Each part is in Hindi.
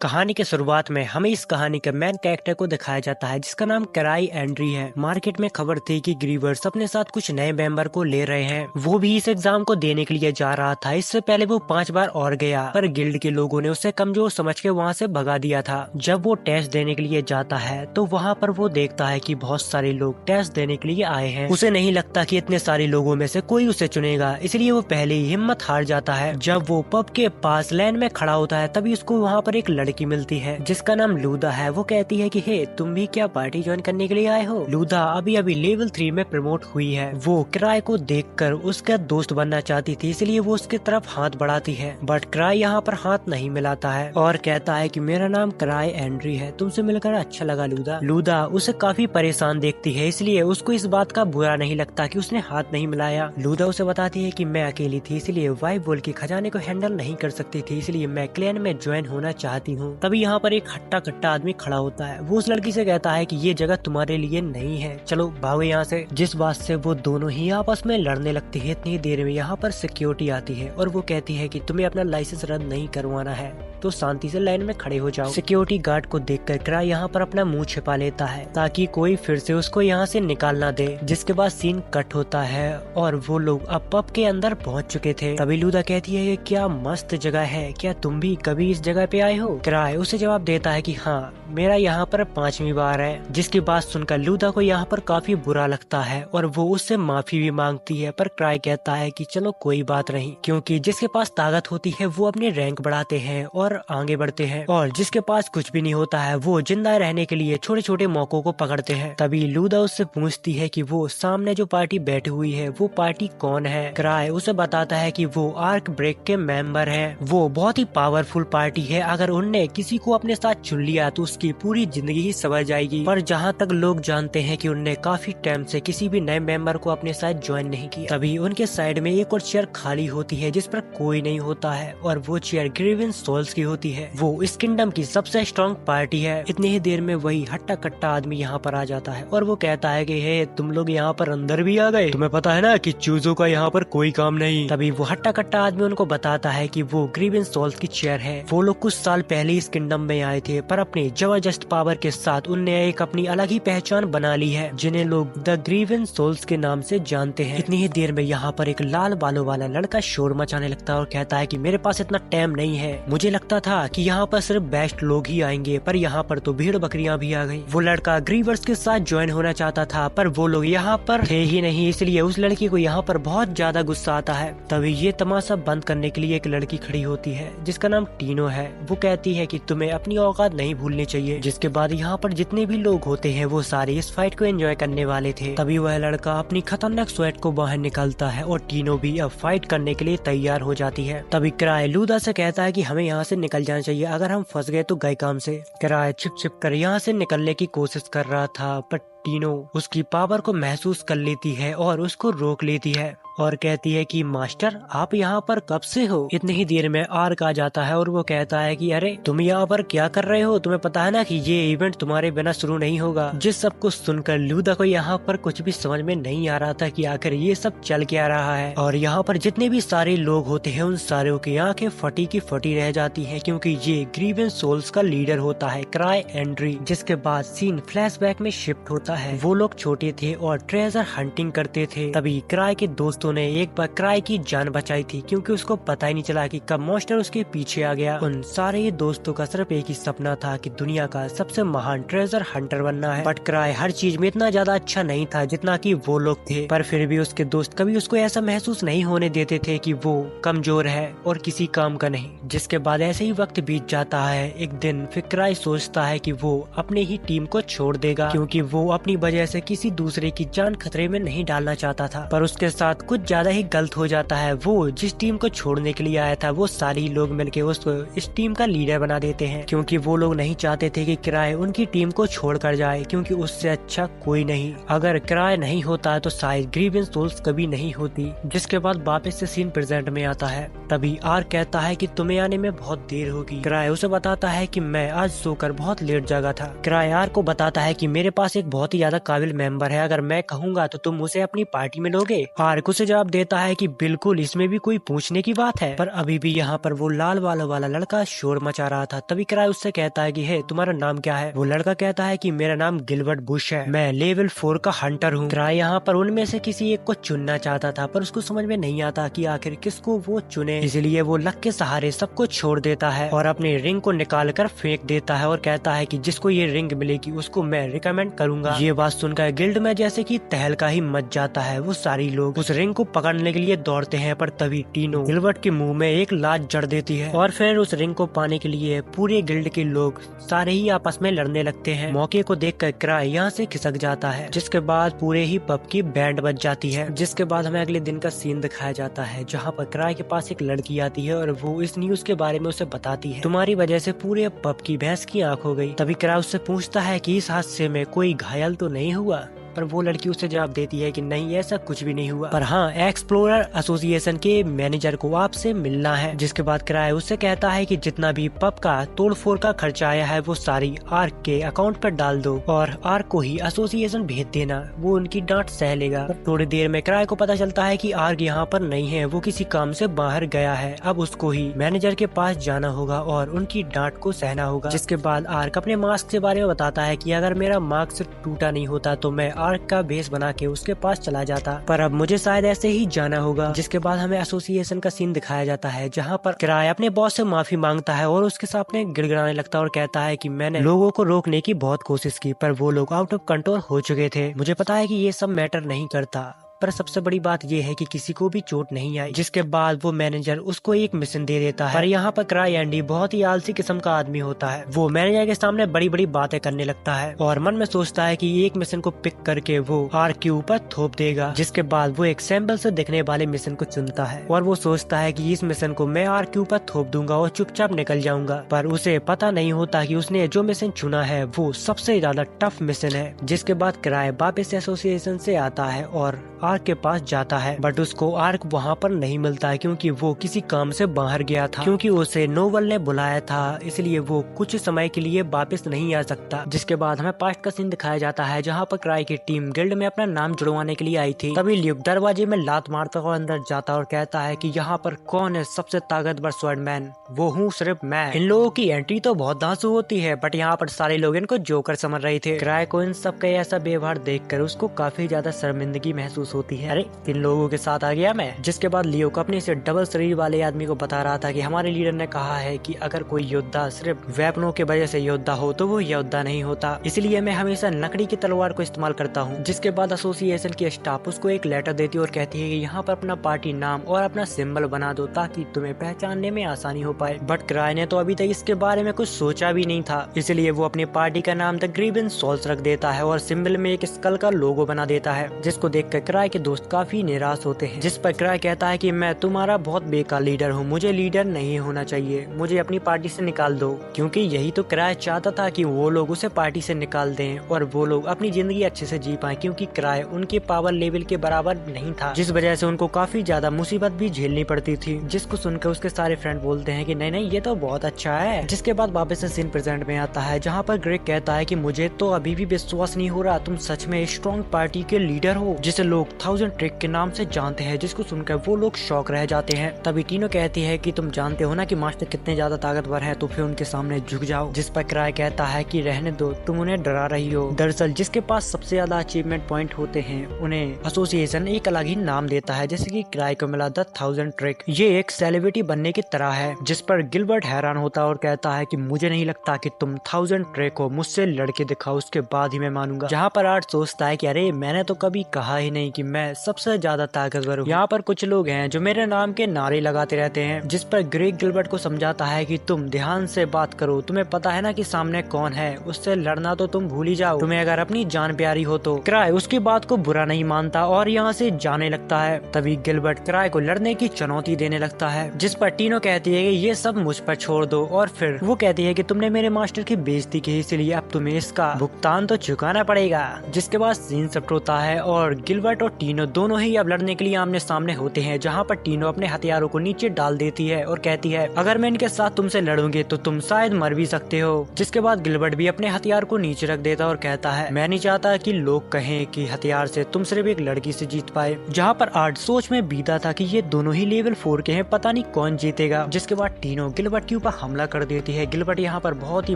कहानी के शुरुआत में हमें इस कहानी के मेन कैरेक्टर को दिखाया जाता है जिसका नाम क्राई एंड्री है। मार्केट में खबर थी कि ग्रीवर्स अपने साथ कुछ नए मेंबर को ले रहे हैं। वो भी इस एग्जाम को देने के लिए जा रहा था। इससे पहले वो 5 बार और गया, पर गिल्ड के लोगों ने उसे कमजोर समझ के वहाँ से भगा दिया था। जब वो टेस्ट देने के लिए जाता है तो वहाँ पर वो देखता है कि बहुत सारे लोग टेस्ट देने के लिए आए हैं। उसे नहीं लगता कि इतने सारे लोगों में से कोई उसे चुनेगा, इसलिए वो पहले ही हिम्मत हार जाता है। जब वो पब के पास लाइन में खड़ा होता है तभी उसको वहाँ पर एक लड़की मिलती है जिसका नाम लूदा है। वो कहती है कि हे, तुम भी क्या पार्टी ज्वाइन करने के लिए आए हो? लूदा अभी अभी लेवल 3 में प्रमोट हुई है। वो क्राई को देखकर उसका दोस्त बनना चाहती थी, इसलिए वो उसकी तरफ हाथ बढ़ाती है, बट क्राई यहाँ पर हाथ नहीं मिलाता है और कहता है कि मेरा नाम क्राई एंड्री है, तुमसे मिलकर अच्छा लगा लूदा। लूदा उसे काफी परेशान देखती है, इसलिए उसको इस बात का बुरा नहीं लगता कि उसने हाथ नहीं मिलाया। लूदा उसे बताती है कि मैं अकेली थी, इसलिए वाइफ बोल के खजाने को हैंडल नहीं कर सकती थी, इसलिए मैं क्लैन में ज्वाइन होना चाहती हूँ। तभी यहाँ पर एक हट्टा कट्टा आदमी खड़ा होता है। वो उस लड़की से कहता है कि ये जगह तुम्हारे लिए नहीं है, चलो भागो यहाँ से। जिस बात से वो दोनों ही आपस में लड़ने लगती है। इतनी देर में यहाँ पर सिक्योरिटी आती है और वो कहती है कि तुम्हें अपना लाइसेंस रद्द नहीं करवाना है तो शांति से लाइन में खड़े हो जाओ। सिक्योरिटी गार्ड को देखकर क्राई यहाँ पर अपना मुंह छिपा लेता है ताकि कोई फिर से उसको यहाँ से निकाल ना दे। जिसके बाद सीन कट होता है और वो लोग अब पब के अंदर पहुँच चुके थे। तभी लूदा कहती है क्या मस्त जगह है, क्या तुम भी कभी इस जगह पे आए हो? क्राई उसे जवाब देता है कि हाँ, मेरा यहाँ पर 5वीं बार है। जिसकी बात सुनकर लूदा को यहाँ पर काफी बुरा लगता है और वो उससे माफी भी मांगती है, पर क्राई कहता है कि चलो कोई बात नहीं, क्योंकि जिसके पास ताकत होती है वो अपने रैंक बढ़ाते हैं और आगे बढ़ते हैं, और जिसके पास कुछ भी नहीं होता है वो जिंदा रहने के लिए छोटे छोटे मौकों को पकड़ते हैं। तभी लूदा उससे पूछती है कि वो सामने जो पार्टी बैठी हुई है वो पार्टी कौन है? क्राई उसे बताता है कि वो आर्क ब्रेक के मेंबर हैं। वो बहुत ही पावरफुल पार्टी है, अगर उनने किसी को अपने साथ चुन लिया तो उसकी पूरी जिंदगी ही संवर जाएगी। पर जहाँ तक लोग जानते हैं कि उनने काफी टाइम से किसी भी नए मेंबर को अपने साथ ज्वाइन नहीं किया। तभी उनके साइड में एक और चेयर खाली होती है जिस पर कोई नहीं होता है और वो चेयर ग्रीवेंस सोल्स की होती है। वो इस किंगडम की सबसे स्ट्रॉन्ग पार्टी है। इतनी ही देर में वही हट्टा कट्टा आदमी यहाँ पर आ जाता है और वो कहता है कि हे, तुम लोग यहाँ पर अंदर भी आ गए, तुम्हें पता है ना कि चूजों का यहाँ पर कोई काम नहीं। तभी वो हट्टा कट्टा आदमी उनको बताता है कि वो ग्रीवेंस सोल्स की चेयर है। वो लोग कुछ साल पहले इस किंगडम में आए थे, पर अपनी जबरदस्त पावर के साथ उनने एक अपनी अलग ही पहचान बना ली है, जिन्हें लोग द ग्रीवेंस सोल्स के नाम से जानते हैं। इतनी ही देर में यहाँ पर एक लाल बालों वाला लड़का शोर मचाने लगता है और कहता है कि मेरे पास इतना टाइम नहीं है, मुझे लगता था कि यहाँ पर सिर्फ बेस्ट लोग ही आएंगे, पर यहाँ पर तो भीड़ बकरियां भी आ गई। वो लड़का ग्रीवर्स के साथ ज्वाइन होना चाहता था, पर वो लोग यहाँ पर थे ही नहीं, इसलिए उस लड़की को यहाँ पर बहुत ज्यादा गुस्सा आता है। तभी ये तमाशा बंद करने के लिए एक लड़की खड़ी होती है जिसका नाम टीनो है। वो कहती है कि तुम्हें अपनी औकात नहीं भूलनी चाहिए। जिसके बाद यहाँ पर जितने भी लोग होते हैं वो सारे इस फाइट को एंजॉय करने वाले थे। तभी वह लड़का अपनी खतरनाक स्वेट को बाहर निकालता है और टीनो भी अब फाइट करने के लिए तैयार हो जाती है। तभी क्राई लूदा से कहता है कि हमें यहाँ से निकल जाना चाहिए, अगर हम फंस गए तो गए काम से। क्राई छिप छिप कर यहाँ से निकलने की कोशिश कर रहा था, पर टीनो उसकी पावर को महसूस कर लेती है और उसको रोक लेती है और कहती है कि मास्टर, आप यहाँ पर कब से हो? इतनी ही देर में आर्क आ जाता है और वो कहता है कि अरे तुम यहाँ पर क्या कर रहे हो, तुम्हें पता है ना कि ये इवेंट तुम्हारे बिना शुरू नहीं होगा। जिस सब कुछ सुनकर लूदा को यहाँ पर कुछ भी समझ में नहीं आ रहा था कि आखिर ये सब चल क्या रहा है, और यहाँ पर जितने भी सारे लोग होते हैं उन सारों की आंखें फटी की फटी रह जाती है, क्योंकि ये ग्रीवेंस सोल्स का लीडर होता है क्राई एंड्री। जिसके बाद सीन फ्लैशबैक में शिफ्ट होता है। वो लोग छोटे थे और ट्रेजर हंटिंग करते थे। तभी क्राई के दोस्तों ने एक बार क्राई की जान बचाई थी, क्योंकि उसको पता ही नहीं चला कि कब मॉन्स्टर उसके पीछे आ गया। उन सारे दोस्तों का सिर्फ एक ही सपना था कि दुनिया का सबसे महान ट्रेजर हंटर बनना है, बट क्राई हर चीज में इतना ज्यादा अच्छा नहीं था जितना कि वो लोग थे। पर फिर भी उसके दोस्त कभी उसको ऐसा महसूस नहीं होने देते थे कि वो कमजोर है और किसी काम का नहीं। जिसके बाद ऐसे ही वक्त बीत जाता है। एक दिन फिर क्राई सोचता है कि वो अपने ही टीम को छोड़ देगा, क्योंकि वो अपनी वजह से किसी दूसरे की जान खतरे में नहीं डालना चाहता था। पर उसके साथ कुछ ज्यादा ही गलत हो जाता है। वो जिस टीम को छोड़ने के लिए आया था वो सारे ही लोग मिलके उसको इस टीम का लीडर बना देते हैं, क्योंकि वो लोग नहीं चाहते थे कि क्राई उनकी टीम को छोड़ कर जाए, क्योंकि उससे अच्छा कोई नहीं। अगर क्राई नहीं होता तो शायद ग्रीवेंस सोल्स कभी नहीं होती। जिसके बाद वापस से सीन प्रेजेंट में आता है। तभी आर्क कहता है कि तुम्हें आने में बहुत देर होगी। क्राई उसे बताता है कि मैं आज सोकर बहुत लेट जागा था। क्राई आर्क को बताता है कि मेरे पास एक बहुत ही ज्यादा काबिल मेंबर है, अगर मैं कहूँगा तो तुम उसे अपनी पार्टी में लोगे? आर्क उसे उसे जवाब देता है कि बिल्कुल, इसमें भी कोई पूछने की बात है। पर अभी भी यहाँ पर वो लाल बालों वाला लड़का शोर मचा रहा था। तभी क्राई उससे कहता है कि हे, तुम्हारा नाम क्या है? वो लड़का कहता है कि मेरा नाम गिलबर्ट बुश है, मैं लेवल 4 का हंटर हूँ। क्राई यहाँ पर उनमें से किसी एक को चुनना चाहता था, पर उसको समझ में नहीं आता कि आखिर किसको वो चुने। इसलिए वो लक के सहारे सबको छोड़ देता है और अपनी रिंग को निकाल कर फेंक देता है और कहता है कि जिसको ये रिंग मिलेगी उसको मैं रिकमेंड करूंगा। ये बात सुनकर गिल्ड में जैसे कि तहलका ही मच जाता है। वो सारी लोग उस रिंग को पकड़ने के लिए दौड़ते हैं, पर तभी टीनो गिलबर्ट के मुंह में एक लात जड़ देती है और फिर उस रिंग को पाने के लिए पूरे गिल्ड के लोग सारे ही आपस में लड़ने लगते हैं। मौके को देखकर क्राई यहाँ से खिसक जाता है, जिसके बाद पूरे ही पब की बैंड बज जाती है। जिसके बाद हमें अगले दिन का सीन दिखाया जाता है, जहाँ पर क्राई के पास एक लड़की आती है और वो इस न्यूज के बारे में उसे बताती है, तुम्हारी वजह से पूरे पब की भैंस की आंख हो गई। तभी क्राई उससे पूछता है कि इस हादसे में कोई घायल तो नहीं हुआ? पर वो लड़की उसे जवाब देती है कि नहीं, ऐसा कुछ भी नहीं हुआ, पर हाँ, एक्सप्लोरर एसोसिएशन के मैनेजर को आपसे मिलना है। जिसके बाद क्राई उससे कहता है कि जितना भी पब का तोड़फोड़ का खर्चा आया है वो सारी आर्क के अकाउंट पर डाल दो और आर्क को ही एसोसिएशन भेज देना, वो उनकी डांट सह लेगा। थोड़ी देर में क्राई को पता चलता है कि आर्क यहाँ पर नहीं है, वो किसी काम से बाहर गया है। अब उसको ही मैनेजर के पास जाना होगा और उनकी डांट को सहना होगा। जिसके बाद आर्क अपने मास्क के बारे में बताता है कि अगर मेरा मास्क टूटा नहीं होता तो मैं आर्क का बेस बना के उसके पास चला जाता, पर अब मुझे शायद ऐसे ही जाना होगा। जिसके बाद हमें एसोसिएशन का सीन दिखाया जाता है, जहाँ पर क्राई अपने बॉस से माफी मांगता है और उसके सामने गिड़गिड़ाने लगता है और कहता है कि मैंने लोगों को रोकने की बहुत कोशिश की, पर वो लोग आउट ऑफ कंट्रोल हो चुके थे। मुझे पता है कि ये सब मैटर नहीं करता, पर सबसे बड़ी बात ये है कि किसी को भी चोट नहीं आई। जिसके बाद वो मैनेजर उसको एक मिशन दे देता है, पर यहाँ पर क्राई एंडी बहुत ही आलसी किस्म का आदमी होता है। वो मैनेजर के सामने बड़ी बड़ी बातें करने लगता है और मन में सोचता है कि एक मिशन को पिक करके वो आर्क के ऊपर थोप देगा। जिसके बाद वो एक सैंपल से दिखने वाले मिशन को चुनता है और वो सोचता है कि इस मिशन को मैं आर्क के ऊपर थोप दूंगा और चुपचाप निकल जाऊंगा, पर उसे पता नहीं होता कि उसने जो मिशन चुना है वो सबसे ज्यादा टफ मिशन है। जिसके बाद क्राई वापस एसोसिएशन से आता है और आर्क के पास जाता है, बट उसको आर्क वहाँ पर नहीं मिलता है क्योंकि वो किसी काम से बाहर गया था, क्योंकि उसे नोवल ने बुलाया था, इसलिए वो कुछ समय के लिए वापस नहीं आ सकता। जिसके बाद हमें पास्ट का सीन दिखाया जाता है, जहाँ पर क्राई की टीम गिल्ड में अपना नाम जुड़वाने के लिए आई थी। तभी ल्यूक दरवाजे में लात मारता हुआ अंदर जाता और कहता है कि यहाँ पर कौन है सबसे ताकतवर स्वॉर्डमैन? वो हूँ सिर्फ मैं। इन लोगों की एंट्री तो बहुत धांसू होती है, बट यहाँ पर सारे लोग इनको जोकर समझ रहे थे। क्राई को इन सब का ऐसा व्यवहार देखकर उसको काफी ज्यादा शर्मिंदगी महसूस होती है। अरे, इन लोगों के साथ आ गया मैं। जिसके बाद लियो को अपने से डबल शरीर वाले आदमी को बता रहा था कि हमारे लीडर ने कहा है कि अगर कोई योद्धा सिर्फ वेपनों के वजह से योद्धा हो तो वो योद्धा नहीं होता, इसलिए मैं हमेशा लकड़ी की तलवार को इस्तेमाल करता हूँ। जिसके बाद एसोसिएशन की स्टाफ उसको एक लेटर देती है और कहती है कि यहाँ पर अपना पार्टी नाम और अपना सिंबल बना दो ताकि तुम्हें पहचानने में आसानी हो पाए। बट क्राई ने तो अभी तक इसके बारे में कुछ सोचा भी नहीं था, इसलिए वो अपनी पार्टी का नाम द ग्रीवन सोल्स रख देता है और सिंबल में एक स्कल का लोगो बना देता है, जिसको देखकर क्राई के दोस्त काफी निराश होते हैं। जिस पर क्राई कहता है कि मैं तुम्हारा बहुत बेकार लीडर हूँ, मुझे लीडर नहीं होना चाहिए, मुझे अपनी पार्टी से निकाल दो। क्योंकि यही तो क्राई चाहता था कि वो लोग उसे पार्टी से निकाल दें और वो लोग अपनी जिंदगी अच्छे से जी पाए, क्योंकि क्राई उनके पावर लेवल के बराबर नहीं था, जिस वजह से उनको काफी ज्यादा मुसीबत भी झेलनी पड़ती थी। जिसको सुनकर उसके सारे फ्रेंड बोलते हैं कि नहीं नहीं, ये तो बहुत अच्छा है। जिसके बाद वापस से सीन प्रेजेंट में आता है, जहाँ पर ग्रेग कहता है कि मुझे तो अभी भी विश्वास नहीं हो रहा, तुम सच में स्ट्रॉन्ग पार्टी के लीडर हो जिसे लोग 1000 ट्रिक के नाम से जानते हैं। जिसको सुनकर वो लोग शॉक रह जाते हैं। तभी टीनो कहती है कि तुम जानते हो ना कि मास्टर कितने ज्यादा ताकतवर हैं, तो फिर उनके सामने झुक जाओ। जिस पर क्राई कहता है कि रहने दो, तुम उन्हें डरा रही हो। दरअसल जिसके पास सबसे ज्यादा अचीवमेंट पॉइंट होते हैं उन्हें एसोसिएशन एक अलग ही नाम देता है, जैसे कि क्राई को मिला द 1000 ट्रिक। ये एक सेलिब्रिटी बनने की तरह है। जिस पर गिलबर्ट हैरान होता है और कहता है कि मुझे नहीं लगता कि तुम 1000 ट्रिक हो, मुझसे लड़के दिखाओ, उसके बाद ही मैं मानूंगा। जहाँ पर आर्ट सोचता है कि अरे मैंने तो कभी कहा ही नहीं कि मैं सबसे ज्यादा ताकतवर हूँ। यहाँ पर कुछ लोग हैं जो मेरे नाम के नारे लगाते रहते हैं। जिस पर ग्रेग गिलबर्ट को समझाता है कि तुम ध्यान से बात करो, तुम्हें पता है ना कि सामने कौन है, उससे लड़ना तो तुम भूल ही जाओ, तुम्हें अगर अपनी जान प्यारी हो तो। क्राई उसकी बात को बुरा नहीं मानता और यहाँ से जाने लगता है। तभी गिलबर्ट क्राई को लड़ने की चुनौती देने लगता है, जिस पर टीनो कहती है कि ये सब मुझ पर छोड़ दो, और फिर वो कहती है कि तुमने मेरे मास्टर की बेइज्जती की, इसलिए अब तुम्हें इसका भुगतान तो चुकाना पड़ेगा। जिसके बाद सीन शिफ्ट होता है और गिलबर्ट और टीनो दोनों ही अब लड़ने के लिए आमने सामने होते हैं, जहाँ पर टीनो अपने हथियारों को नीचे डाल देती है और कहती है अगर मैं इनके साथ तुमसे लड़ूंगी तो तुम शायद मर भी सकते हो। जिसके बाद गिलबर्ट भी अपने हथियार को नीचे रख देता और कहता है मैं नहीं चाहता कि लोग कहें कि हथियार से तुम सिर्फ एक लड़की से जीत पाए। जहाँ पर आर्ट सोच में बीता था कि ये दोनों ही लेवल 4 के हैं, पता नहीं कौन जीतेगा। जिसके बाद टीनो गिलबर्ट के ऊपर हमला कर देती है। गिलबर्ट यहाँ पर बहुत ही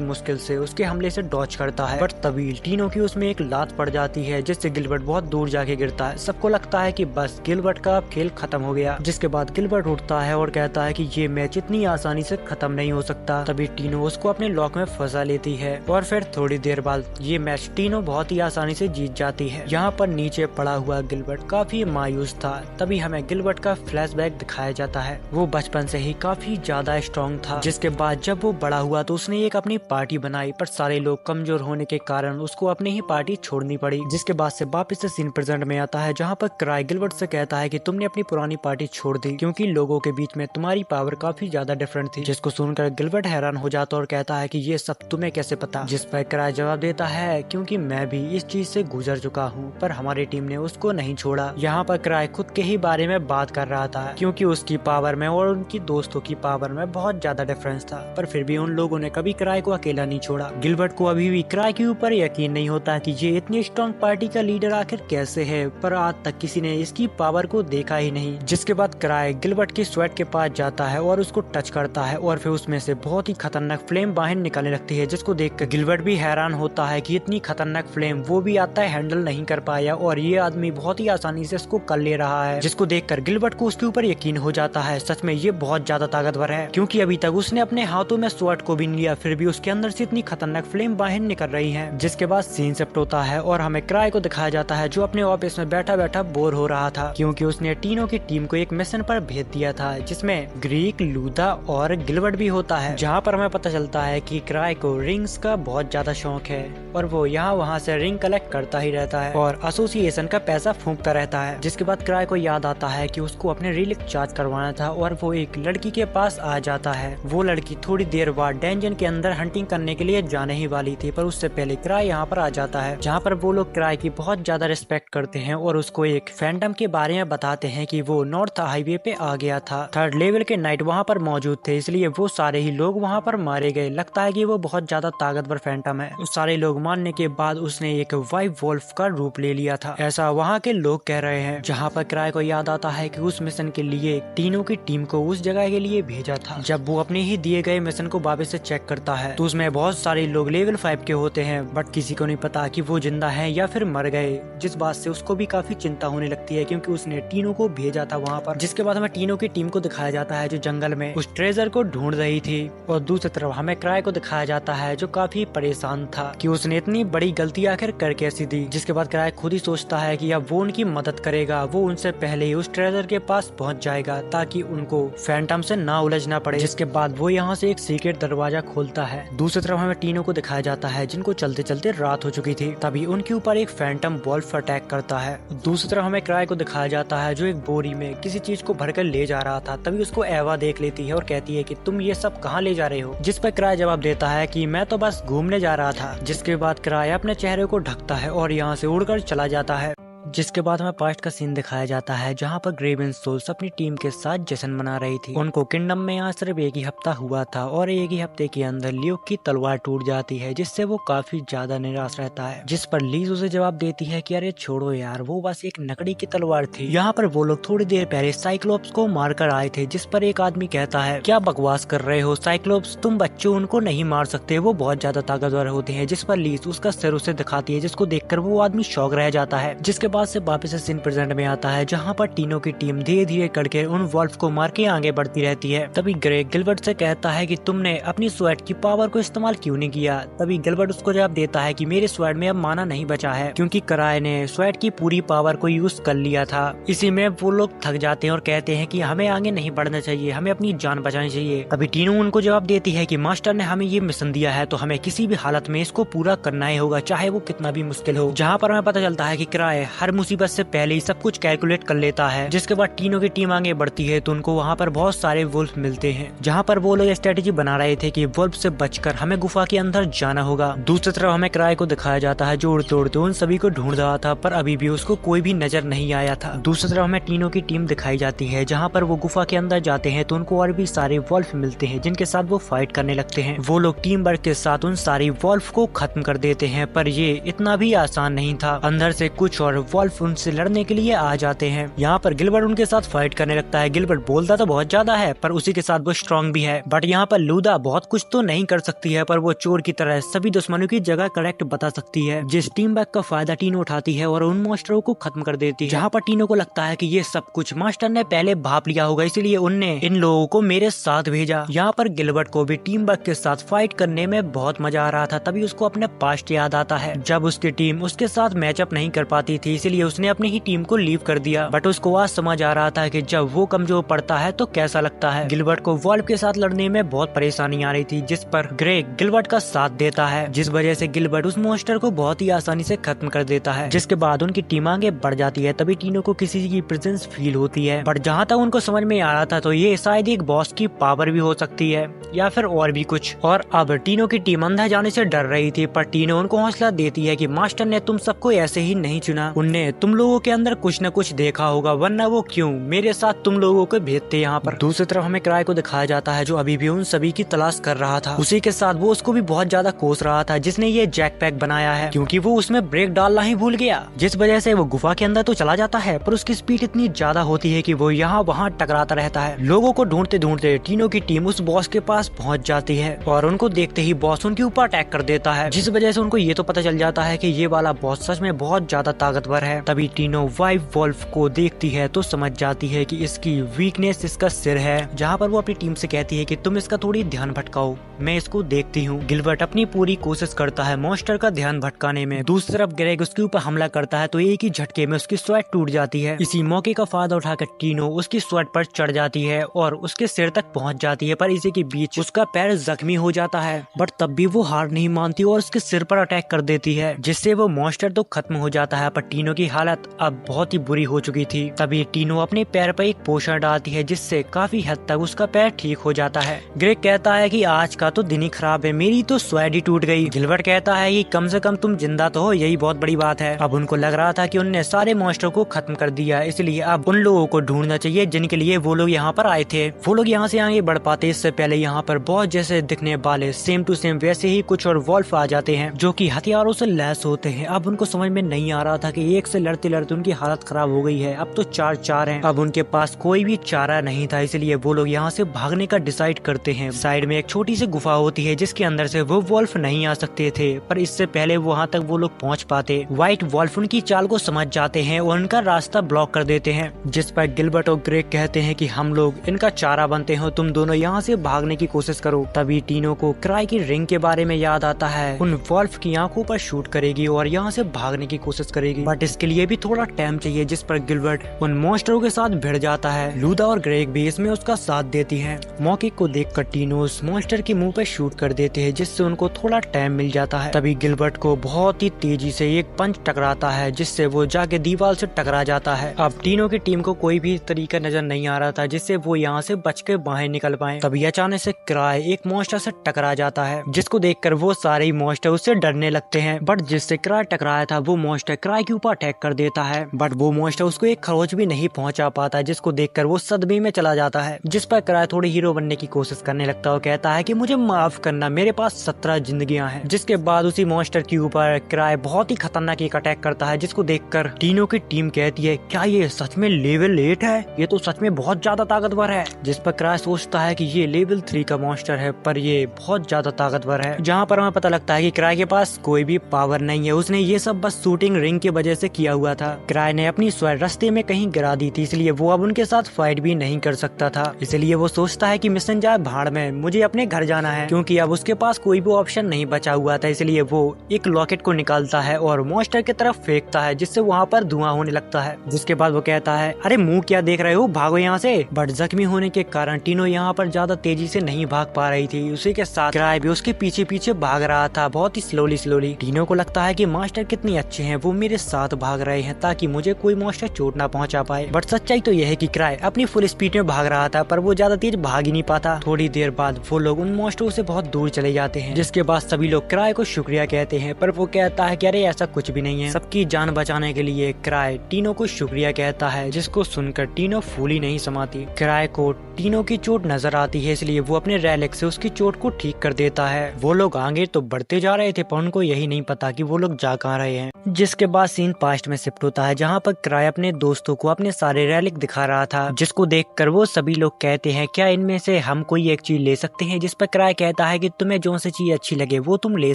मुश्किल से उसके हमले से डॉच करता है, बट तभी टीनो की उसमें एक लात पड़ जाती है जिससे गिलबर्ट बहुत दूर जाके गिरता है। सबको लगता है कि बस गिलबर्ट का अब खेल खत्म हो गया। जिसके बाद गिलबर्ट उठता है और कहता है कि ये मैच इतनी आसानी से खत्म नहीं हो सकता। तभी टीनो उसको अपने लॉक में फंसा लेती है और फिर थोड़ी देर बाद ये मैच टीनो बहुत ही आसानी से जीत जाती है। यहाँ पर नीचे पड़ा हुआ गिलबर्ट काफी मायूस था। तभी हमें गिलबर्ट का फ्लैशबैक दिखाया जाता है। वो बचपन से ही काफी ज्यादा स्ट्रॉन्ग था। जिसके बाद जब वो बड़ा हुआ तो उसने एक अपनी पार्टी बनाई, पर सारे लोग कमजोर होने के कारण उसको अपनी ही पार्टी छोड़नी पड़ी। जिसके बाद से वापस से सीन प्रेजेंट में आता है, जहाँ पर क्राई गिलबर्ट से कहता है कि तुमने अपनी पुरानी पार्टी छोड़ दी क्योंकि लोगों के बीच में तुम्हारी पावर काफी ज्यादा डिफरेंट थी। जिसको सुनकर गिलबर्ट हैरान हो जाता और कहता है कि ये सब तुम्हें कैसे पता। जिस पर क्राई जवाब देता है क्योंकि मैं भी इस चीज से गुजर चुका हूँ, पर हमारी टीम ने उसको नहीं छोड़ा। यहाँ पर क्राई खुद के ही बारे में बात कर रहा था क्योंकि उसकी पावर में और उनकी दोस्तों की पावर में बहुत ज्यादा डिफरेंस था, पर फिर भी उन लोगों ने कभी क्राई को अकेला नहीं छोड़ा। गिलबर्ट को अभी भी क्राई के ऊपर यकीन नहीं होता कि ये इतनी स्ट्रॉन्ग पार्टी का लीडर आखिर कैसे है, पर आज तक किसी ने इसकी पावर को देखा ही नहीं। जिसके बाद क्राई गिलबर्ट की स्वेट के पास जाता है और उसको टच करता है और फिर उसमें से बहुत ही खतरनाक फ्लेम बाहर निकलने लगती है, जिसको देखकर गिलबर्ट भी हैरान होता है कि इतनी खतरनाक फ्लेम वो भी आता है हैंडल नहीं कर पाया और ये आदमी बहुत ही आसानी से इसको कर ले रहा है। जिसको देखकर गिलबर्ट को उसके ऊपर यकीन हो जाता है, सच में ये बहुत ज्यादा ताकतवर है, क्योंकि अभी तक उसने अपने हाथों में स्वॉर्ड को भी नहीं लिया, फिर भी उसके अंदर से इतनी खतरनाक फ्लेम बाहर निकल रही है। जिसके बाद सीन शिफ्ट होता है और हमें क्राई को दिखाया जाता है जो अपने ऑफिस में बैठा बैठा बोर हो रहा था, क्योंकि उसने टीनो की टीम को एक मिशन पर भेज दिया था जिसमें ग्रीक, लूदा और गिलबर्ट भी होता है। जहाँ पर हमें पता चलता है कि क्राई को रिंग्स का बहुत ज्यादा शौक है और वो यहाँ वहाँ से रिंग कलेक्ट करता ही रहता है और एसोसिएशन का पैसा फूंकता रहता है। जिसके बाद क्राई को याद आता है कि उसको अपने रिलिक चार्ज करवाना था और वो एक लड़की के पास आ जाता है। वो लड़की थोड़ी देर बाद डेंजन के अंदर हंटिंग करने के लिए जाने ही वाली थी, पर उससे पहले क्राई यहाँ पर आ जाता है, जहाँ पर वो लोग क्राई की बहुत ज्यादा रिस्पेक्ट करते हैं और उसको एक फैंटम के बारे में बताते हैं कि वो नॉर्थ हाईवे पे आ गया था। 3rd लेवल के नाइट वहाँ पर मौजूद थे, इसलिए वो सारे ही लोग वहाँ पर मारे गए। लगता है कि वो बहुत ज्यादा ताकतवर फैंटम है। उस सारे लोग मारने के बाद उसने एक वाइट वोल्फ का रूप ले लिया था, ऐसा वहाँ के लोग कह रहे हैं। जहाँ पर क्राई को याद आता है कि उस मिशन के लिए टीनो की टीम को उस जगह के लिए भेजा था। जब वो अपने ही दिए गए मिशन को वापस से चेक करता है तो उसमें बहुत सारे लोग लेवल 5 के होते हैं, बट किसी को नहीं पता कि वो जिंदा हैं या फिर मर गए। जिस बात से उसको भी काफी चिंता होने लगती है क्योंकि उसने टीनो को भेजा था वहाँ पर। जिसके बाद हमें टीनो की टीम को दिखाया जाता है जो जंगल में उस ट्रेजर को ढूंढ रही थी, और दूसरी तरफ हमें क्राई को दिखाया जाता है जो काफी परेशान था कि उसने इतनी बड़ी गलती आखिर कर कैसी दी। जिसके बाद क्राई खुद ही सोचता है कि अब वो उनकी मदद करेगा, वो उनसे पहले ही उस ट्रेजर के पास पहुंच जाएगा ताकि उनको फैंटम से ना उलझना पड़े। जिसके बाद वो यहाँ से एक सीक्रेट दरवाजा खोलता है। दूसरी तरफ हमें टीनो को दिखाया जाता है जिनको चलते चलते रात हो चुकी थी, तभी उनके ऊपर एक फैंटम वॉल्फ अटैक करता है। दूसरी तरफ हमें क्राई को दिखाया जाता है जो एक बोरी में किसी चीज को भरकर ले जा रहा था, तभी उसको एवा देख लेती है और कहती है कि तुम ये सब कहाँ ले जा रहे हो। जिस पर क्राई जवाब देता है कि मैं तो बस घूमने जा रहा था। जिसके बाद क्राई अपने चेहरे को ढकता है और यहाँ से उड़कर चला जाता है। जिसके बाद हमें पास्ट का सीन दिखाया जाता है जहाँ पर ग्रेवन सोल्स अपनी टीम के साथ जश्न मना रही थी। उनको किंगडम में यहाँ सिर्फ एक ही हफ्ता हुआ था और एक ही हफ्ते के अंदर ल्यूक की तलवार टूट जाती है, जिससे वो काफी ज्यादा निराश रहता है। जिस पर लीज उसे जवाब देती है कि अरे छोड़ो यार, वो बस एक लकड़ी की तलवार थी। यहाँ पर वो लोग थोड़ी देर पहले साइक्लोप्स को मार कर आए थे। जिस पर एक आदमी कहता है क्या बकवास कर रहे हो साइक्लोप्स, तुम बच्चों उनको नहीं मार सकते, वो बहुत ज्यादा ताकतवर होते हैं। जिस पर लीज उसका सिर उसे दिखाती है, जिसको देखकर वो आदमी शॉक रह जाता है। जिसके बाद से वापस सीन प्रेजेंट में आता है जहाँ पर टीनो की टीम धीरे धीरे करके उन वॉल्फ को मार के आगे बढ़ती रहती है। तभी ग्रेग गिलबर्ट से कहता है कि तुमने अपनी स्वैट की पावर को इस्तेमाल क्यों नहीं किया। तभी गिलबर्ट उसको जवाब देता है कि मेरे स्वैट में अब माना नहीं बचा है क्योंकि क्राई ने स्वैट की पूरी पावर को यूज कर लिया था। इसी में वो लोग थक जाते हैं और कहते हैं कि हमें आगे नहीं बढ़ना चाहिए, हमें अपनी जान बचानी चाहिए। तभी टीनो उनको जवाब देती है कि मास्टर ने हमें ये मिशन दिया है तो हमें किसी भी हालत में इसको पूरा करना ही होगा, चाहे वो कितना भी मुश्किल हो। जहाँ पर हमें पता चलता है कि क्राई हर हर मुसीबत से पहले ही सब कुछ कैलकुलेट कर लेता है। जिसके बाद तीनों की टीम आगे बढ़ती है तो उनको वहाँ पर बहुत सारे वुल्फ मिलते हैं, जहाँ पर वो लोग स्ट्रेटेजी बना रहे थे कि वुल्फ से बचकर हमें गुफा के अंदर जाना होगा। दूसरी तरफ हमें क्राई को दिखाया जाता है जो उड़ते उड़ते उन सभी को ढूंढ रहा था, पर अभी भी उसको कोई भी नजर नहीं आया था। दूसरी तरफ हमें तीनों की टीम दिखाई जाती है, जहाँ पर वो गुफा के अंदर जाते हैं तो उनको और भी सारे वुल्फ मिलते हैं जिनके साथ वो फाइट करने लगते हैं। वो लोग टीम वर्क के साथ उन सारी वुल्फ को खत्म कर देते हैं, पर ये इतना भी आसान नहीं था। अंदर से कुछ और वुल्फ उनसे लड़ने के लिए आ जाते हैं। यहाँ पर गिलबर्ट उनके साथ फाइट करने लगता है। गिलबर्ट बोलता तो बहुत ज्यादा है पर उसी के साथ वो स्ट्रॉन्ग भी है। बट यहाँ पर लूदा बहुत कुछ तो नहीं कर सकती है, पर वो चोर की तरह सभी दुश्मनों की जगह करेक्ट बता सकती है, जिस टीम वर्क का फायदा टीनो उठाती है और उन मॉन्स्टरों को खत्म कर देती है। जहाँ पर टीनो को लगता है कि ये सब कुछ मास्टर ने पहले भाप लिया होगा, इसलिए उनने इन लोगों को मेरे साथ भेजा। यहाँ पर गिलबर्ट को भी टीम वर्क के साथ फाइट करने में बहुत मजा आ रहा था। तभी उसको अपने पास्ट याद आता है जब उसकी टीम उसके साथ मैचअप नहीं कर पाती थी, इसलिए उसने अपनी ही टीम को लीव कर दिया। बट उसको आज समझ आ रहा था कि जब वो कमजोर पड़ता है तो कैसा लगता है। गिलबर्ट को वॉल्फ के साथ लड़ने में बहुत परेशानी आ रही थी, जिस पर ग्रेग गिलबर्ट का साथ देता है, जिस वजह से गिलबर्ट उस मॉन्स्टर को बहुत ही आसानी से खत्म कर देता है। जिसके बाद उनकी टीम आगे बढ़ जाती है। तभी टीनो को किसी की प्रेजेंस फील होती है, बट जहाँ तक उनको समझ में आ रहा था तो ये शायद एक बॉस की पावर भी हो सकती है या फिर और भी कुछ। और अब टीनो की टीम अंदर जाने से डर रही थी, पर टीनो उनको हौसला देती है कि मास्टर ने तुम सबको ऐसे ही नहीं चुना, उनने तुम लोगों के अंदर कुछ न कुछ देखा होगा, वरना वो क्यों मेरे साथ तुम लोगों को भेजते यहाँ पर। दूसरी तरफ हमें क्राई को दिखाया जाता है जो अभी भी उन सभी की तलाश कर रहा था। उसी के साथ वो उसको भी बहुत ज्यादा कोस रहा था जिसने ये जैक पैक बनाया है, क्योंकि वो उसमें ब्रेक डालना ही भूल गया, जिस वजह से वो गुफा के अंदर तो चला जाता है पर उसकी स्पीड इतनी ज्यादा होती है कि वो यहाँ वहाँ टकराता रहता है। लोगों को ढूंढते ढूंढते टीनो की टीम उस बॉस के पास पहुँच जाती है और उनको देखते ही बॉस उनके ऊपर अटैक कर देता है, जिस वजह से उनको ये तो पता चल जाता है कि ये वाला बॉस सच में बहुत ज्यादा ताकतवर है। तभी टीनो वाइट वॉल्फ को देखती है तो समझ जाती है कि इसकी वीकनेस इसका सिर है, जहाँ पर वो अपनी टीम से कहती है कि तुम इसका थोड़ी ध्यान भटकाओ, मैं इसको देखती हूँ। गिलबर्ट अपनी पूरी कोशिश करता है मॉन्स्टर का ध्यान भटकाने में। दूसरी तरफ ग्रेग उसके ऊपर हमला करता है तो एक ही झटके में उसकी स्वैट टूट जाती है। इसी मौके का फायदा उठाकर टीनो उसकी स्वैट पर चढ़ जाती है और उसके सिर तक पहुंच जाती है, पर इसी के बीच उसका पैर जख्मी हो जाता है। बट तब भी वो हार नहीं मानती और उसके सिर पर अटैक कर देती है, जिससे वो मॉन्स्टर तो खत्म हो जाता है, पर टीनो की हालत अब बहुत ही बुरी हो चुकी थी। तभी टीनो अपने पैर पर एक पोषण डालती है, जिससे काफी हद तक उसका पैर ठीक हो जाता है। ग्रेग कहता है कि आज का तो दिन ही खराब है, मेरी तो स्वैट ही टूट गई। गिलबर्ट कहता है कि कम से कम तुम जिंदा तो हो, यही बहुत बड़ी बात है। अब उनको लग रहा था कि उनने सारे मॉन्स्टर को खत्म कर दिया, इसलिए अब उन लोगों को ढूंढना चाहिए जिनके लिए वो लोग यहाँ पर आए थे। वो लोग यहाँ से आगे बढ़ पाते इससे पहले यहाँ पर बहुत जैसे दिखने वाले सेम टू सेम वैसे ही कुछ और वॉल्फ आ जाते हैं जो कि हथियारों से लैस होते हैं। अब उनको समझ में नहीं आ रहा था कि एक से लड़ते लड़ते उनकी हालत खराब हो गई है, अब तो 4-4 हैं। अब उनके पास कोई भी चारा नहीं था, इसलिए वो लोग यहाँ से भागने का डिसाइड करते हैं। साइड में एक छोटी सी गुफा होती है जिसके अंदर से वो वॉल्फ नहीं आ सकते थे, पर इससे पहले वहाँ तक वो लोग पहुँच पाते। व्हाइट वॉल्फ उनकी चाल को समझ जाते हैं और उनका रास्ता ब्लॉक कर देते हैं, जिस पर गिलबर्ट और ग्रेग कहते हैं कि हम लोग इनका चारा बनते हैं, तुम दोनों यहाँ से भागने की कोशिश करो। तभी टीनो को क्राई की रिंग के बारे में याद आता है, उन वॉल्फ की आंखों पर शूट करेगी और यहाँ से भागने की कोशिश करेगी, बट इसके लिए भी थोड़ा टाइम चाहिए, जिस पर गिलबर्ट उन मॉन्स्टरों के साथ भिड़ जाता है। लूदा और ग्रेग भी इसमें उसका साथ देती हैं। मौके को देखकर टीनो उस मॉन्स्टर के मुंह पे शूट कर देते हैं, जिससे उनको थोड़ा टाइम मिल जाता है। तभी गिलबर्ट को बहुत ही तेजी से एक पंच टकराता है, जिससे वो जाके दीवार से टकरा जाता है। अब टीनो की टीम को कोई भी तरीका नजर नहीं आ रहा था जिससे वो यहाँ से बच के बाहर निकल पाए। तभी अचानक से क्राई एक मॉन्स्टर से टकरा जाता है, जिसको देखकर वो सारे ही मॉन्स्टर उससे डरने लगते हैं। बट जिससे क्राई टकराया था वो मॉन्स्टर क्राई के ऊपर अटैक कर देता है, बट वो मॉन्स्टर उसको एक खरोच भी नहीं पहुंचा पाता, जिसको देखकर वो सदमे में चला जाता है। जिस पर क्राई थोड़ी हीरो बनने की कोशिश करने लगता है और कहता है कि मुझे माफ करना, मेरे पास 17 जिंदगियां हैं। जिसके बाद उसी मॉन्स्टर के ऊपर क्राई बहुत ही खतरनाक एक अटैक करता है, जिसको देखकर टीनो की टीम कहती है क्या ये सच में लेवल 8 है, ये तो सच में बहुत ज्यादा ताकतवर है। जिस पर क्राई सोचता है कि ये लेवल 3 का मॉन्स्टर है, पर ये बहुत ज्यादा ताकतवर है। जहाँ पर हमें पता लगता है कि क्राई के पास कोई भी पावर नहीं है, उसने ये सब बस शूटिंग रिंग की वजह से किया हुआ था। क्राई ने अपनी स्वैट रास्ते में कहीं गिरा दी थी, इसलिए वो अब उनके साथ फाइट भी नहीं कर सकता था। इसलिए वो सोचता है कि मिशन जाए भाड़ में, मुझे अपने घर जाना है, क्योंकि अब उसके पास कोई भी ऑप्शन नहीं बचा हुआ था। इसलिए वो एक लॉकेट को निकालता है और मॉन्स्टर की तरफ फेंकता है, जिससे वहाँ पर धुआं होने लगता है। जिसके बाद वो कहता है अरे मुंह क्या देख रहे हो, भागो यहाँ से। बट जख्मी होने के कारण टीनो यहाँ पर ज्यादा तेजी से नहीं भाग पा रही थी। उसी के साथ क्राई भी उसके पीछे पीछे भाग रहा था, बहुत ही स्लोली। टीनो को लगता है कि मास्टर कितनी अच्छे हैं, वो मेरे साथ भाग रहे हैं ताकि मुझे कोई मॉन्स्टर चोट ना पहुंचा पाए। बट सच्चाई तो यह है कि क्राई अपनी फुल स्पीड में भाग रहा था, पर वो ज्यादा तेज भाग ही नहीं पाता। थोड़ी देर बाद वो लोग उन मॉन्स्टरों से बहुत दूर चले जाते हैं, जिसके बाद सभी लोग क्राई को शुक्रिया कहते हैं, पर वो कहता है कि अरे ऐसा कुछ भी नहीं है। सबकी जान बचाने के लिए क्राई टीनो को शुक्रिया कहता है, जिसको सुनकर टीनो फूल ही नहीं समाती। क्राई को टीनो की चोट नजर आती है, इसलिए वो अपने रैलिक से उसकी चोट को ठीक कर देता है। वो लोग आगे तो बढ़ते जा रहे थे, पर उनको यही नहीं पता कि वो लोग जा कहाँ रहे हैं। जिसके बाद सीन पास्ट में शिफ्ट होता है, जहाँ पर क्राई अपने दोस्तों को अपने सारे रैलिक दिखा रहा था, जिसको देखकर वो सभी लोग कहते हैं क्या इनमें से हम कोई एक चीज ले सकते हैं। जिस पर क्राई कहता है कि तुम्हें जो सी चीज अच्छी लगे वो तुम ले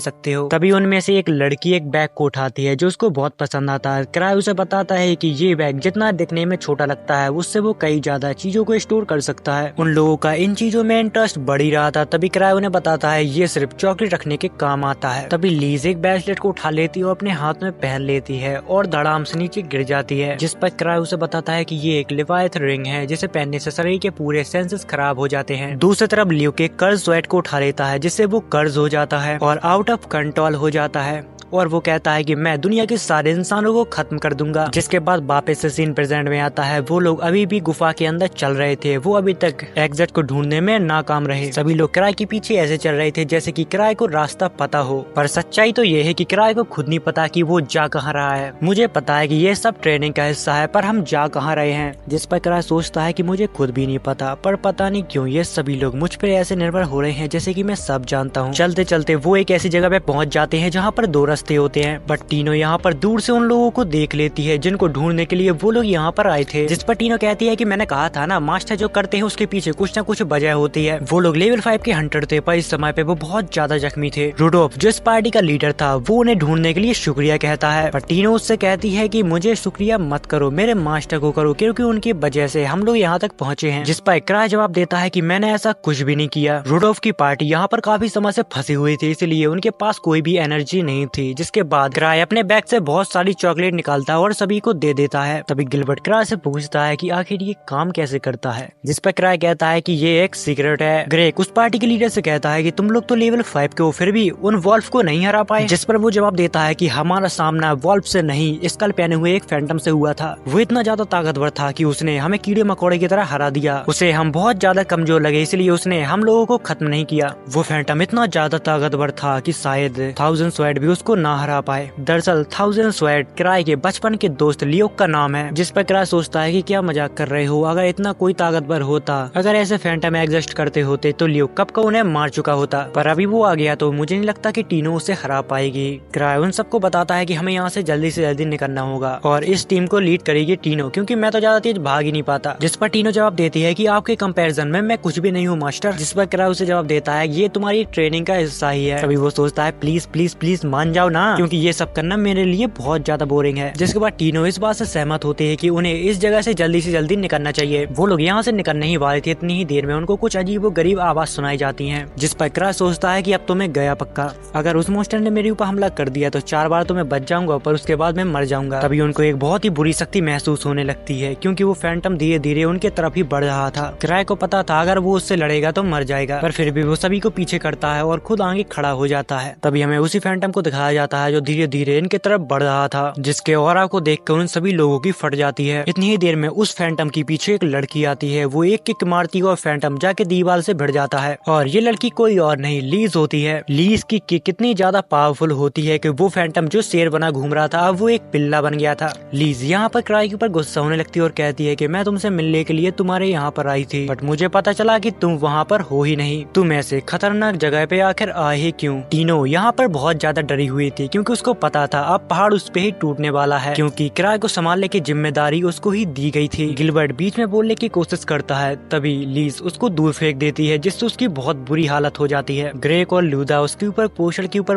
सकते हो। तभी उनमें से एक लड़की एक बैग को उठाती है जो उसको बहुत पसंद आता है। क्राई उसे बताता है कि ये बैग जितना दिखने में छोटा लगता है, उससे वो कई ज्यादा चीजों को स्टोर कर सकता है। उन लोगों का इन चीजों में इंटरेस्ट बढ़ ही रहा था। तभी क्राई उन्हें बताता है ये सिर्फ चॉकलेट रखने के काम आता है। तभी लीज एक ब्रेसलेट को उठा लेती है और अपने हाथ में पहन लेती है और धड़ाम से नीचे गिर जाती है। जिस पर क्राई उसे बताता है कि ये एक लिवायथ रिंग है, जिसे पहनने से शरीर के पूरे सेंसेस खराब हो जाते हैं। दूसरी तरफ ल्यूक एक कर्ज स्वेट को उठा लेता है, जिससे वो कर्ज हो जाता है और आउट ऑफ कंट्रोल हो जाता है, और वो कहता है कि मैं दुनिया के सारे इंसानों को खत्म कर दूंगा। जिसके बाद वापस से सीन प्रेजेंट में आता है। वो लोग अभी भी गुफा के अंदर चल रहे थे, वो अभी तक एग्जिट को ढूंढने में नाकाम रहे। सभी लोग क्राई के पीछे ऐसे चल रहे थे जैसे कि क्राई को रास्ता पता हो, पर सच्चाई तो ये है कि क्राई को खुद नहीं पता कि वो जा कहाँ रहा है। मुझे पता है कि ये सब ट्रेनिंग का हिस्सा है, पर हम जा कहाँ रहे हैं। जिस पर क्राई सोचता है कि मुझे खुद भी नहीं पता, पर पता नहीं क्यों ये सभी लोग मुझ पर ऐसे निर्भर हो रहे हैं जैसे कि मैं सब जानता हूँ। चलते चलते वो एक ऐसी जगह पे पहुंच जाते हैं जहाँ पर दो रास्ते होते हैं, बट टीनो यहाँ पर दूर से उन लोगों को देख लेती है जिनको ढूंढने के लिए वो लोग यहाँ पर आए थे। जिस पर टीनो कहती है कि मैंने कहा था ना, मास्टर जो करते हैं उसके पीछे कुछ न कुछ वजह होती है। वो लोग लेवल 5 के हंटर थे, पर इस समय पे वो बहुत ज्यादा जख्मी थे। रुडोल्फ जो इस पार्टी का लीडर था, वो उन्हें ढूंढने के लिए शुक्रिया कहता है, पर टीनो उससे कहती है कि मुझे शुक्रिया मत करो, मेरे मास्टर को करो, क्योंकि उनकी वजह से हम लोग यहाँ तक पहुँचे हैं। जिस पर क्राई जवाब देता है कि मैंने ऐसा कुछ भी नहीं किया। रुडोल्फ की पार्टी यहाँ पर काफी समय से फंसी हुई थी, इसलिए उनके पास कोई भी एनर्जी नहीं थी। जिसके बाद क्राई अपने बैग से बहुत सारी चॉकलेट निकालता है और सभी को दे देता है। तभी गिलबर्ट क्राई से पूछता है कि आखिर ये काम कैसे करता है। जिस पर क्राई कहता है कि ये एक सीक्रेट है। ग्रेक उस पार्टी के लीडर से कहता है कि तुम लोग तो लेवल 5 के हो, फिर भी उन वॉल्फ को नहीं हरा पाए। जिस पर वो जवाब देता है कि हमारा सामना वॉल्फ से नहीं, स्कल पहने हुए एक फैंटम से हुआ था। वो इतना ज्यादा ताकतवर था कि उसने हमें कीड़े मकोड़े की तरह हरा दिया। उसे हम बहुत ज्यादा कमजोर लगे, इसलिए उसने हम लोगों को खत्म नहीं किया। वो फैंटम इतना ज्यादा ताकतवर था कि शायद 1000 स्वेड भी उसको ना हरा पाए। दरअसल 1000 स्वेड क्राई के बचपन के दोस्त लियोक का नाम है। जिस पर क्राई सोचता है कि क्या मजाक कर रहे हो, अगर इतना कोई ताकतवर होता, अगर ऐसे फैंटम एग्जिस्ट करते होते तो लियोक कब को उन्हें मार चुका होता, पर अभी वो आ गया तो मुझे नहीं लगता कि टीनो उसे हरा पाएगी। क्राई उन सबको बताता है कि हमें यहाँ से जल्दी निकलना होगा और इस टीम को लीड करेगी टीनो, क्योंकि मैं तो ज्यादा तेज भाग ही नहीं पाता। जिस पर टीनो जवाब देती है कि आपके कंपैरिजन में मैं कुछ भी नहीं हूँ मास्टर। जिस पर क्राई उसे जवाब देता है ये तुम्हारी ट्रेनिंग का हिस्सा ही है। तभी वो सोचता है प्लीज प्लीज प्लीज मान जाओ ना, क्योंकि ये सब करना मेरे लिए बहुत ज्यादा बोरिंग है। जिसके बाद टीनो इस बात से सहमत होते हैं कि उन्हें इस जगह से जल्दी निकलना चाहिए। वो लोग यहाँ से निकलने ही वाले थे, इतनी ही देर में उनको कुछ अजीब गरीब आवाज सुनाई जाती हैं। जिस पर क्राई सोचता है कि अब तो मैं गया पक्का, अगर उस मॉन्स्टर ने मेरे ऊपर हमला कर दिया तो 4 बार तो मैं बच जाऊंगा, पर उसके बाद मैं मर जाऊंगा। तभी उनको एक बहुत ही बुरी शक्ति महसूस होने लगती है, क्योंकि वो फैंटम धीरे धीरे उनके तरफ ही बढ़ रहा था। क्राई को पता था अगर वो उससे लड़ेगा तो मर जाएगा, पर फिर भी वो सभी को पीछे करता है और खुद आगे खड़ा हो जाता है। तभी हमें उसी फैंटम को दिखाया जाता है जो धीरे धीरे इनके तरफ बढ़ रहा था, जिसके ऑरा को देखकर उन सभी लोगों की फट जाती है। इतनी ही देर में उस फैंटम के पीछे एक लड़की आती है। वो एक किक मारती है और फैंटम जाके दीवार से भिड़ जाता है, और ये लड़की कोई और नहीं लीज होती है। लीज की किक कितनी ज्यादा पावरफुल होती है कि वो फैंटम जो शेर बना घूम रहा था अब वो एक पिल्ला बन गया था। लीज यहाँ पर क्राई के ऊपर गुस्सा होने लगती है और कहती है कि मैं तुमसे मिलने के लिए तुम्हारे यहाँ पर आई थी, बट मुझे पता चला कि तुम वहाँ पर हो ही नहीं। तुम ऐसे खतरनाक जगह पे आखिर आए ही क्यों? टीनो यहाँ पर बहुत ज्यादा डरी हुई थी, क्योंकि उसको पता था अब पहाड़ उस पे ही टूटने वाला है, क्योंकि क्राई को संभालने की जिम्मेदारी उसको ही दी गई थी। गिलबर्ट बीच में बोलने की कोशिश करता है, तभी लीज उसको दूर फेंक देती है, जिससे उसकी बहुत बुरी हालत हो जाती है। ग्रेक और लूदा उसके ऊपर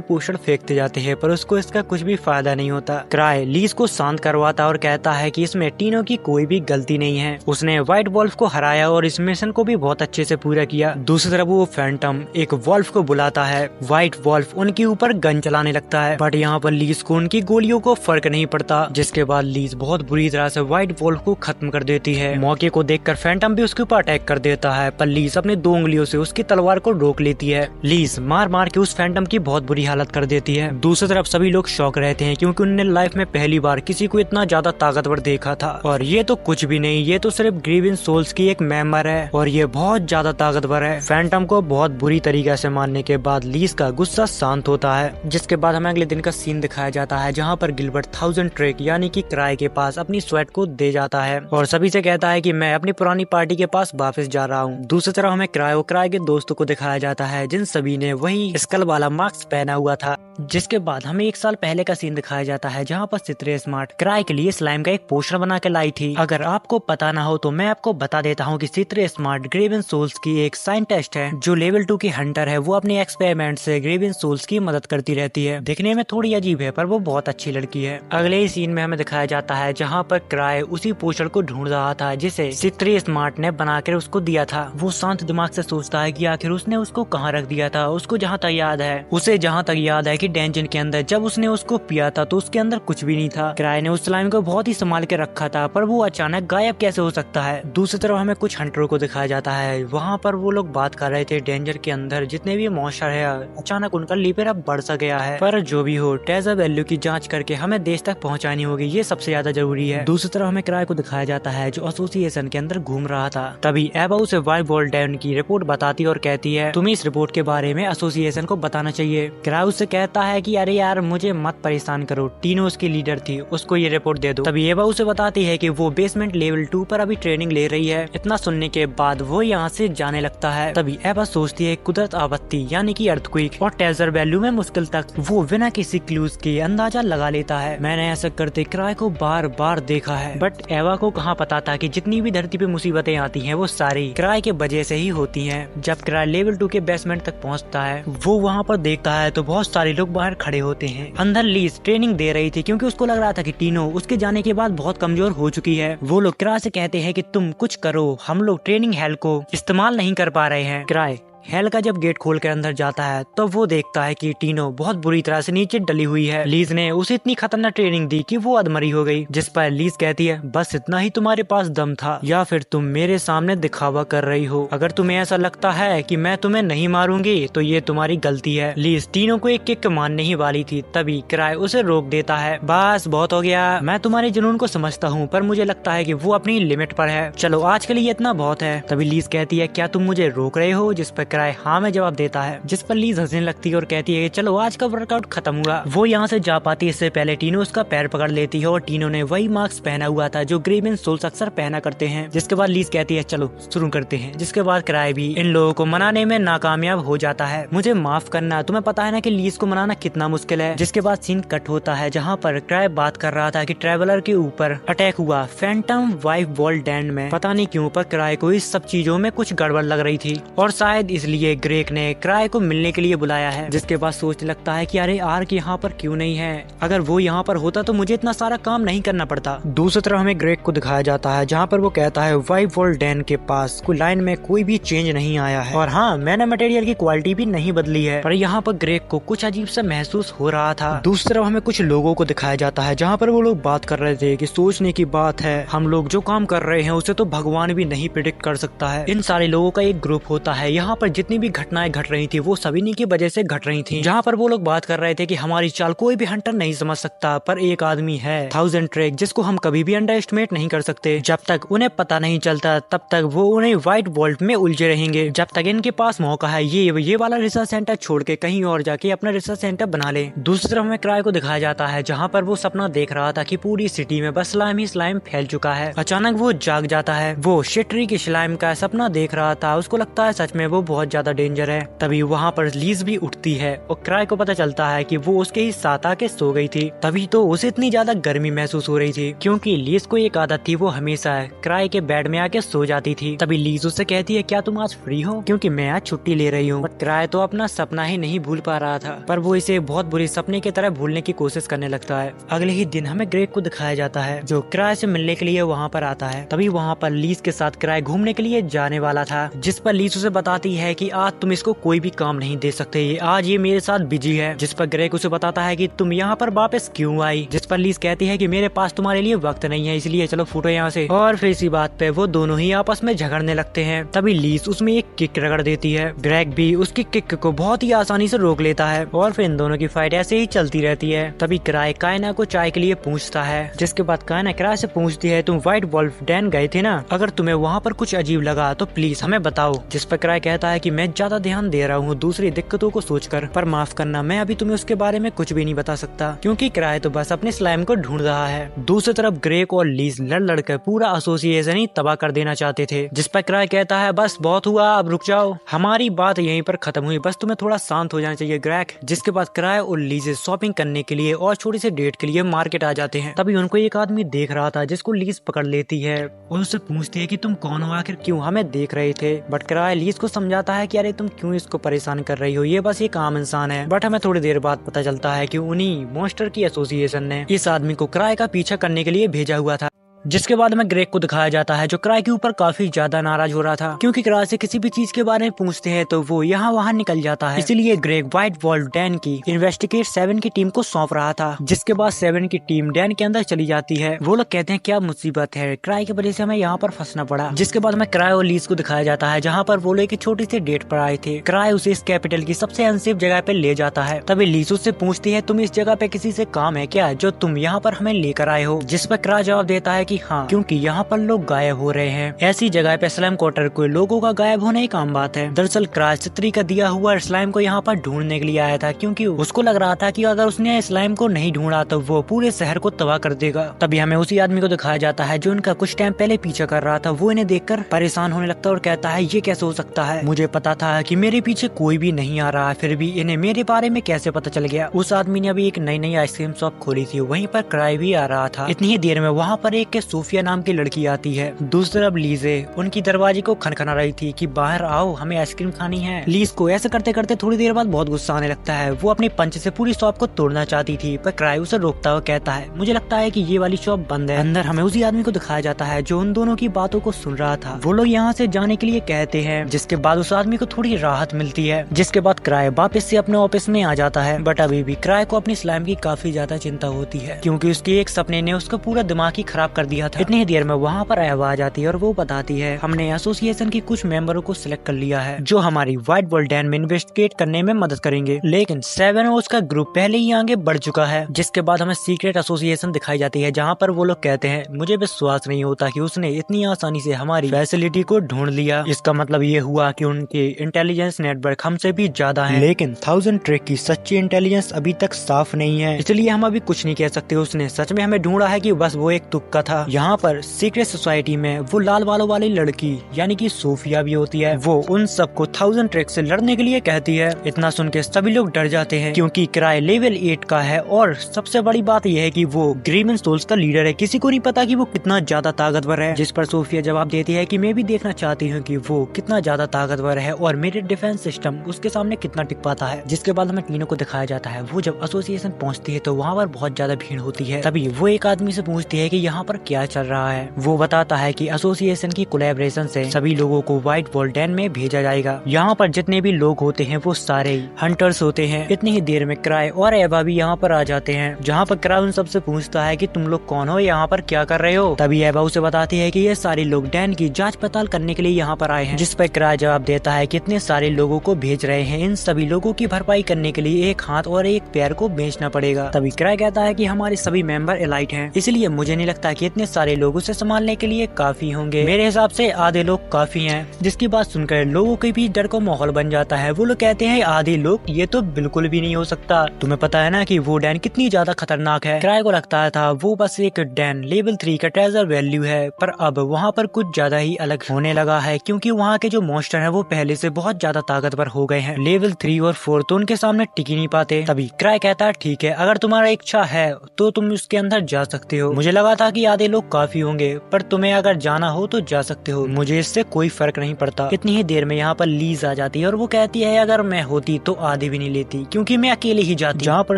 पोषण फेंकते जाते हैं, पर उसको इसका कुछ भी फायदा नहीं होता। क्राई लीज को शांत करवाता और कहता है कि इसमें टीनो की कोई भी गलती नहीं है, उसने व्हाइट वॉल्फ को हराया और इस मिशन को भी बहुत अच्छे से पूरा किया। दूसरी तरफ वो फैंटम एक वॉल्फ को बुलाता है। व्हाइट वॉल्फ उनके ऊपर गन चलाने लगता देता है, बट यहाँ पर लीज को उनकी गोलियों को फर्क नहीं पड़ता, जिसके बाद लीज बहुत बुरी तरह से व्हाइट वोल्फ को खत्म कर देती है। मौके को देखकर फैंटम भी उसके ऊपर अटैक कर देता है, पर लीज अपने 2 उंगलियों से उसकी तलवार को रोक लेती है। लीज मार मार के उस फैंटम की बहुत बुरी हालत कर देती है। दूसरी तरफ सभी लोग शॉक रहते हैं, क्योंकि उन्होंने लाइफ में पहली बार किसी को इतना ज्यादा ताकतवर देखा था, और ये तो कुछ भी नहीं, ये तो सिर्फ ग्रीवियस सोल्स की एक मेंबर है और ये बहुत ज्यादा ताकतवर है। फैंटम को बहुत बुरी तरीके से मारने के बाद लीज का गुस्सा शांत होता है, जिसके बाद हमें अगले दिन का सीन दिखाया जाता है, जहाँ पर गिलबर्ट 1000 ट्रेक यानी कि क्राई के पास अपनी स्वेट को दे जाता है और सभी से कहता है कि मैं अपनी पुरानी पार्टी के पास वापस जा रहा हूँ। दूसरी तरफ हमें क्राई के दोस्तों को दिखाया जाता है, जिन सभी ने वही स्कल वाला मास्क पहना हुआ था। जिसके बाद हमें 1 साल पहले का सीन दिखाया जाता है, जहाँ पर सित्रे स्मार्ट क्राई के लिए स्लाइम का एक पोस्टर बना के लाई थी। अगर आपको पता ना हो तो मैं आपको बता देता हूँ कि सित्रे स्मार्ट ग्रेवियस सोल्स की एक साइंटिस्ट है, जो लेवल 2 की हंटर है। वो अपने एक्सपेरिमेंट से ग्रेवियस सोल्स की मदद करती रहती है। दिखने में थोड़ी अजीब है, पर वो बहुत अच्छी लड़की है। अगले ही सीन में हमें दिखाया जाता है, जहाँ पर क्राई उसी पोस्टर को ढूंढ रहा था, जिसे सित्रे स्मार्ट ने बनाकर उसको दिया था। वो शांत दिमाग से सोचता है कि आखिर उसने उसको कहाँ रख दिया था। उसको जहाँ तक याद है, उसे जहाँ तक याद है कि डेंजन के अंदर जब उसने उसको पिया था तो उसके अंदर कुछ भी नहीं था। क्राई ने उस स्लाइम को बहुत ही संभाल के रखा था, पर वो अचानक गायब कैसे हो सकता है। दूसरी तरफ हमें कुछ हंटरों को दिखाया जाता है, वहाँ पर वो लोग बात कर रहे थे डेंजर के अंदर जितने भी मॉन्स्टर है, अचानक उनका लेवल अब बढ़ सा गया है। पर जो भी हो, ट्रेजर वैल्यू की जांच करके हमें देश तक पहुँचानी होगी, ये सबसे ज्यादा जरूरी है। दूसरी तरफ हमें क्राई को दिखाया जाता है, जो एसोसिएशन के अंदर घूम रहा था। तभी एबा उसे वाइट वॉल डैन की रिपोर्ट बताती और कहती है, तुम्हें इस रिपोर्ट के बारे में एसोसिएशन को बताना चाहिए। क्राई उससे कहता है कि अरे यार मुझे मत परेशान करो, टीनो उसकी लीडर थी, उसको ये रिपोर्ट दे दो। तभी एबा उसे बताती है कि वो बेसमेंट लेवल 2 पर अभी ट्रेनिंग ले रही है। इतना सुनने के बाद वो यहाँ से जाने लगता है। तभी एबा सोचती है कुदरत आपत्ति यानी कि अर्थक्वेक और ट्रेजर वैल्यू में मुश्किल तक वो बिना किसी क्लूज के अंदाजा लगा लेता है। मैंने ऐसा करते क्राई को बार बार देखा है, बट एबा को कहाँ पता था कि जितनी भी धरती पे मुसीबतें आती हैं वो सारी क्राई के वजह से ही होती हैं। जब क्राई लेवल 2 के बेसमेंट तक पहुँचता है, वो वहाँ पर देखता है तो बहुत सारे लोग बाहर खड़े होते हैं। अंदर लीज ट्रेनिंग दे रही थी, क्योंकि उसको लग रहा था कि टीनो उसके जाने के बाद बहुत कमजोर हो चुकी है। वो लोग क्राई से कहते हैं कि तुम कुछ करो, हम लोग ट्रेनिंग हेल को इस्तेमाल नहीं कर पा रहे हैं। क्राई हेल का जब गेट खोल कर अंदर जाता है तो वो देखता है कि टीनो बहुत बुरी तरह से नीचे डली हुई है। लीज ने उसे इतनी खतरनाक ट्रेनिंग दी कि वो अधमरी हो गई। जिस पर लीज कहती है, बस इतना ही तुम्हारे पास दम था, या फिर तुम मेरे सामने दिखावा कर रही हो। अगर तुम्हें ऐसा लगता है कि मैं तुम्हें नहीं मारूंगी तो ये तुम्हारी गलती है। लीज टीनो को एक किक मारने ही वाली थी, तभी क्राई उसे रोक देता है। बस बहुत हो गया, मैं तुम्हारे जुनून को समझता हूँ, पर मुझे लगता है कि वो अपनी लिमिट पर है। चलो आज के लिए इतना बहुत है। तभी लीज कहती है, क्या तुम मुझे रोक रहे हो? जिस पर क्राई हाँ में जवाब देता है, जिस पर लीज हंसने लगती है और कहती है चलो आज का वर्कआउट खत्म हुआ। वो यहाँ से जा पाती है, इससे पहले टीनो उसका पैर पकड़ लेती है और टीनो ने वही मास्क पहना हुआ था जो ग्रेवियस सोल्स अक्सर पहना करते हैं। जिसके बाद लीज कहती है चलो शुरू करते हैं। जिसके बाद क्राई भी इन लोगों को मनाने में नाकामयाब हो जाता है। मुझे माफ करना, तुम्हें पता है ना कि लीज को मनाना कितना मुश्किल है। जिसके बाद सीन कट होता है, जहाँ पर क्राई बात कर रहा था कि ट्रेवलर के ऊपर अटैक हुआ फैंटम वाइफ वॉल डैन में। पता नहीं क्यों, पर क्राई को इस सब चीजों में कुछ गड़बड़ लग रही थी और शायद इसलिए ग्रेक ने क्राई को मिलने के लिए बुलाया है। जिसके बाद सोचने लगता है कि अरे आर्क यहाँ पर क्यों नहीं है, अगर वो यहाँ पर होता तो मुझे इतना सारा काम नहीं करना पड़ता। दूसरी तरफ हमें ग्रेक को दिखाया जाता है, जहाँ पर वो कहता है वाइफ वॉल डैन के पास कोई लाइन में कोई भी चेंज नहीं आया है, और हाँ मैंने मटेरियल की क्वालिटी भी नहीं बदली है। पर यहाँ पर ग्रेक को कुछ अजीब सा महसूस हो रहा था। दूसरी तरफ हमें कुछ लोगों को दिखाया जाता है, जहाँ पर वो लोग बात कर रहे थे कि सोचने की बात है, हम लोग जो काम कर रहे हैं उसे तो भगवान भी नहीं प्रिडिक्ट कर सकता है। इन सारे लोगों का एक ग्रुप होता है। यहाँ पर जितनी भी घटनाएं घट रही थी वो सभी की वजह से घट रही थी। जहाँ पर वो लोग बात कर रहे थे कि हमारी चाल कोई भी हंटर नहीं समझ सकता, पर एक आदमी है 1000 ट्रेक जिसको हम कभी भी अंडर एस्टिमेट नहीं कर सकते। जब तक उन्हें पता नहीं चलता तब तक वो उन्हें व्हाइट वॉल्ट में उलझे रहेंगे। जब तक इनके पास मौका है ये वाला रिसर्च सेंटर छोड़ के कहीं और जाके अपना रिसर्च सेंटर बना ले। दूसरी तरफ हमें क्राई को दिखाया जाता है, जहाँ पर वो सपना देख रहा था कि पूरी सिटी में बस स्लाइम ही स्लाइम फैल चुका है। अचानक वो जाग जाता है। वो शिटरी की स्लाइम का सपना देख रहा था, उसको लगता है सच में वो बहुत ज्यादा डेंजर है। तभी वहाँ पर लीज भी उठती है और क्राई को पता चलता है कि वो उसके ही साथ आके सो गई थी। तभी तो उसे इतनी ज्यादा गर्मी महसूस हो रही थी, क्योंकि लीज को एक आदत थी, वो हमेशा क्राई के बेड में आके सो जाती थी। तभी लीज उससे कहती है क्या तुम आज फ्री हो, क्योंकि मैं आज छुट्टी ले रही हूँ। बट क्राई तो अपना सपना ही नहीं भूल पा रहा था, पर वो इसे बहुत बुरे सपने की तरह भूलने की कोशिश करने लगता है। अगले ही दिन हमें ग्रेक को दिखाया जाता है, जो क्राई से मिलने के लिए वहाँ पर आता है। तभी वहाँ पर लीज के साथ क्राई घूमने के लिए जाने वाला था, जिस पर लीज उसे बताती है है कि आज तुम इसको कोई भी काम नहीं दे सकते, आज ये मेरे साथ बिजी है। जिस पर ग्रेग उसे बताता है कि तुम यहाँ पर वापस क्यों आई, जिस पर लीज कहती है कि मेरे पास तुम्हारे लिए वक्त नहीं है, इसलिए चलो फूटो यहाँ से। और फिर इसी बात पे वो दोनों ही आपस में झगड़ने लगते हैं। तभी लीज उसमें एक किक रगड़ देती है। ग्रेग भी उसकी किक को बहुत ही आसानी से रोक लेता है और फिर इन दोनों की फाइट ऐसे ही चलती रहती है। तभी क्राई कायना को चाय के लिए पूछता है, जिसके बाद कायना क्राई से पूछती है, तुम व्हाइट वॉल्फ डैन गए थे ना, अगर तुम्हें वहाँ पर कुछ अजीब लगा तो प्लीज हमें बताओ। जिस पर क्राई कहता है कि मैं ज्यादा ध्यान दे रहा हूँ दूसरी दिक्कतों को सोचकर, पर माफ करना मैं अभी तुम्हें उसके बारे में कुछ भी नहीं बता सकता, क्योंकि क्राई तो बस अपने स्लाइम को ढूंढ रहा है। दूसरी तरफ ग्रेग और लीज लड़ लड़कर पूरा एसोसिएशन ही तबाह कर देना चाहते थे। जिस पर क्राई कहता है, बस बहुत हुआ, अब रुक जाओ, हमारी बात यहीं पर खत्म हुई, बस तुम्हें थोड़ा शांत हो जाना चाहिए ग्रेग। जिसके बाद क्राई और लीज शॉपिंग करने के लिए और छोटी सी डेट के लिए मार्केट आ जाते हैं। तभी उनको एक आदमी देख रहा था, जिसको लीज पकड़ लेती है और उससे पूछती है कि तुम कौन हो, आखिर क्यों हमें देख रहे थे। बट क्राई लीज को समझाता है कि अरे तुम क्यों इसको परेशान कर रही हो, ये बस एक आम इंसान है। बट हमें थोड़ी देर बाद पता चलता है कि उन्हीं मॉन्स्टर की एसोसिएशन ने इस आदमी को क्राई का पीछा करने के लिए भेजा हुआ था। जिसके बाद हमें ग्रेग को दिखाया जाता है, जो क्राई के ऊपर काफी ज्यादा नाराज हो रहा था, क्योंकि क्राई से किसी भी चीज के बारे में पूछते हैं तो वो यहाँ वहाँ निकल जाता है। इसलिए ग्रेग व्हाइट वॉल्फ डैन की इन्वेस्टिगेट 7 की टीम को सौंप रहा था। जिसके बाद 7 की टीम डैन के अंदर चली जाती है। वो लोग कहते हैं क्या मुसीबत है, क्राई की वजह से हमें यहाँ पर फंसना पड़ा। जिसके बाद हमें क्राई और लीज को दिखाया जाता है, जहाँ पर वो लोग एक छोटी सी डेट पर आए थे। क्राई उसे इस कैपिटल की सबसे अनसेफ जगह पे ले जाता है। तभी लीज उससे पूछती है, तुम इस जगह पे किसी से काम है क्या जो तुम यहाँ पर हमें लेकर आए हो। जिस पर क्राई जवाब देता है कि हाँ, क्योंकि यहाँ पर लोग गायब हो रहे हैं। ऐसी जगह पे स्लाइम क्वार्टर को लोगों का गायब होना एक आम बात है। दरअसल क्राई छतरी का दिया हुआ स्लाइम को यहाँ पर ढूंढने के लिए आया था, क्योंकि उसको लग रहा था कि अगर उसने स्लाइम को नहीं ढूंढा तो वो पूरे शहर को तबाह कर देगा। तभी हमें उसी आदमी को दिखाया जाता है जो उनका कुछ टाइम पहले पीछा कर रहा था। वो इन्हें देखकर परेशान होने लगता है और कहता है, ये कैसे हो सकता है, मुझे पता था कि मेरे पीछे कोई भी नहीं आ रहा, फिर भी इन्हें मेरे बारे में कैसे पता चल गया। उस आदमी ने अभी एक नई आइसक्रीम शॉप खोली थी, वहीं पर क्राई भी आ रहा था। इतनी ही देर में वहाँ पर एक सोफिया नाम की लड़की आती है। दूसरी तरफ लीजे उनकी दरवाजे को खनखना रही थी कि बाहर आओ, हमें आइसक्रीम खानी है। लीज को ऐसे करते करते थोड़ी देर बाद बहुत गुस्सा आने लगता है। वो अपनी पंच से पूरी शॉप को तोड़ना चाहती थी, पर क्राई उसे रोकता हुआ कहता है, मुझे लगता है कि ये वाली शॉप बंद है। अंदर हमें उसी आदमी को दिखाया जाता है जो उन दोनों की बातों को सुन रहा था। वो लोग यहाँ से जाने के लिए कहते हैं, जिसके बाद उस आदमी को थोड़ी राहत मिलती है। जिसके बाद क्राई वापस से अपने ऑफिस में आ जाता है। बट अभी भी क्राई को अपनी स्लाइम की काफी ज्यादा चिंता होती है, क्योंकि उसके एक सपने ने उसका पूरा दिमाग ही खराब कर दिया था। इतनी देर में वहाँ पर एवा आ जाती है और वो बताती है, हमने एसोसिएशन की कुछ मेंबरों को सिलेक्ट कर लिया है जो हमारी व्हाइट वॉल्फ डैन में इन्वेस्टिगेट करने में मदद करेंगे। लेकिन 7 और उसका ग्रुप पहले ही आगे बढ़ चुका है। जिसके बाद हमें सीक्रेट एसोसिएशन दिखाई जाती है, जहाँ पर वो लोग कहते हैं, मुझे विश्वास नहीं होता कि उसने इतनी आसानी से हमारी फैसिलिटी को ढूंढ लिया। इसका मतलब ये हुआ कि उनके इंटेलिजेंस नेटवर्क हमसे भी ज्यादा है। लेकिन 1000 ट्रैक की सच्ची इंटेलिजेंस अभी तक साफ नहीं है, इसलिए हम अभी कुछ नहीं कह सकते उसने सच में हमें ढूंढा है कि बस वो एक तुक्का था। यहाँ पर सीक्रेट सोसाइटी में वो लाल बालों वाली लड़की यानी कि सोफिया भी होती है। वो उन सबको 1000 ट्रैक से लड़ने के लिए कहती है। इतना सुन के सभी लोग डर जाते हैं, क्योंकि क्राई लेवल 8 का है और सबसे बड़ी बात यह है कि वो ग्रीवन सोल्स का लीडर है। किसी को नहीं पता कि वो कितना ज्यादा ताकतवर है। जिस पर सोफिया जवाब देती है कि मैं भी देखना चाहती हूँ कि वो कितना ज्यादा ताकतवर है और मेरे डिफेंस सिस्टम उसके सामने कितना टिक पाता है। जिसके बाद हमें तीनों को दिखाया जाता है। वो जब एसोसिएशन पहुँचती है तो वहाँ पर बहुत ज्यादा भीड़ होती है। तभी वो एक आदमी से पूछती है कि यहाँ पर क्या चल रहा है। वो बताता है कि एसोसिएशन की कोलैबोरेशन से सभी लोगों को व्हाइट वॉल्फ डैन में भेजा जाएगा। यहाँ पर जितने भी लोग होते हैं वो सारे ही हंटर्स होते हैं। इतनी ही देर में क्राई और एवा भी यहाँ पर आ जाते हैं, जहाँ पर क्राई उन सबसे पूछता है कि तुम लोग कौन हो, यहाँ पर क्या कर रहे हो। तभी एवा उसे बताती है कि ये सारे लोग डैन की जांच पड़ताल करने के लिए यहाँ पर आए हैं। जिस पर क्राई जवाब देता है कि इतने सारे लोगों को भेज रहे हैं, इन सभी लोगों की भरपाई करने के लिए एक हाथ और एक पैर को बेचना पड़ेगा। तभी क्राई कहता है कि हमारे सभी मेंबर एलाइट हैं, इसलिए मुझे नहीं लगता कि इतने सारे लोगों से संभालने के लिए काफी होंगे। मेरे हिसाब से आधे लोग काफी हैं। जिसकी बात सुनकर लोगों के बीच डर का माहौल बन जाता है। वो लोग कहते हैं, आधे लोग, ये तो बिल्कुल भी नहीं हो सकता। तुम्हें पता है ना कि वो डैन कितनी ज्यादा खतरनाक है। क्राई को लगता था वो बस एक डैन लेवल 3 का ट्रेजर वैल्यू है, पर अब वहाँ पर कुछ ज्यादा ही अलग होने लगा है, क्योंकि वहाँ के जो मॉन्स्टर है वो पहले से बहुत ज्यादा ताकतवर हो गए हैं। लेवल 3 और 4 तो उनके सामने टिक ही नहीं पाते। तभी क्राई कहता है, ठीक है, अगर तुम्हारा इच्छा है तो तुम उसके अंदर जा सकते हो। मुझे लगा था कि आधे ये लोग काफी होंगे, पर तुम्हें अगर जाना हो तो जा सकते हो, मुझे इससे कोई फर्क नहीं पड़ता। इतनी ही देर में यहाँ पर लीज आ जाती है और वो कहती है अगर मैं होती तो आधी भी नहीं लेती, क्योंकि मैं अकेले ही जाती। जहाँ पर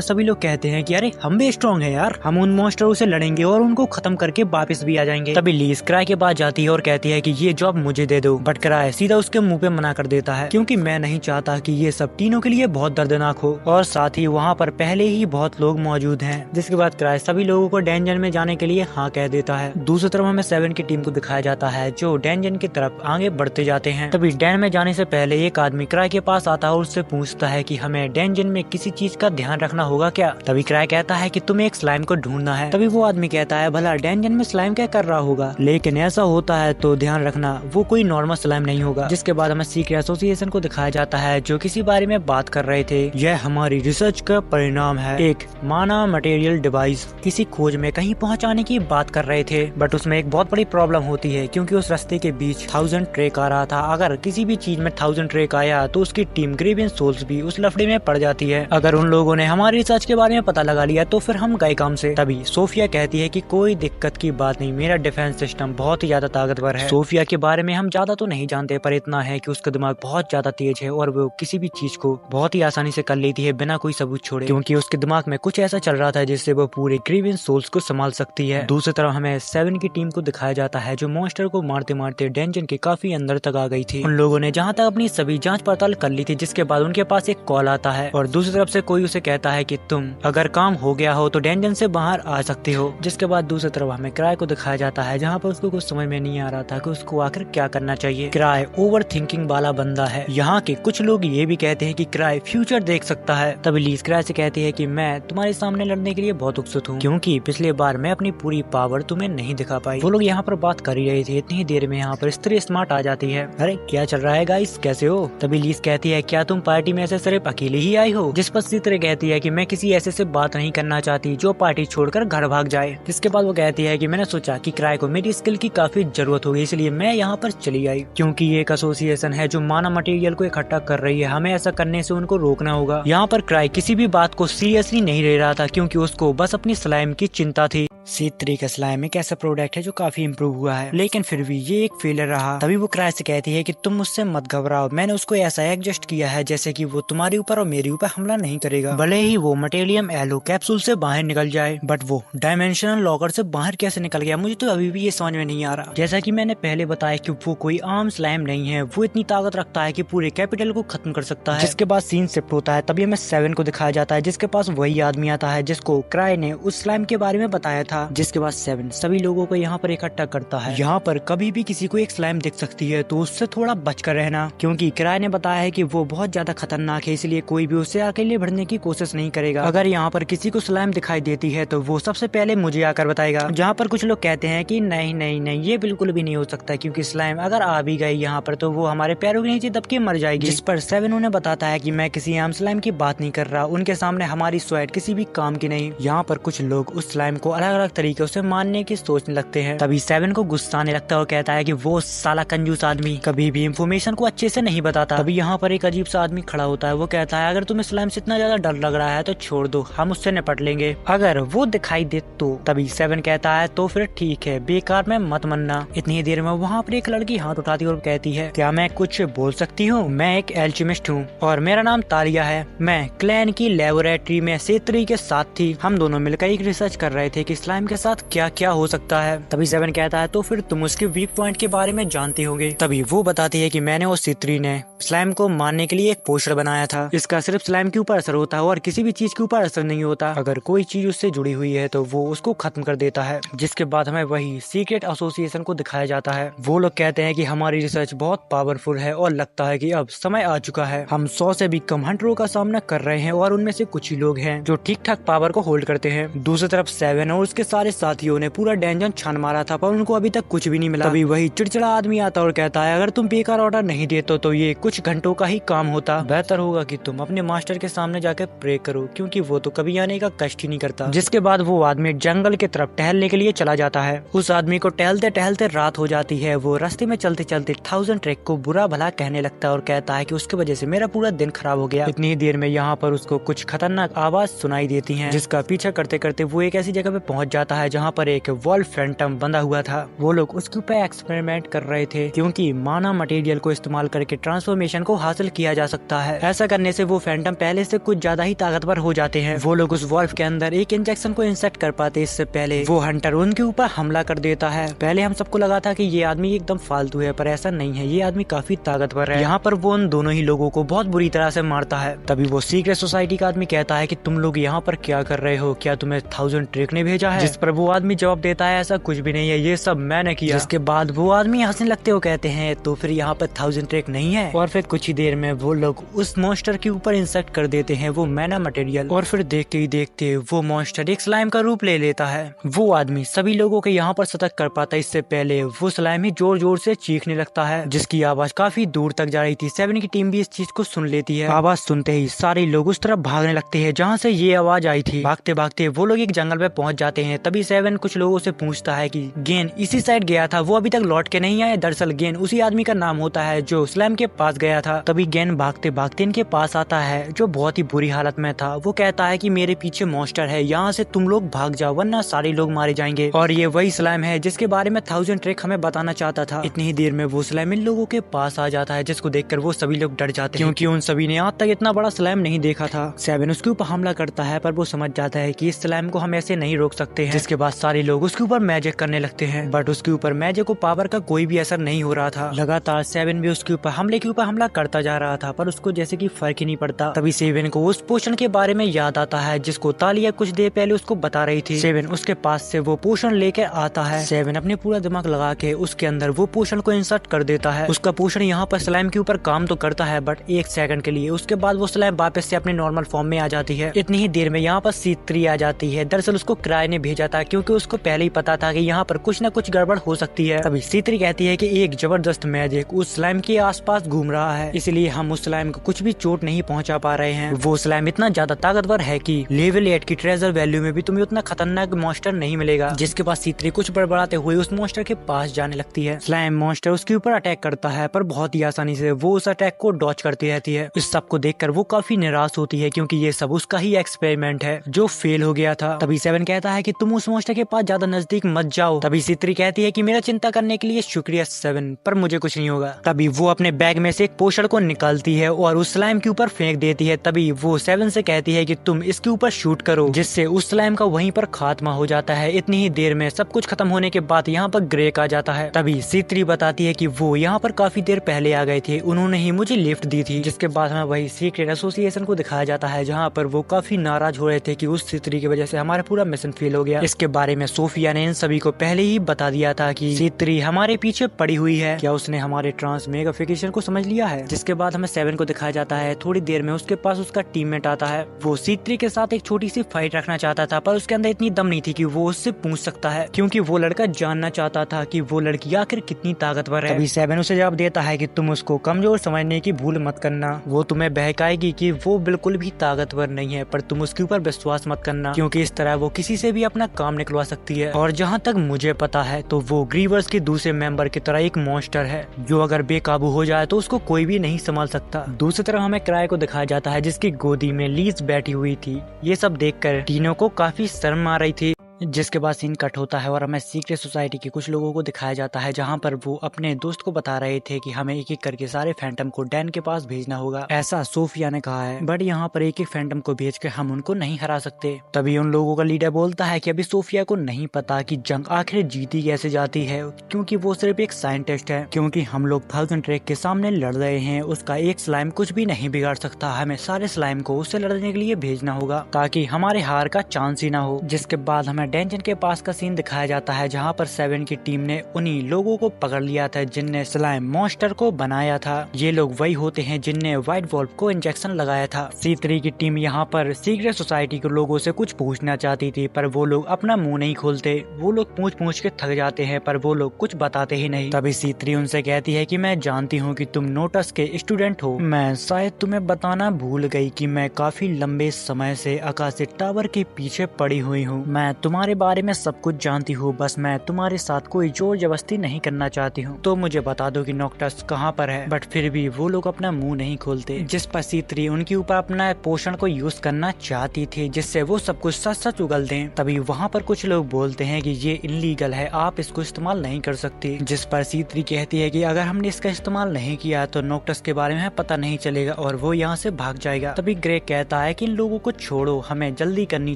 सभी लोग कहते हैं कि अरे हम भी स्ट्रॉन्ग हैं यार, हम उन मॉन्स्टरों से लड़ेंगे और उनको खत्म करके वापस भी आ जाएंगे। तभी लीज क्राई के पास जाती है और कहती है कि ये जॉब मुझे दे दो, बट क्राई सीधा उसके मुंह पे मना कर देता है, क्योंकि मैं नहीं चाहता कि ये सब तीनों के लिए बहुत दर्दनाक हो, और साथ ही वहाँ पर पहले ही बहुत लोग मौजूद हैं। जिसके बाद क्राई सभी लोगों को डेंजन में जाने के लिए हाँ कह देता है। दूसरी तरफ हमें 7 की टीम को दिखाया जाता है जो डेंजन की तरफ आगे बढ़ते जाते हैं। तभी डैन में जाने से पहले एक आदमी क्राई के पास आता है और उससे पूछता है कि हमें डेंजन में किसी चीज का ध्यान रखना होगा क्या। तभी क्राई कहता है कि तुम्हें एक स्लाइम को ढूंढना है। तभी वो आदमी कहता है भला डेंजन में स्लाइम क्या कर रहा होगा, लेकिन ऐसा होता है तो ध्यान रखना वो कोई नॉर्मल स्लाइम नहीं होगा। जिसके बाद हमें सीक्रेट एसोसिएशन को दिखाया जाता है जो किसी बारे में बात कर रहे थे। यह हमारी रिसर्च का परिणाम है, एक माना मटेरियल डिवाइस किसी खोज में कहीं पहुंचाने की बात कर रहे थे, बट उसमें एक बहुत बड़ी प्रॉब्लम होती है क्योंकि उस रास्ते के बीच 1000 ट्रेक आ रहा था। अगर किसी भी चीज में 1000 ट्रेक आया तो उसकी टीम ग्रेवियन सोल्स भी उस लफड़े में पड़ जाती है। अगर उन लोगों ने हमारी रिसर्च के बारे में पता लगा लिया तो फिर हम गए काम से। तभी सोफिया कहती है कि कोई दिक्कत की बात नहीं, मेरा डिफेंस सिस्टम बहुत ही ज्यादा ताकतवर है। सोफिया के बारे में हम ज्यादा तो नहीं जानते, पर इतना है कि उसका दिमाग बहुत ज्यादा तेज है और वो किसी भी चीज को बहुत ही आसानी से कर लेती है बिना कोई सबूत छोड़े, क्योंकि उसके दिमाग में कुछ ऐसा चल रहा था जिससे वो पूरे ग्रेवियन सोल्स को संभाल सकती है। दूसरी तरफ हमें 7 की टीम को दिखाया जाता है जो मॉन्स्टर को मारते मारते डेंजन के काफी अंदर तक आ गई थी। उन लोगों ने जहाँ तक अपनी सभी जांच पड़ताल कर ली थी, जिसके बाद उनके पास एक कॉल आता है और दूसरी तरफ से कोई उसे कहता है कि तुम अगर काम हो गया हो तो डेंजन से बाहर आ सकते हो। जिसके बाद दूसरी तरफ हमें क्राई को दिखाया जाता है जहाँ पर उसको कुछ समझ में नहीं आ रहा था कि उसको आखिर क्या करना चाहिए। क्राई ओवर थिंकिंग वाला बंदा है। यहाँ के कुछ लोग ये भी कहते हैं कि क्राई फ्यूचर देख सकता है। तभी लीज क्राई से कहती है कि मैं तुम्हारे सामने लड़ने के लिए बहुत उत्सुक हूँ, क्योंकि पिछले बार मैं अपनी पूरी पावर तुम्हें नहीं दिखा पाई। वो लोग यहाँ पर बात कर ही रहे थे, इतनी देर में यहाँ पर स्त्री स्मार्ट आ जाती है। अरे क्या चल रहा है गाइस, कैसे हो? तभी लीज कहती है क्या तुम पार्टी में ऐसे सिर्फ अकेले ही आई हो? जिस पर चित्र कहती है कि मैं किसी ऐसे से बात नहीं करना चाहती जो पार्टी छोड़कर घर भाग जाए। जिसके बाद वो कहती है कि मैंने सोचा कि क्राई को मेरी स्किल की काफी जरूरत होगी, इसलिए मैं यहाँ पर चली आई, क्योंकि ये एक एसोसिएशन है जो माना मटेरियल को इकट्ठा कर रही है, हमें ऐसा करने से उनको रोकना होगा। यहाँ पर क्राई किसी भी बात को सीरियसली नहीं ले रहा था, क्योंकि उसको बस अपनी स्लाइम की चिंता थी। C3 का स्लाइम एक ऐसा प्रोडक्ट है जो काफी इम्प्रूव हुआ है, लेकिन फिर भी ये एक फेलियर रहा। तभी वो क्राई से कहती है कि तुम मुझसे मत घबराओ, मैंने उसको ऐसा एडजस्ट किया है जैसे कि वो तुम्हारे ऊपर और मेरे ऊपर हमला नहीं करेगा, भले ही वो मटेरियम एलो कैप्सूल से बाहर निकल जाए। बट वो डायमेंशनल लॉकर से बाहर कैसे निकल गया, मुझे तो अभी भी ये समझ में नहीं आ रहा। जैसा कि मैंने पहले बताया कि वो कोई आम स्लाइम नहीं है, वो इतनी ताकत रखता है कि पूरे कैपिटल को खत्म कर सकता है। जिसके बाद सीन शिफ्ट होता है, तभी हमें 7 को दिखाया जाता है जिसके पास वही आदमी आता है जिसको क्राई ने उस स्लाइम के बारे में बताया था। जिसके बाद 7 सभी लोगों को यहाँ पर इकट्ठा करता है। यहाँ पर कभी भी किसी को एक स्लाइम दिख सकती है तो उससे थोड़ा बचकर रहना, क्योंकि क्राई ने बताया है कि वो बहुत ज्यादा खतरनाक है, इसलिए कोई भी उससे अकेले बढ़ने की कोशिश नहीं करेगा। अगर यहाँ पर किसी को स्लाइम दिखाई देती है तो वो सबसे पहले मुझे आकर बताएगा। जहाँ पर कुछ लोग कहते हैं कि नहीं नहीं नहीं, ये बिल्कुल भी नहीं हो सकता, क्योंकि स्लाइम अगर आ भी गई यहाँ पर तो वो हमारे पैरों के नीचे दब के मर जाएगी। जिस पर 7 उन्हें बताता है कि मैं किसी आम स्लाइम की बात नहीं कर रहा, उनके सामने हमारी स्वेट किसी भी काम की नहीं। यहाँ पर कुछ लोग उस स्लाइम को अलग अलग तरीके से मारने की सोचने लगते हैं। तभी 7 को गुस्सा आने लगता है और कहता है कि वो साला कंजूस आदमी कभी भी इंफॉर्मेशन को अच्छे से नहीं बताता। तभी यहाँ पर एक अजीब सा आदमी खड़ा होता है, वो कहता है अगर तुम्हें स्लाइम से इतना ज्यादा डर लग रहा है तो छोड़ दो, हम उससे निपट लेंगे अगर वो दिखाई दे तो। तभी 7 कहता है तो फिर ठीक है, बेकार में मत मनना। इतनी देर में वहाँ पर एक लड़की हाथ उठाती और कहती है क्या मैं कुछ बोल सकती हूँ? मैं एक एल्केमिस्ट हूँ और मेरा नाम तालिया है। मैं क्लैन की लेबोरेटरी में C3 के साथ थी, हम दोनों मिलकर एक रिसर्च कर रहे थे कि स्लाइम के साथ क्या क्या हो सकता है। तभी 7 कहता है तो फिर तुम उसके वीक पॉइंट के बारे में जानते होंगे। तभी वो बताती है कि मैंने और C3 ने स्लाइम को मारने के लिए एक पोस्टर बनाया था। इसका सिर्फ स्लाइम के ऊपर असर होता है और किसी भी चीज के ऊपर असर नहीं होता। अगर कोई चीज उससे जुड़ी हुई है तो वो उसको खत्म कर देता है। जिसके बाद हमें वही सीक्रेट एसोसिएशन को दिखाया जाता है। वो लोग कहते हैं कि हमारी रिसर्च बहुत पावरफुल है और लगता है कि अब समय आ चुका है। हम 100 से भी कम हंटरों का सामना कर रहे हैं और उनमें से कुछ ही लोग हैं जो ठीक ठाक पावर को होल्ड करते हैं। दूसरी तरफ 7 और उसके सारे साथियों ने पूरा डेंजन छान मारा था, पर उनको अभी तक कुछ भी नहीं मिला। तभी वही चिड़चिड़ा आदमी आता और कहता है अगर तुम बेकार ऑर्डर नहीं देते तो ये कुछ घंटों का ही काम होता। बेहतर होगा कि तुम अपने मास्टर के सामने जाकर प्रे करो, क्योंकि वो तो कभी आने का कष्ट ही नहीं करता। जिसके बाद वो आदमी जंगल की तरफ टहलने के लिए चला जाता है। उस आदमी को टहलते टहलते रात हो जाती है। वो रास्ते में चलते चलते 1000 ट्रैक को बुरा भला कहने लगता है और कहता है कि उसकी वजह से मेरा पूरा दिन खराब हो गया। इतनी ही देर में यहाँ पर उसको कुछ खतरनाक आवाज सुनाई देती है, जिसका पीछा करते करते वो एक ऐसी जगह पे पहुंच पहुंच जाता है जहाँ पर एक वॉल्फ फैंटम बंधा हुआ था। वो लोग उसके ऊपर एक्सपेरिमेंट कर रहे थे क्योंकि माना मटेरियल को इस्तेमाल करके ट्रांसफॉर्मेशन को हासिल किया जा सकता है। ऐसा करने से वो फैंटम पहले से कुछ ज्यादा ही ताकतवर हो जाते हैं। वो लोग उस वॉल्फ के अंदर एक इंजेक्शन को इंसेक्ट कर पाते इससे पहले वो हंटर उनके ऊपर हमला कर देता है। पहले हम सबको लगा था कि ये आदमी एकदम फालतू है, पर ऐसा नहीं है, ये आदमी काफी ताकतवर है। यहाँ पर वो उन दोनों ही लोगों को बहुत बुरी तरह से मारता है। तभी वो सीक्रेट सोसाइटी का आदमी कहता है कि तुम लोग यहाँ पर क्या कर रहे हो, क्या तुम्हें 1000 ट्रिक ने भेजा है? जिस पर वो आदमी जवाब देता है ऐसा कुछ भी नहीं है, ये सब मैंने किया। जिसके बाद वो आदमी हंसने लगते हो कहते हैं तो फिर यहाँ पर 1000 ट्रिक नहीं है। और फिर कुछ ही देर में वो लोग उस मॉन्स्टर के ऊपर इंसेक्ट कर देते हैं वो मैना मटेरियल, और फिर देखते ही देखते वो मॉन्स्टर एक स्लाइम का रूप ले लेता है। वो आदमी सभी लोगों के यहाँ पर सतर्क कर पाता है। इससे पहले वो स्लाइम ही जोर जोर से चीखने लगता है जिसकी आवाज काफी दूर तक जा रही थी। 7 की टीम भी इस चीज को सुन लेती है। आवाज सुनते ही सारे लोग उस तरफ भागने लगते हैं जहाँ से ये आवाज आई थी। भागते भागते वो लोग एक जंगल में पहुंच जाते हैं। तभी 7 कुछ लोगों से पूछता है कि गेन इसी साइड गया था, वो अभी तक लौट के नहीं आया। दरअसल गेन उसी आदमी का नाम होता है जो स्लाइम के पास गया था। तभी गेन भागते भागते इनके पास आता है जो बहुत ही बुरी हालत में था। वो कहता है कि मेरे पीछे मॉन्स्टर है, यहाँ से तुम लोग भाग जाओ वरना सारे लोग मारे जाएंगे। और ये वही स्लाइम है जिसके बारे में 1000 ट्रिक हमें बताना चाहता था। इतनी ही देर में वो स्लाइम इन लोगों के पास आ जाता है जिसको देखकर वो सभी लोग डर जाते हैं क्योंकि उन सभी ने आज तक इतना बड़ा स्लाइम नहीं देखा था। 7 उसके ऊपर हमला करता है पर वो समझ जाता है कि इस स्लाइम को हम ऐसे नहीं रोक सकते हैं। जिसके बाद सारे लोग उसके ऊपर मैजिक करने लगते हैं बट उसके ऊपर मैजिक को पावर का कोई भी असर नहीं हो रहा था। लगातार 7 भी उसके ऊपर हमला करता जा रहा था पर उसको जैसे कि फर्क ही नहीं पड़ता। तभी 7 को उस पोशन के बारे में याद आता है जिसको तालिया कुछ देर पहले उसको बता रही थी। 7 उसके पास से वो पोशन लेकर आता है। 7 अपने पूरा दिमाग लगा के उसके अंदर वो पोशन को इंसर्ट कर देता है। उसका पोशन यहाँ पर स्लाइम के ऊपर काम तो करता है बट 1 सेकंड के लिए। उसके बाद वो स्लाइम वापस से अपने नॉर्मल फॉर्म में आ जाती है। इतनी ही देर में यहाँ पर C3 आ जाती है। दरअसल उसको क्राई ने भेजा था क्योंकि उसको पहले ही पता था कि यहाँ पर कुछ न कुछ गड़बड़ हो सकती है। तभी C3 कहती है कि एक जबरदस्त मैजिक उस स्लाइम के आसपास घूम रहा है, इसलिए हम उस स्लाइम को कुछ भी चोट नहीं पहुंचा पा रहे हैं। वो स्लाइम इतना ज्यादा ताकतवर है कि लेवल 8 की ट्रेजर वैल्यू में भी तुम्हें उतना खतरनाक मॉन्स्टर नहीं मिलेगा। जिसके बाद C3 कुछ बड़बड़ाते हुए उस मॉन्स्टर के पास जाने लगती है। स्लाइम मॉन्स्टर उसके ऊपर अटैक करता है पर बहुत ही आसानी से वो उस अटैक को डॉच करती रहती है। इस सब को देखकर वो काफी निराश होती है क्योंकि ये सब उसका ही एक्सपेरिमेंट है जो फेल हो गया था। तभी 7 कहता है कि तुम उस मॉन्स्टर के पास ज्यादा नजदीक मत जाओ। तभी C3 कहती है कि मेरा चिंता करने के लिए शुक्रिया 7, पर मुझे कुछ नहीं होगा। तभी वो अपने बैग में से एक पोशन को निकालती है और उस स्लाइम के ऊपर फेंक देती है। तभी वो 7 से कहती है कि तुम इसके ऊपर शूट करो, जिससे उस स्लाइम का वहीं पर खात्मा हो जाता है। इतनी ही देर में सब कुछ खत्म होने के बाद यहाँ पर ग्रेक आ जाता है। तभी C3 बताती है कि वो यहाँ पर काफी देर पहले आ गए थे, उन्होंने ही मुझे लिफ्ट दी थी। जिसके बाद हमें वही सीक्रेट एसोसिएशन को दिखाया जाता है जहाँ पर वो काफी नाराज हो रहे थे कि उस C3 की वजह से हमारा पूरा मिशन फेल हो गया। इसके बारे में सोफिया ने इन सभी को पहले ही बता दिया था कि C3 हमारे पीछे पड़ी हुई है। क्या उसने हमारे ट्रांसमेग्रिफिकेशन को समझ लिया है? जिसके बाद हमें 7 को दिखाया जाता है। थोड़ी देर में उसके पास उसका टीममेट आता है। वो C3 के साथ एक छोटी सी फाइट रखना चाहता था पर उसके अंदर इतनी दम नहीं थी कि वो उससे पूछ सकता है, क्योंकि वो लड़का जानना चाहता था कि वो लड़की आखिर कितनी ताकतवर है। तभी 7 उसे जवाब देता है कि तुम उसको कमजोर समझने की भूल मत करना, वो तुम्हें बहकाएगी कि वो बिल्कुल भी ताकतवर नहीं है, पर तुम उसके ऊपर विश्वास मत करना क्योंकि इस तरह वो किसी से भी अपना काम निकलवा सकती है। और जहाँ तक मुझे पता है तो वो ग्रीवर्स के दूसरे मेंबर की तरह एक मॉन्स्टर है जो अगर बेकाबू हो जाए तो उसको कोई भी नहीं संभाल सकता। दूसरी तरफ हमें क्राई को दिखाया जाता है जिसकी गोदी में लीज बैठी हुई थी। ये सब देखकर तीनों को काफी शर्म आ रही थी। जिसके बाद सीन कट होता है और हमें सीक्रेट सोसाइटी के कुछ लोगों को दिखाया जाता है जहां पर वो अपने दोस्त को बता रहे थे कि हमें एक एक करके सारे फैंटम को डैन के पास भेजना होगा, ऐसा सोफिया ने कहा है। बट यहाँ पर एक एक फैंटम को भेज के हम उनको नहीं हरा सकते। तभी उन लोगों का लीडर बोलता है कि अभी सोफिया को नहीं पता कि जंग आखिर जीती कैसे जाती है, क्योंकि वो सिर्फ एक साइंटिस्ट है। क्योंकि हम लोग 1000 ट्रैक के सामने लड़ रहे हैं, उसका एक स्लाइम कुछ भी नहीं बिगाड़ सकता। हमें सारे स्लाइम को उससे लड़ने के लिए भेजना होगा ताकि हमारे हार का चांस ही ना हो। जिसके बाद हमें डेंजन के पास का सीन दिखाया जाता है जहाँ पर 7 की टीम ने उन्हीं लोगों को पकड़ लिया था जिनने स्लाइम मॉन्स्टर को बनाया था। ये लोग वही होते हैं जिनने व्हाइट वॉल्फ को इंजेक्शन लगाया था। C3 की टीम यहाँ पर सीक्रेट सोसाइटी के लोगों से कुछ पूछना चाहती थी पर वो लोग अपना मुंह नहीं खोलते। वो लोग पूछ के थक जाते हैं पर वो लोग कुछ बताते ही नहीं। तभी C3 उनसे कहती है कि मैं जानती हूँ कि तुम नोटस के स्टूडेंट हो, मैं शायद तुम्हें बताना भूल गई कि मैं काफी लंबे समय से आकाशिक टावर के पीछे पड़ी हुई हूँ। मैं तुम्हारे तुम्हारे बारे में सब कुछ जानती हूँ, बस मैं तुम्हारे साथ कोई जोर जबरदस्ती नहीं करना चाहती हूँ, तो मुझे बता दो कि नॉक्टस कहाँ पर है। बट फिर भी वो लोग अपना मुंह नहीं खोलते, जिस पर C3 उनके ऊपर अपना पोषण को यूज करना चाहती थी, जिससे वो सब कुछ सच सच उगल दें। तभी वहाँ पर कुछ लोग बोलते हैं कि ये इनलीगल है, आप इसको इस्तेमाल नहीं कर सकती, जिस पर C3 कहती है कि अगर हमने इसका इस्तेमाल नहीं किया तो नॉक्टस के बारे में पता नहीं चलेगा और वो यहाँ से भाग जाएगा। तभी ग्रेग कहता है कि इन लोगों को छोड़ो, हमें जल्दी करनी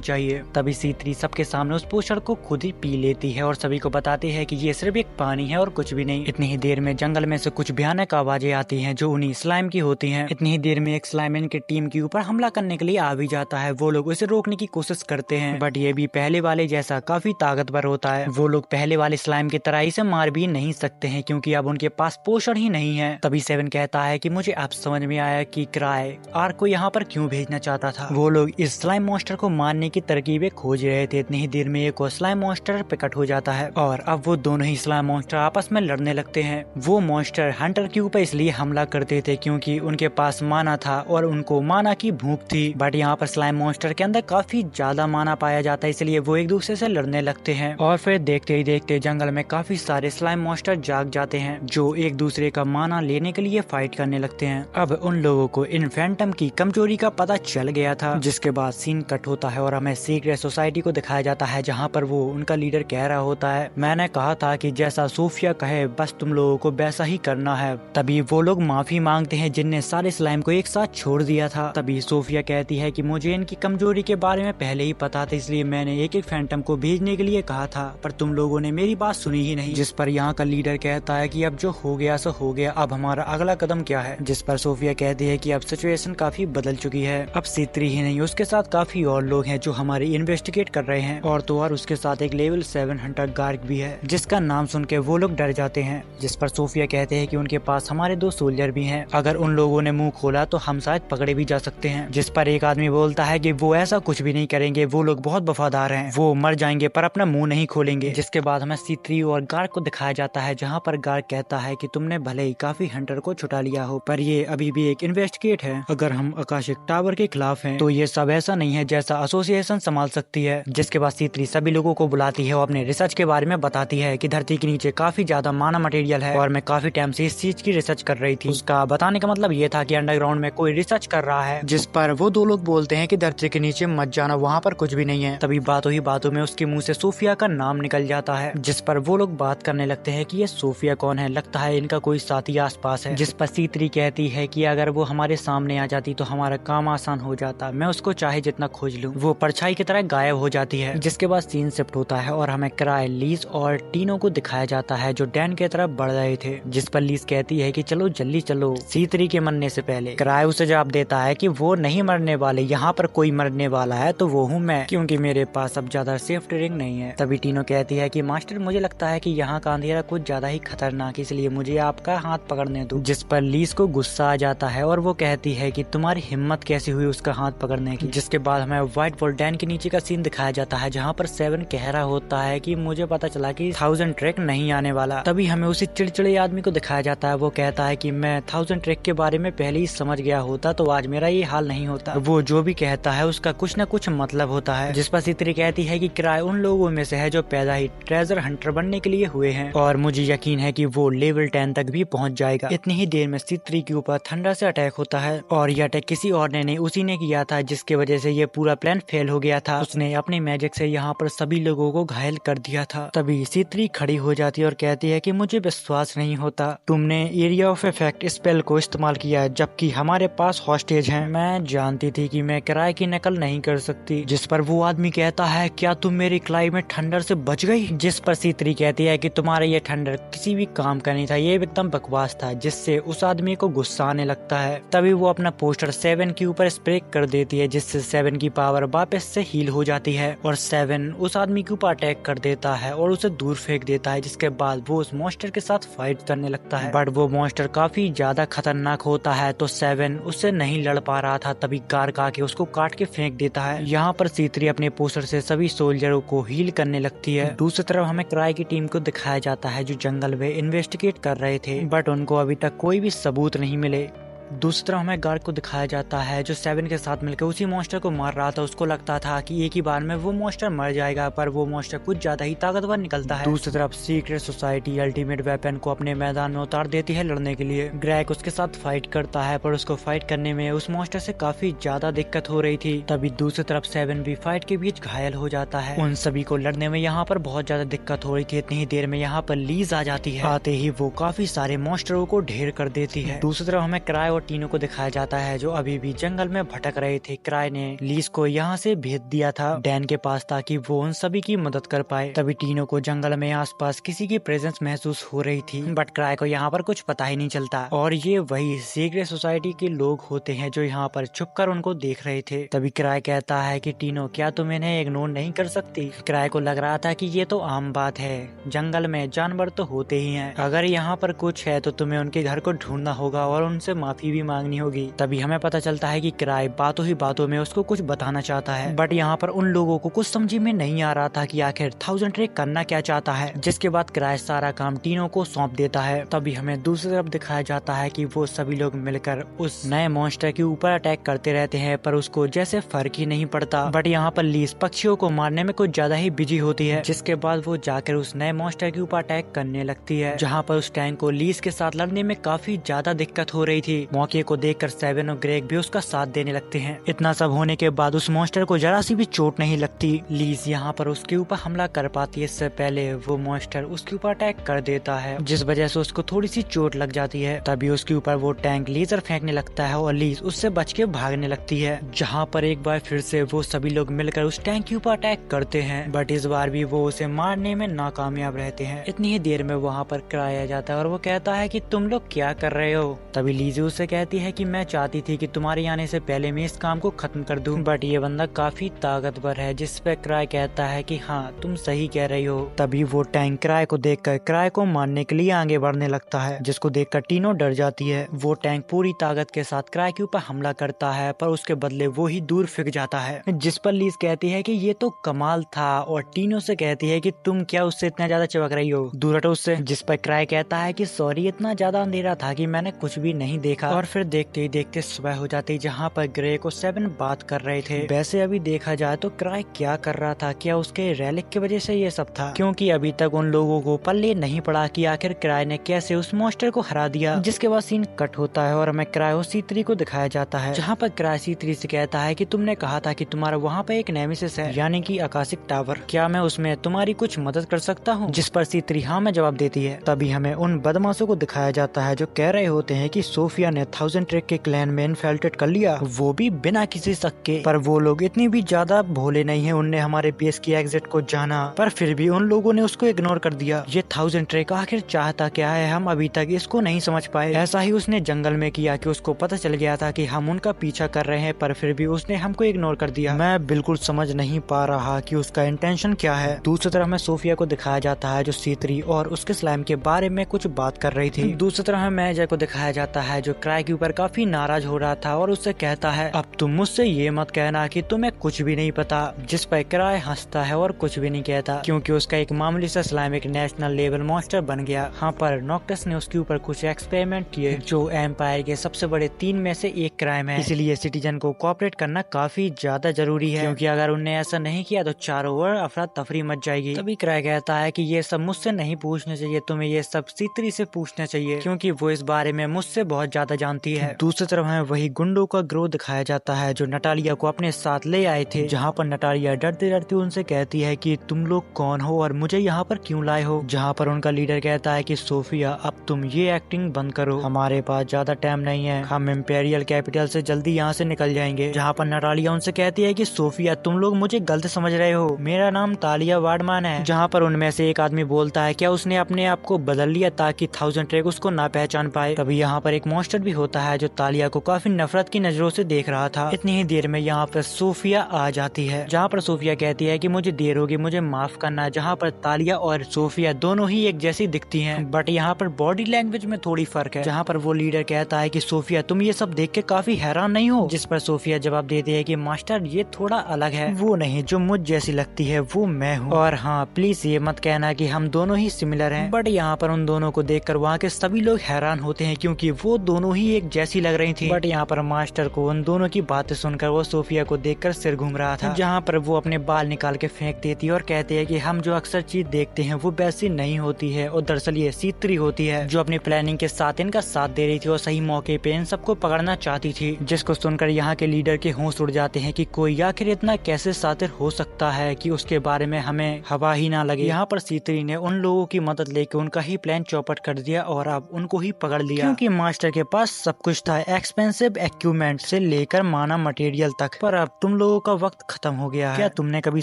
चाहिए। तभी C3 सबके सामने उस पोषण को खुद ही पी लेती है और सभी को बताती है कि ये सिर्फ एक पानी है और कुछ भी नहीं। इतनी ही देर में जंगल में से कुछ भयानक आवाजें आती हैं जो उन्हीं स्लाइम की होती हैं। इतनी ही देर में एक स्लाइम इनकी टीम के ऊपर हमला करने के लिए आ भी जाता है। वो लोग उसे रोकने की कोशिश करते हैं, बट ये भी पहले वाले जैसा काफी ताकतवर होता है। वो लोग पहले वाले स्लाइम की तरह इसे मार भी नहीं सकते हैं क्योंकि अब उनके पास पोषण ही नहीं है। तभी 7 कहता है कि मुझे अब समझ में आया कि क्राई आर्क को यहाँ पर क्यों भेजना चाहता था। वो लोग इस स्लाइम मॉन्स्टर को मारने की तरकीबें खोज रहे थे। इतनी ही देर में एक और स्लाइम मॉन्स्टर प्रकट हो जाता है और अब वो दोनों ही स्लाइम मॉन्स्टर आपस में लड़ने लगते हैं। वो मॉन्स्टर हंटर के ऊपर इसलिए हमला करते थे क्योंकि उनके पास माना था और उनको माना की भूख थी, बट यहाँ पर स्लाइम मॉन्स्टर के अंदर काफी ज्यादा माना पाया जाता है, इसलिए वो एक दूसरे से लड़ने लगते हैं। और फिर देखते ही देखते जंगल में काफी सारे स्लाइम मॉन्स्टर जाग जाते हैं जो एक दूसरे का माना लेने के लिए फाइट करने लगते हैं। अब उन लोगों को इन फैंटम की कमजोरी का पता चल गया था, जिसके बाद सीन कट होता है और हमें सीक्रेट सोसाइटी को दिखाया जाता है जहाँ पर वो उनका लीडर कह रहा होता है, मैंने कहा था कि जैसा सोफिया कहे बस तुम लोगों को वैसा ही करना है। तभी वो लोग माफी मांगते हैं जिनने सारे स्लाइम को एक साथ छोड़ दिया था। तभी सोफिया कहती है कि मुझे इनकी कमजोरी के बारे में पहले ही पता था, इसलिए मैंने एक एक फैंटम को भेजने के लिए कहा था, पर तुम लोगों ने मेरी बात सुनी ही नहीं। जिस पर यहाँ का लीडर कहता है कि अब जो हो गया सो हो गया, अब हमारा अगला कदम क्या है। जिस पर सोफिया कहती है कि अब सिचुएशन काफी बदल चुकी है, अब C3 ही नहीं उसके साथ काफी और लोग हैं जो हमारी इन्वेस्टिगेट कर रहे हैं, और तो और उसके साथ एक लेवल 7 हंटर गार्ड भी है जिसका नाम सुन के वो लोग डर जाते हैं। जिस पर सोफिया कहते हैं कि उनके पास हमारे 2 सोल्जर भी हैं, अगर उन लोगों ने मुंह खोला तो हम शायद पकड़े भी जा सकते हैं। जिस पर एक आदमी बोलता है कि वो ऐसा कुछ भी नहीं करेंगे, वो लोग बहुत वफादार हैं, वो मर जाएंगे पर अपना मुंह नहीं खोलेंगे। जिसके बाद हमें C3 और गार्ड को दिखाया जाता है जहाँ पर गार्ड कहता है कि तुमने भले ही काफी हंटर को छुटा लिया हो, पर ये अभी भी एक इन्वेस्टिगेट है। अगर हम आकाशिक टावर के खिलाफ हैं तो ये सब ऐसा नहीं है जैसा एसोसिएशन संभाल सकती है। जिसके बाद C3 सभी लोगों को बुलाती है और अपने रिसर्च के बारे में बताती है कि धरती के नीचे काफी ज्यादा माना मटेरियल है और मैं काफी टाइम से इस चीज की रिसर्च कर रही थी। उसका बताने का मतलब ये था कि अंडरग्राउंड में कोई रिसर्च कर रहा है। जिस पर वो 2 लोग बोलते हैं कि धरती के नीचे मत जाना, वहाँ पर कुछ भी नहीं है। तभी बातों ही बातों में उसके मुंह से सोफिया का नाम निकल जाता है, जिस पर वो लोग बात करने लगते हैं कि ये सोफिया कौन है, लगता है इनका कोई साथी आसपास है। जिस पर C3 कहती है कि अगर वो हमारे सामने आ जाती तो हमारा काम आसान हो जाता, मैं उसको चाहे जितना खोज लूं, वो परछाई की तरह गायब हो जाती है। जिसके बाद सीन शिफ्ट होता है और हमें क्राई, लीज और टीनो को दिखाया जाता है जो डैन की तरफ बढ़ रहे थे। जिस पर लीज कहती है कि चलो जल्दी चलो C3 के मरने से पहले। क्राई उसे जवाब देता है कि वो नहीं मरने वाले, यहाँ पर कोई मरने वाला है तो वो हूँ मैं, क्योंकि मेरे पास अब ज्यादा सेफ्टी रिंग नहीं है। तभी टीनो कहती है कि मास्टर मुझे लगता है कि यहाँ का अंधेरा कुछ ज्यादा ही खतरनाक, इसलिए मुझे आपका हाथ पकड़ने दो। जिस पर लीज को गुस्सा आ जाता है और वो कहती है कि तुम्हारी हिम्मत कैसी हुई उसका हाथ पकड़ने की। जिसके बाद हमें व्हाइट वॉल डैन के नीचे का सीन दिखाया जाता है जहाँ पर 7 कह रहा होता है कि मुझे पता चला कि 1000 ट्रैक नहीं आने वाला। तभी हमें उसी चिड़चिड़े आदमी को दिखाया जाता है, वो कहता है कि मैं 1000 ट्रैक के बारे में पहले ही समझ गया होता तो आज मेरा ये हाल नहीं होता। वो जो भी कहता है उसका कुछ न कुछ मतलब होता है। जिस पर C3 कहती है कि क्राई उन लोगों में से है जो पैदा ही ट्रेजर हंटर बनने के लिए हुए हैं और मुझे यकीन है कि वो लेवल 10 तक भी पहुंच जाएगा। इतनी ही देर में C3 के ऊपर थंडर से अटैक होता है और ये अटैक किसी और ने नहीं उसी ने किया था, जिसकी वजह से ये पूरा प्लान फेल हो गया था। उसने अपने मैजिक से यहाँ पर सभी लोगों को घायल कर दिया था। तभी C3 खड़ी हो जाती है और कहती है कि मुझे विश्वास नहीं होता, तुमने एरिया ऑफ इफेक्ट स्पेल को इस्तेमाल किया जबकि हमारे पास हॉस्टेज हैं। मैं जानती थी कि मैं किराए की नकल नहीं कर सकती। जिस पर वो आदमी कहता है क्या तुम मेरी क्लाइमेट थंडर से बच गई। जिस पर C3 कहती है कि तुम्हारा ये थंडर किसी भी काम का नहीं था, ये एकदम बकवास था, जिससे उस आदमी को गुस्सा आने लगता है। तभी वो अपना पोस्टर 7 के ऊपर स्प्रे कर देती है जिससे 7 की पावर वापस से हील हो जाती है और 7 उस आदमी के ऊपर अटैक कर देता है और उसे दूर फेंक देता है। जिसके बाद वो उस मॉन्स्टर के साथ फाइट करने लगता है, बट वो मॉन्स्टर काफी ज्यादा खतरनाक होता है तो 7 उससे नहीं लड़ पा रहा था। तभी गार्ड आके उसको काट के फेंक देता है। यहाँ पर C3 अपने पोस्टर से सभी सोल्जरों को हील करने लगती है। दूसरी तरफ हमें क्राई की टीम को दिखाया जाता है जो जंगल में इन्वेस्टिगेट कर रहे थे, बट उनको अभी तक कोई भी सबूत नहीं मिले। दूसरी तरफ हमें गार्ड को दिखाया जाता है जो 7 के साथ मिलकर उसी मॉन्स्टर को मार रहा था। उसको लगता था कि एक ही बार में वो मॉन्स्टर मर जाएगा, पर वो मॉन्स्टर कुछ ज्यादा ही ताकतवर निकलता है। दूसरी तरफ सीक्रेट सोसाइटी अल्टीमेट वेपन को अपने मैदान में उतार देती है लड़ने के लिए। ग्रेग उसके साथ फाइट करता है, पर उसको फाइट करने में उस मॉन्स्टर से काफी ज्यादा दिक्कत हो रही थी। तभी दूसरी तरफ 7 भी फाइट के बीच घायल हो जाता है। उन सभी को लड़ने में यहाँ पर बहुत ज्यादा दिक्कत हो रही थी। इतनी ही देर में यहाँ पर लीज आ जाती है। आते ही वो काफी सारे मॉन्स्टरों को ढेर कर देती है। दूसरी तरफ हमें क्राई और टीनो को दिखाया जाता है जो अभी भी जंगल में भटक रहे थे। क्राई ने लीज को यहाँ से भेज दिया था डैन के पास ताकि वो उन सभी की मदद कर पाए। तभी टीनो को जंगल में आसपास किसी की प्रेजेंस महसूस हो रही थी, बट क्राई को यहाँ पर कुछ पता ही नहीं चलता। और ये वही सीक्रेट सोसाइटी के लोग होते हैं जो यहाँ पर छुपकर उनको देख रहे थे। तभी क्राई कहता है कि टीनो, क्या तुम इन्हें इग्नोर नहीं कर सकती? क्राई को लग रहा था कि ये तो आम बात है, जंगल में जानवर तो होते ही हैं। अगर यहाँ पर कुछ है तो तुम्हें उनके घर को ढूंढना होगा और उनसे माफी भी मांगनी होगी। तभी हमें पता चलता है कि क्राई बातों ही बातों में उसको कुछ बताना चाहता है, बट यहाँ पर उन लोगों को कुछ समझ में नहीं आ रहा था कि आखिर 1000 ट्रेक करना क्या चाहता है। जिसके बाद क्राई सारा काम टीनो को सौंप देता है। तभी हमें दूसरी तरफ दिखाया जाता है कि वो सभी लोग मिलकर उस नए मॉन्स्टर के ऊपर अटैक करते रहते हैं, पर उसको जैसे फर्क ही नहीं पड़ता। बट यहाँ पर लीज पक्षियों को मारने में कुछ ज्यादा ही बिजी होती है। जिसके बाद वो जाकर उस नए मॉन्स्टर के ऊपर अटैक करने लगती है, जहाँ पर उस टैंक को लीज के साथ लड़ने में काफी ज्यादा दिक्कत हो रही थी। मौके को देखकर 7 और ग्रेग भी उसका साथ देने लगते हैं। इतना सब होने के बाद उस मॉन्स्टर को जरा सी भी चोट नहीं लगती। लीज यहाँ पर उसके ऊपर हमला कर पाती है, इससे पहले वो मॉन्स्टर उसके ऊपर अटैक कर देता है, जिस वजह से उसको थोड़ी सी चोट लग जाती है। तभी उसके ऊपर वो टैंक लेजर फेंकने लगता है और लीज उससे बच के भागने लगती है, जहाँ पर एक बार फिर से वो सभी लोग मिलकर उस टैंक के ऊपर अटैक करते हैं, बट इस बार भी वो उसे मारने में नाकामयाब रहते हैं। इतनी ही देर में वहाँ पर क्राई आ जाता है और वो कहता है कि तुम लोग क्या कर रहे हो? तभी लीज उससे कहती है कि मैं चाहती थी कि तुम्हारे आने से पहले मैं इस काम को खत्म कर दूं, बट ये बंदा काफी ताकतवर है। जिस पे क्राई कहता है कि हाँ तुम सही कह रही हो। तभी वो टैंक क्राई को देखकर क्राई को मारने के लिए आगे बढ़ने लगता है, जिसको देखकर टीनो डर जाती है। वो टैंक पूरी ताकत के साथ क्राई के ऊपर हमला करता है, पर उसके बदले वो ही दूर फेंक जाता है। जिस पर लीज कहती है कि ये तो कमाल था, और टीनो से कहती है कि तुम क्या उससे इतना ज्यादा चिपक रही हो, दूर हटो उससे। जिस पर क्राई कहता है कि सॉरी, इतना ज्यादा अंधेरा था कि मैंने कुछ भी नहीं देखा। और फिर देखते ही देखते सुबह हो जाती, जहाँ पर ग्रे को 7 बात कर रहे थे। वैसे अभी देखा जाए तो क्राई क्या कर रहा था, क्या उसके रैलिक की वजह से ये सब था? क्योंकि अभी तक उन लोगों को पल्ले नहीं पड़ा कि आखिर क्राई ने कैसे उस मॉन्स्टर को हरा दिया। जिसके बाद सीन कट होता है और हमें क्राई और C3 को दिखाया जाता है, जहाँ पर क्राई C3 से कहता है कि तुमने कहा था कि तुम्हारा वहाँ पे एक नेमेसिस है, यानी कि आकाशिक टावर, क्या मैं उसमें तुम्हारी कुछ मदद कर सकता हूँ? जिस पर C3 हाँ में जवाब देती है। तभी हमें उन बदमाशों को दिखाया जाता है जो कह रहे होते हैं कि सोफिया ने 1000 ट्रेक के क्लैन में इन्फिल्ट्रेट कर लिया, वो भी बिना किसी शक के। पर वो लोग इतनी भी ज्यादा भोले नहीं है, उनने हमारे बेस की एग्जिट को जाना, पर फिर भी उन लोगों ने उसको इग्नोर कर दिया। ये 1000 ट्रेक आखिर चाहता क्या है, हम अभी तक इसको नहीं समझ पाए। ऐसा ही उसने जंगल में किया कि उसको पता चल गया था कि हम उनका पीछा कर रहे हैं, पर फिर भी उसने हमको इग्नोर कर दिया। मैं बिल्कुल समझ नहीं पा रहा कि उसका इंटेंशन क्या है। दूसरी तरफ हमें सोफिया को दिखाया जाता है जो C3 और उसके स्लाइम के बारे में कुछ बात कर रही थी। दूसरी तरफ हमें मैजर को दिखाया जाता है जो क्राई के ऊपर काफी नाराज हो रहा था और उससे कहता है अब तुम मुझसे ये मत कहना कि तुम्हें कुछ भी नहीं पता। जिस पर क्राई हंसता है और कुछ भी नहीं कहता, क्योंकि उसका एक मामूली सा स्लाइम एक नेशनल लेवल मॉन्स्टर बन गया। हाँ, पर नॉक्टस ने उसके ऊपर कुछ एक्सपेरिमेंट किए जो एम्पायर के सबसे बड़े 3 में से एक क्राइम है। इसलिए सिटीजन को कोऑपरेट करना काफी ज्यादा जरूरी है, क्योंकि अगर उनने ऐसा नहीं किया तो चारों ओर अफरा तफरी मच जाएगी। तभी क्राई कहता है कि ये सब मुझसे नहीं पूछना चाहिए, तुम्हें ये सब C3 से पूछना चाहिए, क्योंकि वो इस बारे में मुझसे बहुत ज्यादा जानती है। दूसरी तरफ हमें वही गुंडों का ग्रोह दिखाया जाता है जो नटालिया को अपने साथ ले आए थे, जहाँ पर नटालिया डरते डरते उनसे कहती है कि तुम लोग कौन हो और मुझे यहाँ पर क्यों लाए हो। जहाँ पर उनका लीडर कहता है कि सोफिया अब तुम ये एक्टिंग बंद करो, हमारे पास ज्यादा टाइम नहीं है, हम इम्पेरियल कैपिटल से जल्दी यहाँ से निकल जाएंगे। जहाँ पर नटालिया उनसे कहती है कि सोफिया तुम लोग मुझे गलत समझ रहे हो, मेरा नाम तालिया वार्डमान है। जहाँ पर उनमें से एक आदमी बोलता है क्या उसने अपने आप को बदल लिया ताकि 1000 ट्रेक उसको ना पहचान पाए। तभी यहाँ पर एक मॉन्स्टर भी होता है जो तालिया को काफी नफरत की नजरों से देख रहा था। इतनी ही देर में यहाँ पर सोफिया आ जाती है, जहाँ पर सोफिया कहती है कि मुझे देर होगी, मुझे माफ करना। जहाँ पर तालिया और सोफिया दोनों ही एक जैसी दिखती हैं, बट यहाँ पर बॉडी लैंग्वेज में थोड़ी फर्क है। जहाँ पर वो लीडर कहता है कि सोफिया तुम ये सब देख के काफी हैरान नहीं हो। जिस पर सोफिया जवाब देती है कि मास्टर ये थोड़ा अलग है, वो नहीं जो मुझ जैसी लगती है वो मैं हूँ। और हाँ, प्लीज ये मत कहना कि हम दोनों ही सिमिलर हैं। बट यहाँ पर उन दोनों को देखकर वहाँ के सभी लोग हैरान होते हैं, क्योंकि वो दोनों दोनों ही एक जैसी लग रही थी। बट यहाँ पर मास्टर को उन दोनों की बातें सुनकर वो सोफिया को देखकर सिर घूम रहा था, जहाँ पर वो अपने बाल निकाल के फेंक देती है और कहती है कि हम जो अक्सर चीज देखते हैं वो वैसी नहीं होती है, और दरअसल ये C3 होती है जो अपनी प्लानिंग के साथ इनका साथ दे रही थी और सही मौके पे इन सबको पकड़ना चाहती थी। जिसको सुनकर यहाँ के लीडर के होश उड़ जाते हैं कि कोई आखिर इतना कैसे शातिर हो सकता है कि उसके बारे में हमें हवा ही ना लगे। यहाँ पर C3 ने उन लोगों की मदद लेकर उनका ही प्लान चौपट कर दिया और अब उनको ही पकड़ लिया, क्योंकि मास्टर के पास सब कुछ था, एक्सपेंसिव इक्विपमेंट से लेकर माना मटेरियल तक। पर अब तुम लोगों का वक्त खत्म हो गया है। क्या तुमने कभी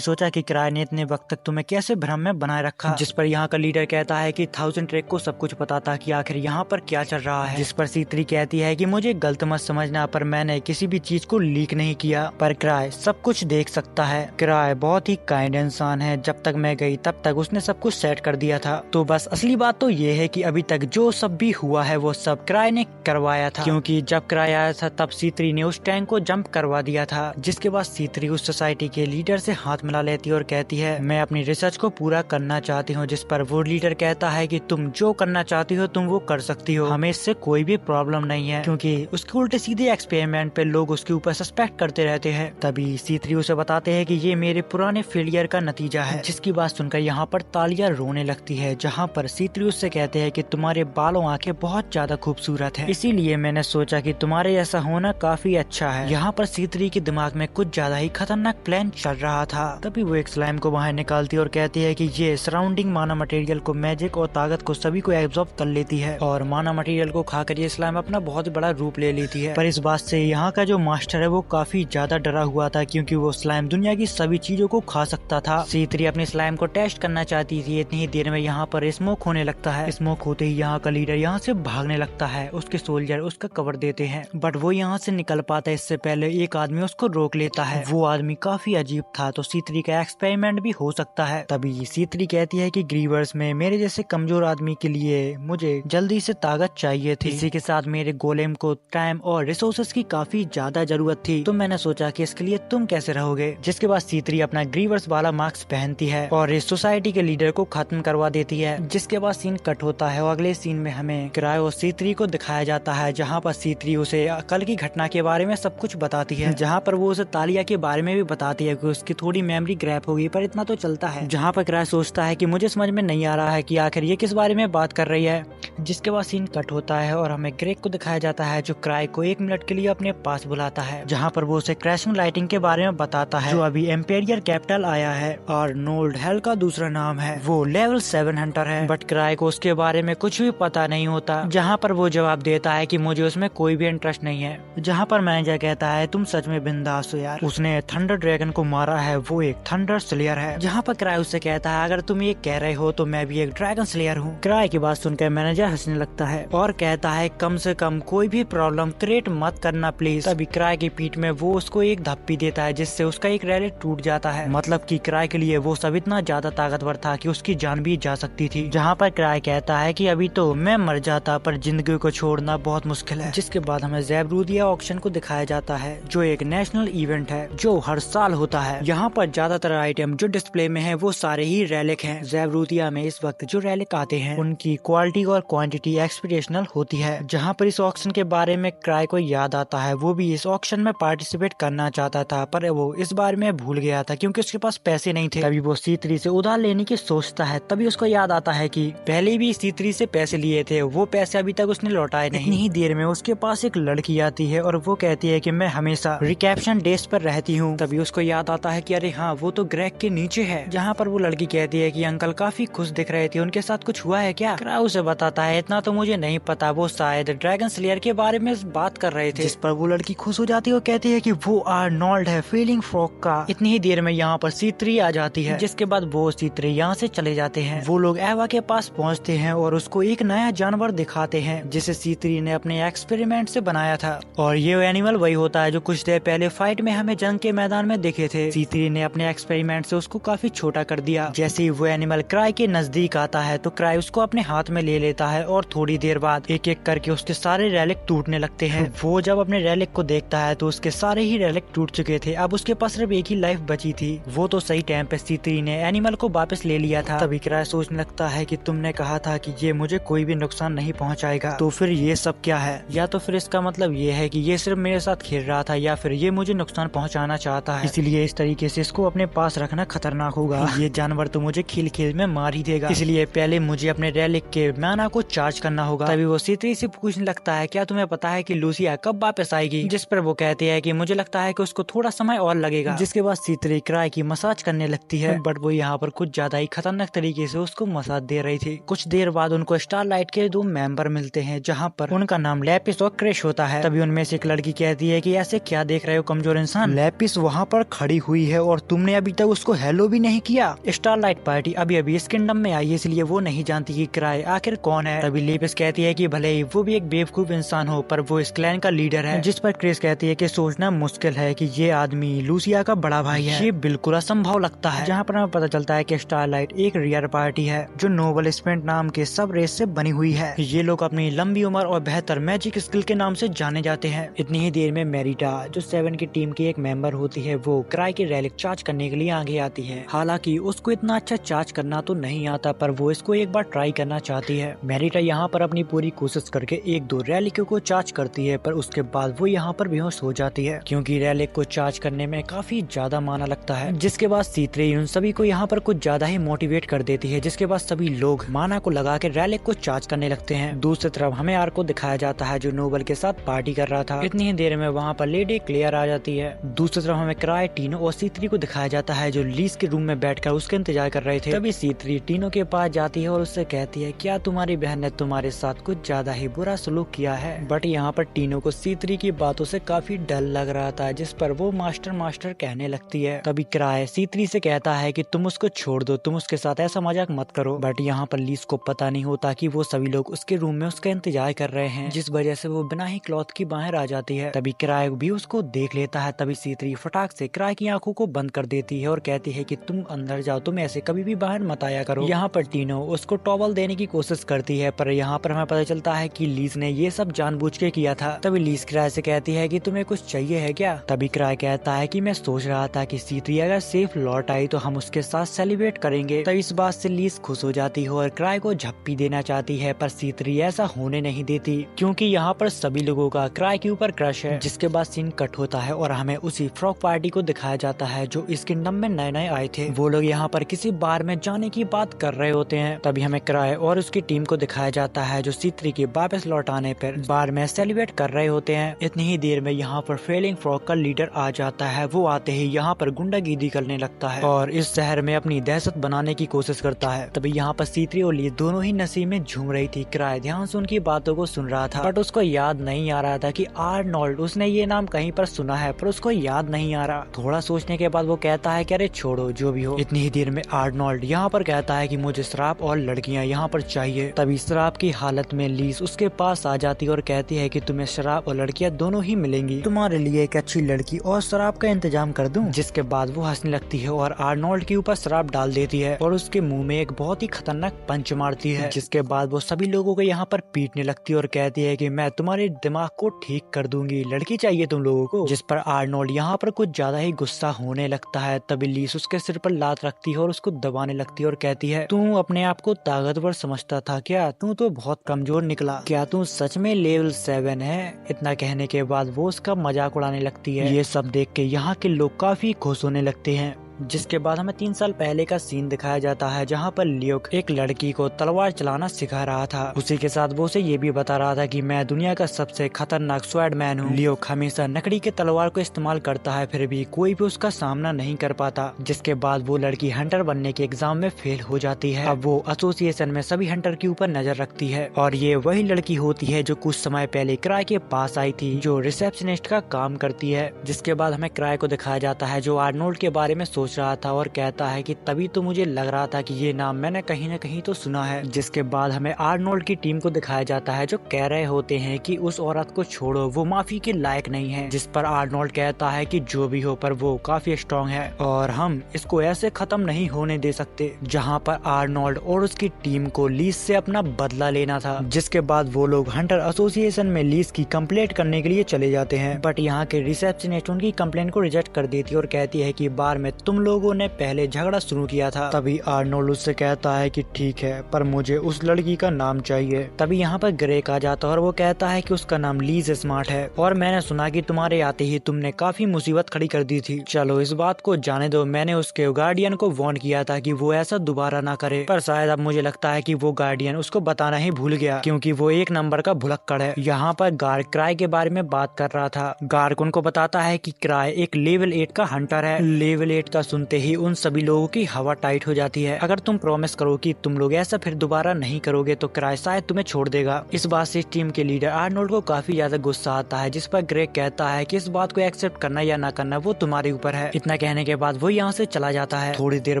सोचा कि किराए ने इतने वक्त तक तुम्हें कैसे भ्रम में बनाए रखा? जिस पर यहाँ का लीडर कहता है कि 1000 ट्रैक को सब कुछ पता था कि आखिर यहाँ पर क्या चल रहा है। जिस पर C3 कहती है कि मुझे गलत मत समझना, पर मैंने किसी भी चीज को लीक नहीं किया, पर किराए सब कुछ देख सकता है। किराए बहुत ही काइंड इंसान है, जब तक मैं गई तब तक उसने सब कुछ सेट कर दिया था। तो बस असली बात तो ये है कि अभी तक जो सब भी हुआ है वो सब किराए ने करवाया था, क्योंकि जब किराया आया था तब C3 ने उस टैंक को जंप करवा दिया था। जिसके बाद C3 उस सोसाइटी के लीडर से हाथ मिला लेती है और कहती है मैं अपनी रिसर्च को पूरा करना चाहती हूँ। जिस पर वो लीडर कहता है कि तुम जो करना चाहती हो तुम वो कर सकती हो, हमें इससे कोई भी प्रॉब्लम नहीं है, क्योंकि उसके उल्टे सीधे एक्सपेरिमेंट पे लोग उसके ऊपर सस्पेक्ट करते रहते हैं। तभी C3 उसे बताते हैं कि ये मेरे पुराने फेलियर का नतीजा है। जिसकी बात सुनकर यहाँ पर तालियां रोने लगती है, जहाँ पर C3 उससे कहते हैं कि तुम्हारे बालों आंखें बहुत ज्यादा खूबसूरत है, इसीलिए मैंने सोचा कि तुम्हारे ऐसा होना काफी अच्छा है। यहाँ पर C3 के दिमाग में कुछ ज्यादा ही खतरनाक प्लान चल रहा था। तभी वो एक स्लाइम को बाहर निकालती है और कहती है कि ये सराउंडिंग माना मटेरियल को, मैजिक और ताकत को सभी को एब्जॉर्ब कर लेती है, और माना मटेरियल को खाकर ये स्लाइम अपना बहुत बड़ा रूप ले लेती है। पर इस बात से यहाँ का जो मास्टर है वो काफी ज्यादा डरा हुआ था, क्योंकि वो स्लाइम दुनिया की सभी चीजों को खा सकता था। C3 अपने स्लाइम को टेस्ट करना चाहती थी। इतनी ही देर में यहाँ पर स्मोक होने लगता है। स्मोक होते ही यहाँ का लीडर यहाँ से भागने लगता है। उसके सोल्जर उसका कवर देते हैं, बट वो यहाँ से निकल पाता है इससे पहले एक आदमी उसको रोक लेता है। वो आदमी काफी अजीब था, तो C3 का एक्सपेरिमेंट भी हो सकता है। तभी C3 कहती है कि ग्रीवर्स में मेरे जैसे कमजोर आदमी के लिए मुझे जल्दी से ताकत चाहिए थी। इसी के साथ मेरे गोलेम को टाइम और रिसोर्सेस की काफी ज्यादा जरूरत थी, तो मैंने सोचा कि इसके लिए तुम कैसे रहोगे। जिसके बाद C3 अपना ग्रीवर्स वाला मास्क पहनती है और इस सोसाइटी के लीडर को खत्म करवा देती है। जिसके बाद सीन कट होता है और अगले सीन में हमें किराए और C3 को दिखाया जाता है, जहाँ पर C3 उसे कल की घटना के बारे में सब कुछ बताती है, जहाँ पर वो उसे तालिया के बारे में भी बताती है कि उसकी थोड़ी मेमोरी ग्रैप होगी, पर इतना तो चलता है। जहाँ पर किराए सोचता है कि मुझे समझ में नहीं आ रहा है कि आखिर ये किस बारे में बात कर रही है। जिसके बाद सीन कट होता है और हमें ग्रेग को दिखाया जाता है, जो किराए को 1 मिनट के लिए अपने पास बुलाता है, जहाँ पर वो उसे क्रैशिंग लाइटिंग के बारे में बताता है, जो अभी एम्पेरियर कैपिटल आया है और नोल्ड हेल का दूसरा नाम है। वो लेवल 7 हंटर है, बट किराए को उसके बारे में कुछ भी पता नहीं होता। जहाँ पर वो जवाब देता है कि मुझे उसमें कोई भी इंटरेस्ट नहीं है। जहाँ पर मैनेजर कहता है तुम सच में बिंदास हो यार, उसने थंडर ड्रैगन को मारा है, वो एक थंडर स्लेयर है। जहाँ पर किराए उससे कहता है अगर तुम ये कह रहे हो तो मैं भी एक ड्रैगन स्लेयर हूँ। किराए की बात सुनकर मैनेजर हंसने लगता है और कहता है कम से कम कोई भी प्रॉब्लम क्रिएट मत करना प्लीज। तभी किराए की पीठ में वो उसको एक धप्पी देता है, जिससे उसका एक रेलिक टूट जाता है। मतलब कि किराए के लिए वो सब इतना ज्यादा ताकतवर था कि उसकी जान भी जा सकती थी। जहाँ पर किराए कहता है कि अभी तो मैं मर जाता, पर जिंदगी को छोड़ना बहुत मुश्किल है। जिसके बाद हमें ज़ेब्रूदिया ऑक्शन को दिखाया जाता है, जो एक नेशनल इवेंट है जो हर साल होता है। यहाँ पर ज्यादातर आइटम जो डिस्प्ले में है वो सारे ही रेलिक हैं। ज़ेब्रूदिया में इस वक्त जो रेलिक आते हैं उनकी क्वालिटी और क्वांटिटी एक्सपेक्टेशनल होती है। जहाँ पर इस ऑक्शन के बारे में किराए को याद आता है, वो भी इस ऑक्शन में पार्टिसिपेट करना चाहता था, पर वो इस बारे में भूल गया था क्योंकि उसके पास पैसे नहीं थे। तभी वो C3 से उधार लेने की सोचता है। तभी उसको याद आता है कि पहले भी C3 से पैसे लिए थे, वो पैसे अभी तक उसने लौटाए नहीं। इतनी ही देर में उसके पास एक लड़की आती है और वो कहती है कि मैं हमेशा रिसेप्शन डेस्क पर रहती हूँ। तभी उसको याद आता है कि अरे हाँ, वो तो ग्रेग के नीचे है। जहाँ पर वो लड़की कहती है कि अंकल काफी खुश दिख रहे थे, उनके साथ कुछ हुआ है क्या? किराए उसे बताता है इतना तो मुझे नहीं पता, वो शायद ड्रैगन स्लेयर के बारे में बात कर रहे थे। जिस पर वो लड़की खुश हो जाती है और कहती है कि वो आर्नोल्ड है, फीलिंग फ्रॉग का। इतनी ही देर में यहाँ पर C3 आ जाती है, जिसके बाद वो C3 यहाँ से चले जाते हैं। वो लोग एवा के पास पहुँचते हैं और उसको एक नया जानवर दिखाते हैं, जिसे C3 ने अपने एक्सपेरिमेंट से बनाया था। और ये एनिमल वही होता है जो कुछ देर पहले फाइट में हमें जंग के मैदान में देखे थे। C3 ने अपने एक्सपेरिमेंट से उसको काफी छोटा कर दिया। जैसे ही वो एनिमल क्राई के नजदीक आता है तो क्राई उसको अपने हाथ में ले लेता है और थोड़ी देर बाद एक एक करके उसके सारे रेलिक टूटने लगते हैं। वो जब अपने रेलिक को देखता है तो उसके सारे ही रेलिक टूट चुके थे। अब उसके पास सिर्फ एक ही लाइफ बची थी। वो तो सही टाइम पे C3 ने एनिमल को वापस ले लिया था। तभी क्राई सोचने लगता है कि तुमने कहा था कि ये मुझे कोई भी नुकसान नहीं पहुंचाएगा, तो फिर ये सब क्या है, या तो फिर इसका मतलब ये है कि ये सिर्फ मेरे साथ खेल रहा था या फिर ये मुझे नुकसान पहुंचाना चाहता है, इसलिए इस तरीके से इसको अपने पास रखना खतरनाक होगा। ये जानवर तो मुझे खेल खेल में मार ही देगा, इसलिए पहले मुझे अपने रेलिक के माना को चार्ज करना होगा। तभी वो C3 से पूछने लगता है, क्या तुम्हें पता है कि लूसिया कब वापस आएगी? जिस पर वो कहती है कि मुझे लगता है कि उसको थोड़ा समय और लगेगा। जिसके बाद C3 क्राई की मसाज करने लगती है, बट वो यहाँ पर कुछ ज्यादा ही खतरनाक तरीके से उसको मसाज दे रही थी। कुछ देर बाद उनको स्टारलाइट के 2 मेंबर मिलते हैं, जहाँ पर उनका नाम लैपिस और क्रिश होता है। तभी उनमें से एक लड़की कहती है कि ऐसे क्या देख रहे हो कमजोर इंसान, लैपिस वहाँ पर खड़ी हुई है और तुमने अभी तक उसको हेलो भी नहीं किया। स्टारलाइट पार्टी अभी अभी इस किंगडम में आई है, इसलिए वो नहीं जानती कि क्राई आखिर कौन है। तभी लैपिस कहती है कि भले ही वो भी एक बेवकूफ इंसान हो, पर वो इस क्लैन का लीडर है। जिस पर क्रिश कहती है कि सोचना मुश्किल है कि ये आदमी लूसिया का बड़ा भाई है, ये बिल्कुल असंभव लगता है। जहाँ पर हमें पता चलता है कि स्टारलाइट एक रियर पार्टी है जो नोबल स्पेंट नाम के सब रेस से बनी हुई है। ये लोग अपनी लंबी उम्र और बेहतर मैजिक स्किल के नाम से जाने जाते हैं। इतनी ही देर में मेरिटा जो 7 की टीम की एक मेंबर होती है, वो क्राई की रेलिक चार्ज करने के लिए आगे आती है। हालांकि उसको इतना अच्छा चार्ज करना तो नहीं आता, पर वो इसको एक बार ट्राई करना चाहती है। मेरिटा यहाँ पर अपनी पूरी कोशिश करके 1-2 रेलिकों को चार्ज करती है, पर उसके बाद वो यहाँ पर बेहोश हो जाती है, क्योंकि रेलिक को चार्ज करने में काफी ज्यादा माना लगता है। जिसके बाद C3 उन सभी को यहाँ पर कुछ ज्यादा ही मोटिवेट कर देती है, जिसके बाद सभी लोग माना को लगा के रेलिक को चार्ज करने लगते हैं। दूसरी तरफ हमें आर को दिखाया जाता है जो नोबल के साथ पार्टी कर रहा था। इतनी ही देर में वहाँ पर लेडी क्लियर आ जाती है। दूसरी तरफ हमें क्राई, टीनो और C3 को दिखाया जाता है जो लीज के रूम में बैठकर उसके इंतजार कर रहे थे। तभी C3 टीनो के पास जाती है और उससे कहती है, क्या तुम्हारी बहन ने तुम्हारे साथ कुछ ज्यादा ही बुरा सलूक किया है? बट यहाँ पर टीनो को C3 की बातों से काफी डर लग रहा था, जिस पर वो मास्टर कहने लगती है। तभी क्राई C3 से कहता है कि तुम उसको छोड़ दो, तुम उसके साथ ऐसा मजाक मत करो। बट यहाँ पर लीज को पता नहीं होता कि वो सभी लोग उसके रूम में उसका इंतजार कर रहे हैं, जिस वजह से वो बिना ही क्लॉथ की बाहर आ जाती है। तभी क्राई भी उसको देख लेता है। तभी C3 फटाक से क्राई की आंखों को बंद कर देती है और कहती है कि तुम अंदर जाओ, तुम ऐसे कभी भी बाहर मत आया करो। यहाँ पर टीनो उसको टॉवल देने की कोशिश करती है, पर यहाँ पर हमें पता चलता है कि लीज ने ये सब जानबूझ के किया था। तभी लीज क्राई से कहती है कि तुम्हें कुछ चाहिए है क्या? तभी क्राई कहता है कि मैं सोच रहा था कि C3 अगर सेफ लौट आई तो हम उसके साथ सेलिब्रेट करेंगे। तब इस बात से लीज खुश हो जाती है और क्राई को झप्पी देना चाहती है, पर C3 ऐसा होने नहीं देती, क्योंकि यहाँ पर सभी लोगों का क्राई के ऊपर क्रश है। जिसके बाद सीन कट होता है और हमें उसी फ्रॉक पार्टी को दिखाया जाता है जो इस किंगडम में नए आए थे। वो लोग यहाँ पर किसी बार में जाने की बात कर रहे होते हैं। तभी हमें क्राई और उसकी टीम को दिखाया जाता है जो C3 के वापस लौट आने पर बार में सेलिब्रेट कर रहे होते हैं। इतनी ही देर में यहाँ पर फेलिंग फ्रॉक का लीडर आ जाता है। वो आते ही यहाँ पर गुंडागिरी करने लगता है और इस शहर में अपनी दहशत बनाने की कोशिश करता है। तभी यहाँ पर C3 और लीज दोनों ही नशे में झूम रही थी। क्राई ध्यान से उनकी बातों को सुन रहा था, बट उसको याद नहीं आ रहा था कि आर्नोल्ड, उसने ये नाम कहीं पर सुना है, पर उसको याद नहीं आ रहा। थोड़ा सोचने के बाद वो कहता है कि अरे छोड़ो, जो भी हो। इतनी ही देर में आर्नोल्ड यहाँ पर कहता है कि मुझे शराब और लड़कियाँ यहाँ पर चाहिए। तभी शराब की हालत में लीज उसके पास आ जाती है और कहती है कि तुम्हें शराब और लड़कियाँ दोनों ही मिलेंगी, तुम्हारे लिए एक अच्छी लड़की और शराब का इंतजाम कर दूं। जिसके बाद वो हंसने लगती है और आर्नोल्ड के ऊपर शराब डाल देती है और उसके मुंह में एक बहुत ही खतरनाक पंच मारती है। जिसके बाद वो सभी लोगों को यहाँ पर पीटने लगती है और कहती है कि मैं तुम्हारे दिमाग को ठीक कर दूंगी, लड़की चाहिए तुम लोगों को। जिस पर आर्नोल्ड यहाँ पर कुछ ज्यादा ही गुस्सा होने लगता है। तभी लीस उसके सिर पर लात रखती है और उसको दबाने लगती है और कहती है, तू अपने आप को ताकतवर समझता था क्या? तू तो बहुत कमजोर निकला, क्या तू सच में लेवल 7 है? इतना कहने के बाद वो उसका मजाक उड़ाने लगती है। ये सब देख के यहाँ के लोग काफी खुश होने लगते हैं। जिसके बाद हमें 3 साल पहले का सीन दिखाया जाता है जहाँ पर लियोक एक लड़की को तलवार चलाना सिखा रहा था। उसी के साथ वो उसे ये भी बता रहा था कि मैं दुनिया का सबसे खतरनाक स्वॉर्डमैन हूँ। लियोक हमेशा लकड़ी के तलवार को इस्तेमाल करता है, फिर भी कोई भी उसका सामना नहीं कर पाता। जिसके बाद वो लड़की हंटर बनने के एग्जाम में फेल हो जाती है। अब वो एसोसिएशन में सभी हंटर के ऊपर नजर रखती है और ये वही लड़की होती है जो कुछ समय पहले क्राई के पास आई थी, जो रिसेप्शनिस्ट का काम करती है। जिसके बाद हमें क्राई को दिखाया जाता है जो आर्नोल्ड के बारे में सोच रहा था और कहता है कि तभी तो मुझे लग रहा था कि ये नाम मैंने कहीं न कहीं तो सुना है। जिसके बाद हमें आर्नोल्ड की टीम को दिखाया जाता है जो कह रहे होते हैं कि उस औरत को छोड़ो, वो माफी के लायक नहीं है। जिस पर आर्नोल्ड कहता है कि जो भी हो, पर वो काफी स्ट्रॉन्ग है और हम इसको ऐसे खत्म नहीं होने दे सकते। जहाँ पर आर्नोल्ड और उसकी टीम को लीज से अपना बदला लेना था। जिसके बाद वो लोग हंटर एसोसिएशन में लीज की कंप्लेंट करने के लिए चले जाते हैं, बट यहाँ के रिसेप्शनिस्ट उनकी कंप्लेंट को रिजेक्ट कर देती है और कहती है कि बार में तुम तुम लोगों ने पहले झगड़ा शुरू किया था। तभी आर्नोल्ड उससे कहता है कि ठीक है, पर मुझे उस लड़की का नाम चाहिए। तभी यहाँ पर ग्रेक आ जाता है और वो कहता है कि उसका नाम लीज स्मार्ट है और मैंने सुना कि तुम्हारे आते ही तुमने काफी मुसीबत खड़ी कर दी थी। चलो इस बात को जाने दो, मैंने उसके गार्डियन को वार्न किया था कि वो ऐसा दोबारा ना करे, पर शायद अब मुझे लगता है कि वो गार्डियन उसको बताना ही भूल गया क्योंकि वो एक नंबर का भुलक्कड़ है। यहाँ पर गार्ड क्राई के बारे में बात कर रहा था। गार्ड उनको बताता है कि क्राई एक लेवल 8 का हंटर है। लेवल 8 का सुनते ही उन सभी लोगों की हवा टाइट हो जाती है। अगर तुम प्रॉमिस करो कि तुम लोग ऐसा फिर दोबारा नहीं करोगे तो क्राई शायद तुम्हें छोड़ देगा। इस बात से टीम के लीडर आर्नोल्ड को काफी ज्यादा गुस्सा आता है, जिस पर ग्रेग कहता है कि इस बात को एक्सेप्ट करना या ना करना वो तुम्हारे ऊपर है। इतना कहने के बाद वो यहाँ से चला जाता है। थोड़ी देर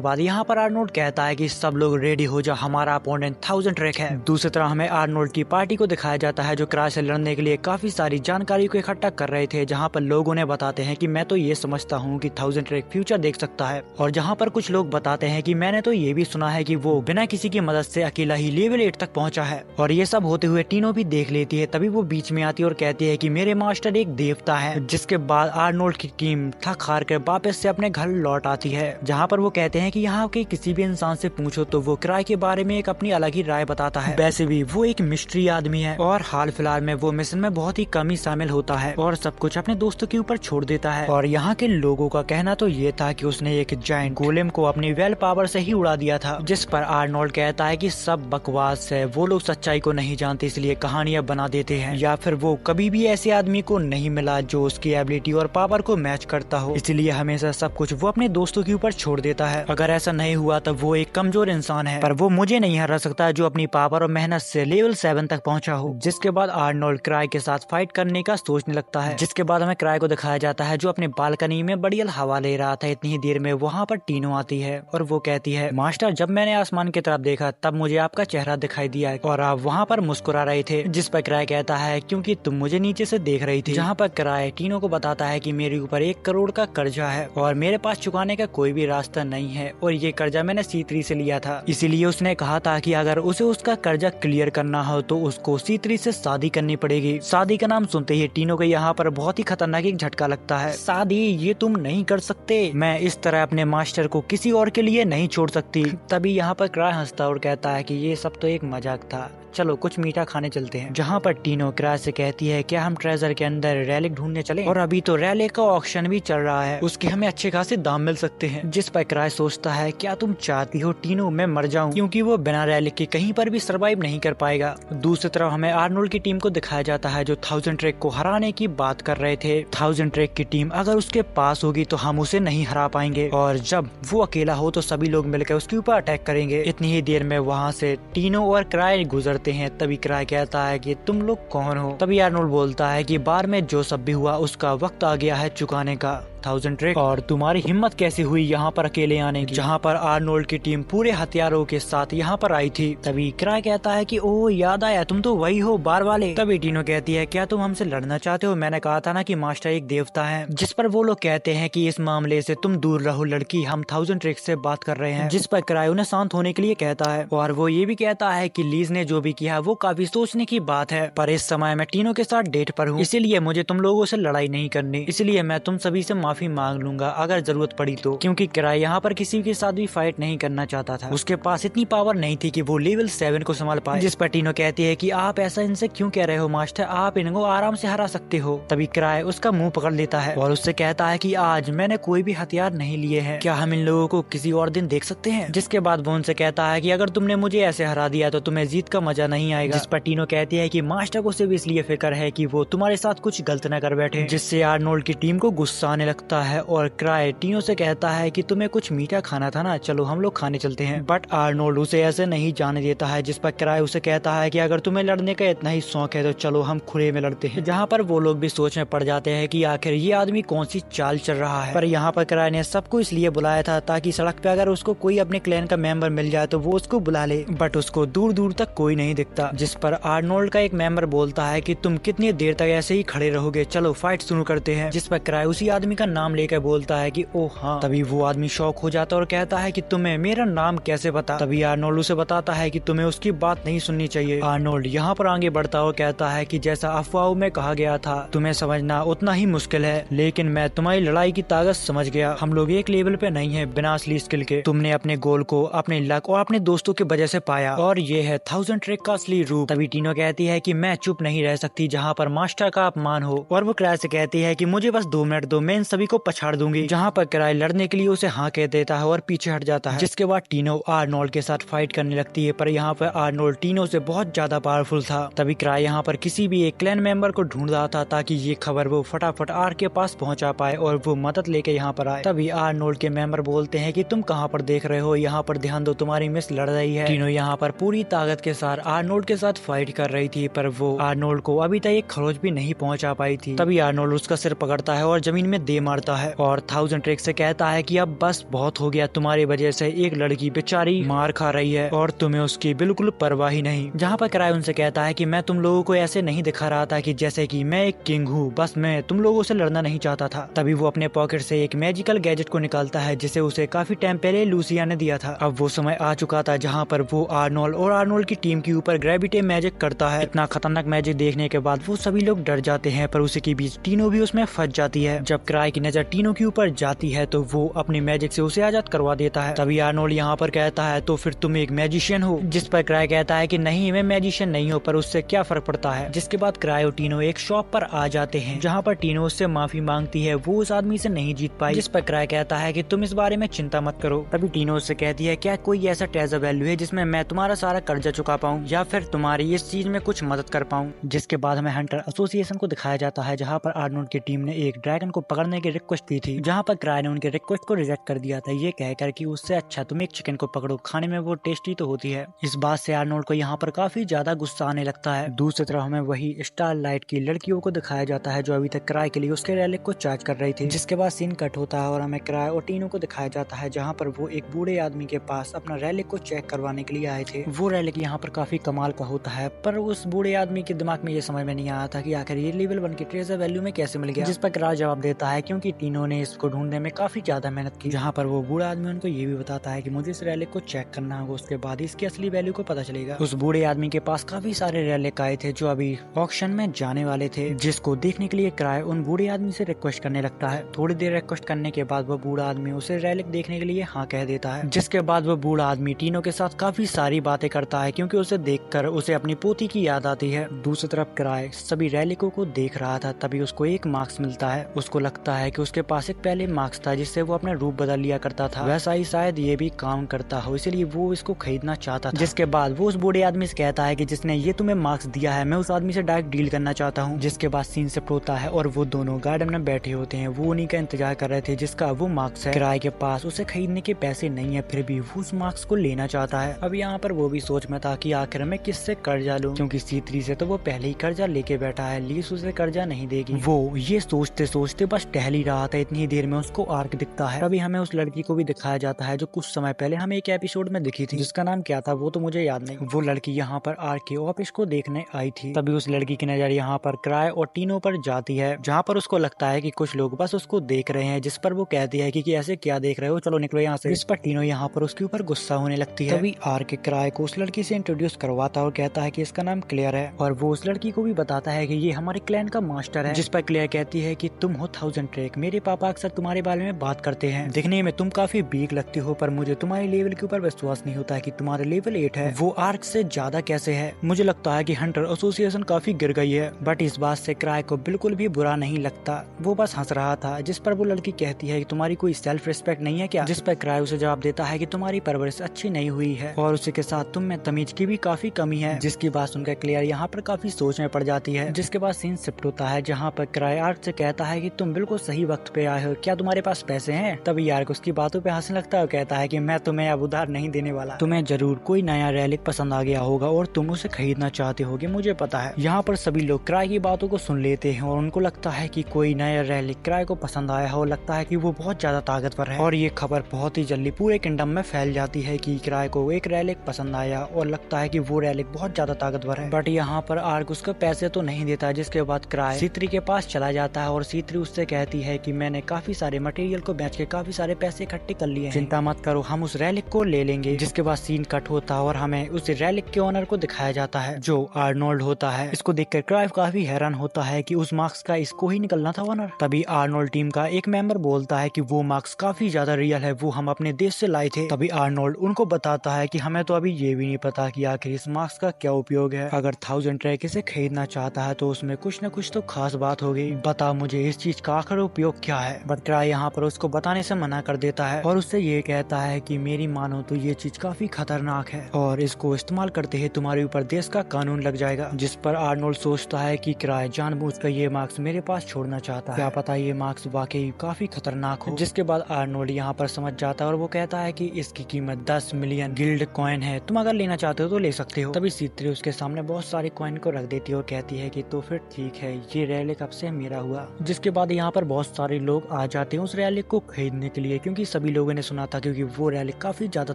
बाद यहाँ पर आर्नोल्ड कहता है कि सब लोग रेडी हो जाओ, हमारा अपोनेंट 1000 ट्रैक है। दूसरी तरफ हमें आर्नोल्ड की पार्टी को दिखाया जाता है जो क्राई से लड़ने के लिए काफी सारी जानकारी को इकट्ठा कर रहे थे, जहाँ पर लोगों ने बताते हैं कि मैं तो ये समझता हूँ कि 1000 ट्रैक फ्यूचर देख सकता है, और जहाँ पर कुछ लोग बताते हैं कि मैंने तो ये भी सुना है कि वो बिना किसी की मदद से अकेला ही लेवल 8 तक पहुँचा है। और ये सब होते हुए टीनो भी देख लेती है। तभी वो बीच में आती है और कहती है कि मेरे मास्टर एक देवता है। जिसके बाद आर्नोल्ड की टीम थक हार कर वापस से अपने घर लौट आती है, जहाँ पर वो कहते हैं कि यहाँ के किसी भी इंसान से पूछो तो वो क्राई के बारे में एक अपनी अलग ही राय बताता है। वैसे भी वो एक मिस्ट्री आदमी है और हाल फिलहाल में वो मिशन में बहुत ही कम ही शामिल होता है और सब कुछ अपने दोस्तों के ऊपर छोड़ देता है। और यहाँ के लोगों का कहना तो ये था कि उसने एक जायंट गोलेम को अपनी वेल पावर से ही उड़ा दिया था, जिस पर आर्नोल्ड कहता है कि सब बकवास है, वो लोग सच्चाई को नहीं जानते इसलिए कहानियां बना देते हैं, या फिर वो कभी भी ऐसे आदमी को नहीं मिला जो उसकी एबिलिटी और पावर को मैच करता हो, इसलिए हमेशा सब कुछ वो अपने दोस्तों के ऊपर छोड़ देता है। अगर ऐसा नहीं हुआ तो वो एक कमजोर इंसान है, पर वो मुझे नहीं हरा सकता जो अपनी पावर और मेहनत से लेवल 7 तक पहुंचा हो। जिसके बाद आर्नोल्ड क्राई के साथ फाइट करने का सोचने लगता है। जिसके बाद हमें क्राई को दिखाया जाता है जो अपने बालकनी में बढ़िया हवा ले रहा था। इतनी ही देर में वहाँ पर टीनो आती है और वो कहती है, मास्टर जब मैंने आसमान की तरफ देखा तब मुझे आपका चेहरा दिखाई दिया और आप वहाँ पर मुस्कुरा रहे थे। जिस पर क्राई कहता है क्योंकि तुम मुझे नीचे से देख रही थी। जहाँ पर क्राई टीनो को बताता है कि मेरे ऊपर 1 करोड़ का कर्जा है और मेरे पास चुकाने का कोई भी रास्ता नहीं है, और ये कर्जा मैंने C3 से लिया था। इसीलिए उसने कहा था कि अगर उसे उसका कर्जा क्लियर करना हो तो उसको C3 से शादी करनी पड़ेगी। शादी का नाम सुनते ही टीनो को यहाँ पर बहुत ही खतरनाक एक झटका लगता है। शादी ये तुम नहीं कर सकते, मैं इस तरह अपने मास्टर को किसी और के लिए नहीं छोड़ सकती। तभी यहाँ पर क्राई हंसता और कहता है कि ये सब तो एक मजाक था, चलो कुछ मीठा खाने चलते हैं। जहाँ पर टीनो क्राई से कहती है क्या हम ट्रेजर के अंदर रैलिक ढूंढने चलें, और अभी तो रैलिक का ऑक्शन भी चल रहा है, उसके हमें अच्छे खासे दाम मिल सकते हैं। जिस पर क्राई सोचता है क्या तुम चाहती हो टीनो मैं मर जाऊं, क्योंकि वो बिना रैलिक के कहीं पर भी सरवाइव नहीं कर पाएगा। दूसरी तरफ हमें आर्नोल्ड की टीम को दिखाया जाता है जो 1000 ट्रैक को हराने की बात कर रहे थे। 1000 ट्रैक की टीम अगर उसके पास होगी तो हम उसे नहीं हरा पाएंगे, और जब वो अकेला हो तो सभी लोग मिलकर उसके ऊपर अटैक करेंगे। इतनी ही देर में वहाँ से टीनो और क्राई गुजरते हैं। तभी क्राई कहता है कि तुम लोग कौन हो। तभी आर्नोल्ड बोलता है कि बार में जो सब भी हुआ उसका वक्त आ गया है चुकाने का 1000 ट्रैक, और तुम्हारी हिम्मत कैसी हुई यहाँ पर अकेले आने की, जहाँ पर आर्नोल्ड की टीम पूरे हथियारों के साथ यहाँ पर आई थी। तभी क्राई कहता है कि ओह याद आया, तुम तो वही हो बार वाले। तभी टीनो कहती है क्या तुम हमसे लड़ना चाहते हो, मैंने कहा था ना कि मास्टर एक देवता है। जिस पर वो लोग कहते हैं कि इस मामले से तुम दूर रहो लड़की, हम 1000 ट्रैक से बात कर रहे हैं। जिस पर क्राई उन्हें शांत होने के लिए कहता है, और वो ये भी कहता है कि लीज ने जो भी किया वो काफी सोचने की बात है, पर इस समय मैं टीनो के साथ डेट पर हूँ, इसीलिए मुझे तुम लोगों से लड़ाई नहीं करनी, इसलिए मैं तुम सभी से माफी मांग लूंगा अगर जरूरत पड़ी तो। क्योंकि क्राई यहाँ पर किसी के साथ भी फाइट नहीं करना चाहता था, उसके पास इतनी पावर नहीं थी कि वो लेवल 7 को संभाल पाए। जिस पर टीनो कहती है कि आप ऐसा इनसे क्यों कह रहे हो मास्टर, आप इनको आराम से हरा सकते हो। तभी क्राई उसका मुंह पकड़ लेता है और उससे कहता है कि आज मैंने कोई भी हथियार नहीं लिए हैं, क्या हम इन लोगों को किसी और दिन देख सकते हैं। जिसके बाद वो उनसे कहता है कि अगर तुमने मुझे ऐसे हरा दिया तो तुम्हें जीत का मजा नहीं आएगा। जिस पर टीनो कहती है कि मास्टर को सिर्फ इसलिए फिक्र है कि वो तुम्हारे साथ कुछ गलत न कर बैठे, जिससे आर्नोल्ड की टीम को गुस्सा आने लगता है और क्राई टीनो से कहता है कि तुम्हें कुछ मीठा खाना था ना, चलो हम लोग खाने चलते हैं। बट आर्नोल्ड उसे ऐसे नहीं जाने देता है। जिस पर क्राई उसे कहता है कि अगर तुम्हें लड़ने का इतना ही शौक है तो चलो हम खुले में लड़ते हैं। जहाँ पर वो लोग भी सोच में पड़ जाते हैं कि आखिर ये आदमी कौन सी चाल चल रहा है। पर यहाँ पर क्राई ने सबको इसलिए बुलाया था ताकि सड़क पे अगर उसको कोई अपने क्लैन का मेंबर मिल जाए तो वो उसको बुला ले, बट उसको दूर दूर तक कोई नहीं दिखता। जिस पर आर्नोल्ड का एक मेंबर बोलता है कि तुम कितनी देर तक ऐसे ही खड़े रहोगे, चलो फाइट शुरू करते हैं। जिस पर क्राई उसी आदमी का नाम लेकर बोलता है कि ओह हाँ। तभी वो आदमी शॉक हो जाता है और कहता है कि तुम्हें मेरा नाम कैसे पता। तभी आर्नोल्ड उसे बताता है कि तुम्हें उसकी बात नहीं सुननी चाहिए। आर्नोल्ड यहाँ पर आगे बढ़ता और कहता है कि जैसा अफवाहों में कहा गया था तुम्हें समझना उतना ही मुश्किल है, लेकिन मैं तुम्हारी लड़ाई की ताकत समझ गया। हम लोग एक लेवल पे नहीं है बिना असली स्किल के। तुमने अपने गोल को अपने लक और अपने दोस्तों की वजह से पाया और ये है 1000 ट्रैक का असली रूप। तभी टीनो कहती है कि मैं चुप नहीं रह सकती जहाँ पर मास्टर का अपमान हो, और वो क्राई से कहती है कि मुझे बस 2 मिनट दो, मैं इन सभी को पछाड़ दूंगी। जहाँ पर क्राई लड़ने के लिए उसे हाँ कह देता है और पीछे हट जाता है। जिसके बाद टीनो आर्नोल्ड के साथ फाइट करने लगती है, पर यहाँ पर आर्नोल्ड टीनो से बहुत ज्यादा पावरफुल था। तभी क्राई यहाँ पर किसी भी एक क्लैन मेंबर को ढूंढ रहा था ताकि ये खबर वो फटाफट आर्क के पास पहुंचा पाए और वो मदद लेके यहाँ पर आए। तभी आर्नोल्ड के मेंबर बोलते हैं कि तुम कहाँ पर देख रहे हो, यहाँ पर ध्यान दो, तुम्हारी मिस लड़ रही है। टीनो यहाँ पर पूरी ताकत के साथ आर्नोल्ड के साथ फाइट कर रही थी, पर वो आर्नोल्ड को अभी तक एक खरोच भी नहीं पहुंचा पाई थी। तभी आर्नोल्ड उसका सिर पकड़ता है और जमीन में दे मारता है और 1000 ट्रैक से कहता है कि अब बस बहुत हो गया, तुम्हारी वजह से एक लड़की बेचारी मार खा रही है और तुम्हें उसकी बिल्कुल परवाह ही नहीं। जहाँ पर क्राई उनसे कहता है कि मैं तुम लोगों को ऐसे नहीं दिखा रहा था कि जैसे कि मैं एक किंग हूँ, बस मैं तुम लोगों से लड़ना नहीं चाहता था। तभी वो अपने पॉकेट से एक मैजिकल गैजेट को निकालता है जिसे उसे काफी टाइम पहले लूसिया ने दिया था। अब वो समय आ चुका था जहाँ पर वो आर्नोल्ड और आर्नोल्ड की टीम के ऊपर ग्रेविटी मैजिक करता है। इतना खतरनाक मैजिक देखने के बाद वो सभी लोग डर जाते हैं, पर उसी के बीच टीनो भी उसमें फंस जाती है। जब क्राई की नजर टीनो के ऊपर जाती है तो वो अपनी मैजिक से उसे आजाद करवा देता है। तभी आर्नोल्ड यहाँ पर कहता है तो फिर तुम एक मैजिशियन हो, जिस पर क्राई कहता है कि नहीं, मैं मैजिशियन नहीं हूँ, पर उससे क्या फर्क पड़ता है। जिसके बाद क्राई और टीनो एक शॉप पर आ जाते हैं जहाँ पर टीनो उससे माफी मांगती है, वो उस आदमी से नहीं जीत पाई। जिस पर क्राई कहता है कि तुम इस बारे में चिंता मत करो। तभी टीनो उससे कहती है क्या कोई ऐसा ट्रेजर वैल्यू है जिसमें मैं तुम्हारा सारा कर्जा चुका पाऊँ या फिर तुम्हारी इस चीज में कुछ मदद कर पाऊँ। जिसके बाद हमें हंटर एसोसिएशन को दिखाया जाता है जहाँ पर आर्नोल्ड की टीम ने एक ड्रैगन को पकड़ने की रिक्वेस्ट की थी, जहाँ पर क्राई ने उनके रिक्वेस्ट को रिजेक्ट कर दिया था, ये कहकर कि उससे अच्छा तुम एक चिकन को पकड़ो, खाने में वो टेस्टी तो होती है। इस बात से आर्नोल्ड को यहाँ पर काफी ज्यादा गुस्सा आने लगता है। दूसरी तरफ हमें वही स्टार लाइट की लड़कियों को दिखाया जाता है जो अभी तक क्राई के लिए उसके रैलिक को चार्ज कर रही थी। जिसके बाद सीन कट होता है और हमें क्राई और टीनो को दिखाया जाता है जहाँ पर वो एक बूढ़े आदमी के पास अपना रैलिक को चेक करवाने के लिए आए थे। वो रैलिक यहाँ पर काफी कमाल का होता है, पर उस बूढ़े आदमी के दिमाग में ये समझ में नहीं आया था कि आखिर ये लेवल 1 की ट्रेजर वैल्यू में कैसे मिल गया। जिस पर क्राई जवाब देता है क्योंकि टीनो ने इसको ढूंढने में काफी ज्यादा मेहनत की। जहाँ पर वो बूढ़ा आदमी उनको ये भी बताता है कि मुझे इस रैलिक को चेक करना होगा, उसके बाद इसकी असली वैल्यू को पता चलेगा। उस बूढ़े आदमी के पास काफी सारे रैलिक आए थे जो अभी ऑक्शन में जाने वाले थे, जिसको देखने के लिए क्राई उन बूढ़े आदमी से रिक्वेस्ट करने लगता है। थोड़ी देर रिक्वेस्ट करने के बाद वो बूढ़ा आदमी उसे रैलिक देखने के लिए हाँ कह देता है। जिसके बाद वो बूढ़ा आदमी टीनो के साथ काफी सारी बातें करता है क्योंकि उसे देखकर उसे अपनी पोती की याद आती है। दूसरी तरफ क्राई सभी रैलिकों को देख रहा था, तभी उसको एक मार्क्स मिलता है। उसको लगता है कि उसके पास एक पहले मार्क्स था जिससे वो अपना रूप बदल लिया करता था, वैसा ही शायद ये भी काम करता हो, इसलिए वो इसको खरीदना चाहता था। जिसके बाद वो उस बूढ़े आदमी से कहता है कि जिसने ये तुम्हें मार्क्स दिया है मैं उस आदमी से डायरेक्ट डील करना चाहता हूँ। जिसके बाद सीन शिफ्ट होता है और वो दोनों गार्डन में बैठे होते हैं। वो उन्हीं का इंतजार कर रहे थे जिसका वो मार्क्स है। क्राई के पास उसे खरीदने के पैसे नहीं है, फिर भी वो उस मार्क्स को लेना चाहता है। अब यहाँ पर वो भी सोच में था कि आखिर मैं किससे कर्जा लूं, क्योंकि C3 से तो वो पहले ही कर्जा लेके बैठा है, लीस उसे कर्जा नहीं देगी। वो ये सोचते सोचते बस टहल ही रहा था, इतनी देर में उसको आर्क दिखता है। तभी हमें उस लड़की को भी दिखाया जाता है जो कुछ समय पहले हमें एक एपिसोड में दिखी थी, जिसका नाम क्या था वो तो मुझे याद नहीं। वो लड़की यहाँ पर आर्क के ऑफिस को देखने आई थी। तभी उस लड़की की नजर यहाँ पर क्राई और टीनो पर जाती है, जहाँ पर उसको लगता है कि कुछ लोग बस उसको देख रहे हैं। जिस पर वो कहती है कि ऐसे क्या देख रहे हो, चलो निकलो यहाँ से। इस पर टीनो यहाँ पर उसके ऊपर गुस्सा होने लगती है। तभी आर्क क्राई को उस लड़की से इंट्रोड्यूस करवाता है और कहता है कि इसका नाम क्लेयर है, और वो उस लड़की को भी बताता है कि ये हमारे क्लैन का मास्टर है। जिस पर क्लेयर कहती है कि तुम हो 1000 ट्रैक, मेरे पापा अक्सर तुम्हारे बारे में बात करते हैं, दिखने में तुम काफी वीक लगती हो, पर मुझे तुम्हारे लेवल के ऊपर विश्वास नहीं होता है कि तुम्हारे लेवल 8 है, वो आर्क से ज्यादा कैसे है। मुझे लगता है कि हंटर एसोसिएशन काफी गिर गई है। बट इस बात से क्राई को बिल्कुल भी बुरा नहीं लगता, वो बस हंस रहा था। जिस पर वो लड़की कहती है कि तुम्हारी कोई सेल्फ रिस्पेक्ट नहीं है क्या। जिस पर क्राई उसे जवाब देता है कि तुम्हारी परवरिश अच्छी नहीं हुई है और उसी के साथ तुम में तमीज की भी काफी कमी है। जिसकी बात सुनकर क्लियर यहाँ पर काफी सोच में पड़ जाती है। जिसके बाद सीन शिफ्ट होता है जहाँ पर क्राई आर्क से कहता है कि तुम बिल्कुल सही वक्त पे आए हो, क्या तुम्हारे पास पैसे हैं। तभी आर्क उसकी बातों पे हंसने लगता है और कहता है कि मैं तुम्हें अब उधार नहीं देने वाला, तुम्हें जरूर कोई नया रैलिक पसंद आ गया होगा और तुम उसे खरीदना चाहते होगे, मुझे पता है। यहाँ पर सभी लोग क्राई की बातों को सुन लेते हैं और उनको लगता है कि कोई नया रैलिक क्राई को पसंद आया है और लगता है कि वो बहुत ज्यादा ताकतवर है। और ये खबर बहुत ही जल्दी पूरे किंगडम में फैल जाती है कि क्राई को एक रैलिक पसंद आया और लगता है कि वो रैलिक बहुत ज्यादा ताकतवर है। बट यहाँ पर आर्क उसको पैसे तो नहीं देता। जिसके बाद क्राई C3 के पास चला जाता है और C3 उससे कहती है कि मैंने काफी सारे मटेरियल को बेच के काफी सारे पैसे इकट्ठे कर लिए हैं, चिंता मत करो, हम उस रैलिक को ले लेंगे। जिसके बाद सीन कट होता है और हमें उस रैलिक के ओनर को दिखाया जाता है जो आर्नोल्ड होता है। इसको देखकर क्राइव काफी हैरान होता है कि उस मार्क्स का इसको ही निकलना था ओनर। तभी आर्नोल्ड टीम का एक मेंबर बोलता है कि वो मार्क्स काफी ज्यादा रियल है, वो हम अपने देश से लाए थे। तभी आर्नोल्ड उनको बताता है कि हमें तो अभी ये भी नहीं पता कि आखिर इस मार्क्स का क्या उपयोग है। अगर 1000 ट्रैक इसे खरीदना चाहता है तो उसमें कुछ न कुछ तो खास बात होगी, बता मुझे इस चीज का आखिर उपयोग क्या है। बट क्राई यहाँ पर उसको बताने से मना कर देता है और उससे ये कहता है कि मेरी मानो तो ये चीज काफी खतरनाक है और इसको इस्तेमाल करते ही तुम्हारे ऊपर देश का कानून लग जाएगा। जिस पर आर्नोल्ड सोचता है कि क्राई जानबूझकर ये मार्क्स मेरे पास छोड़ना चाहता है, क्या पता ये मार्क्स वाकई काफी खतरनाक हो। जिसके बाद आर्नोल्ड यहाँ पर समझ जाता है और वो कहता है कि इसकी कीमत 10 मिलियन गिल्ड कॉइन है, तुम अगर लेना चाहते हो तो ले सकते हो। तभी सीत्री उसके सामने बहुत सारे कॉइन को रख देती है और कहती है कि तो फिर ठीक है, ये रैलिक अब से मेरा हुआ। जिसके बाद यहाँ पर बहुत सारे लोग आ जाते हैं उस रैलिक को खरीदने के लिए, क्योंकि सभी लोगों ने सुना था क्योंकि वो रैलिक काफी ज्यादा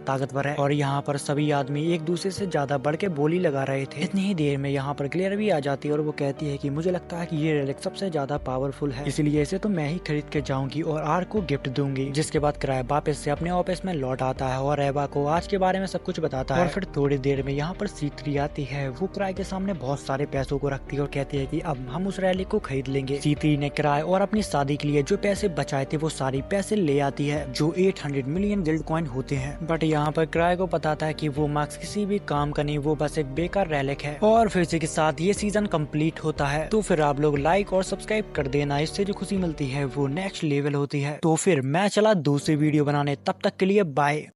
ताकतवर है और यहाँ पर सभी आदमी एक दूसरे से ज्यादा बढ़ के बोली लगा रहे थे। इतनी ही देर में यहाँ पर क्लियर भी आ जाती है और वो कहती है कि मुझे लगता है कि ये रैलिक सबसे ज्यादा पावरफुल है, इसलिए इसे तो मैं ही खरीद के जाऊंगी और आर को गिफ्ट दूंगी। जिसके बाद क्राई वापस से अपने ऑफिस में लौट आता है और एवा को आज के बारे में सब कुछ बताता है। और फिर थोड़ी देर में यहाँ पर सीत्री आती है, वो क्राई के सामने बहुत सारे पैसों को रखती है और कहती है कि अब हम उस रैलिक को खरीद लेंगे। सीत्री ने क्राई और अपनी शादी के लिए जो पैसे बचाए थे वो सारी पैसे ले आती है जो 800 मिलियन गिल्ड कॉइन होते हैं। बट यहाँ पर क्राई को बताता है कि वो मार्क्स किसी भी काम का नहीं, वो बस एक बेकार रैलिक है। और फिर इसी के साथ ये सीजन कंप्लीट होता है। तो फिर आप लोग लाइक और सब्सक्राइब कर देना, इससे जो खुशी मिलती है वो नेक्स्ट लेवल होती है। तो फिर मैं चला दूसरी वीडियो बनाने, तब तक के लिए बाय।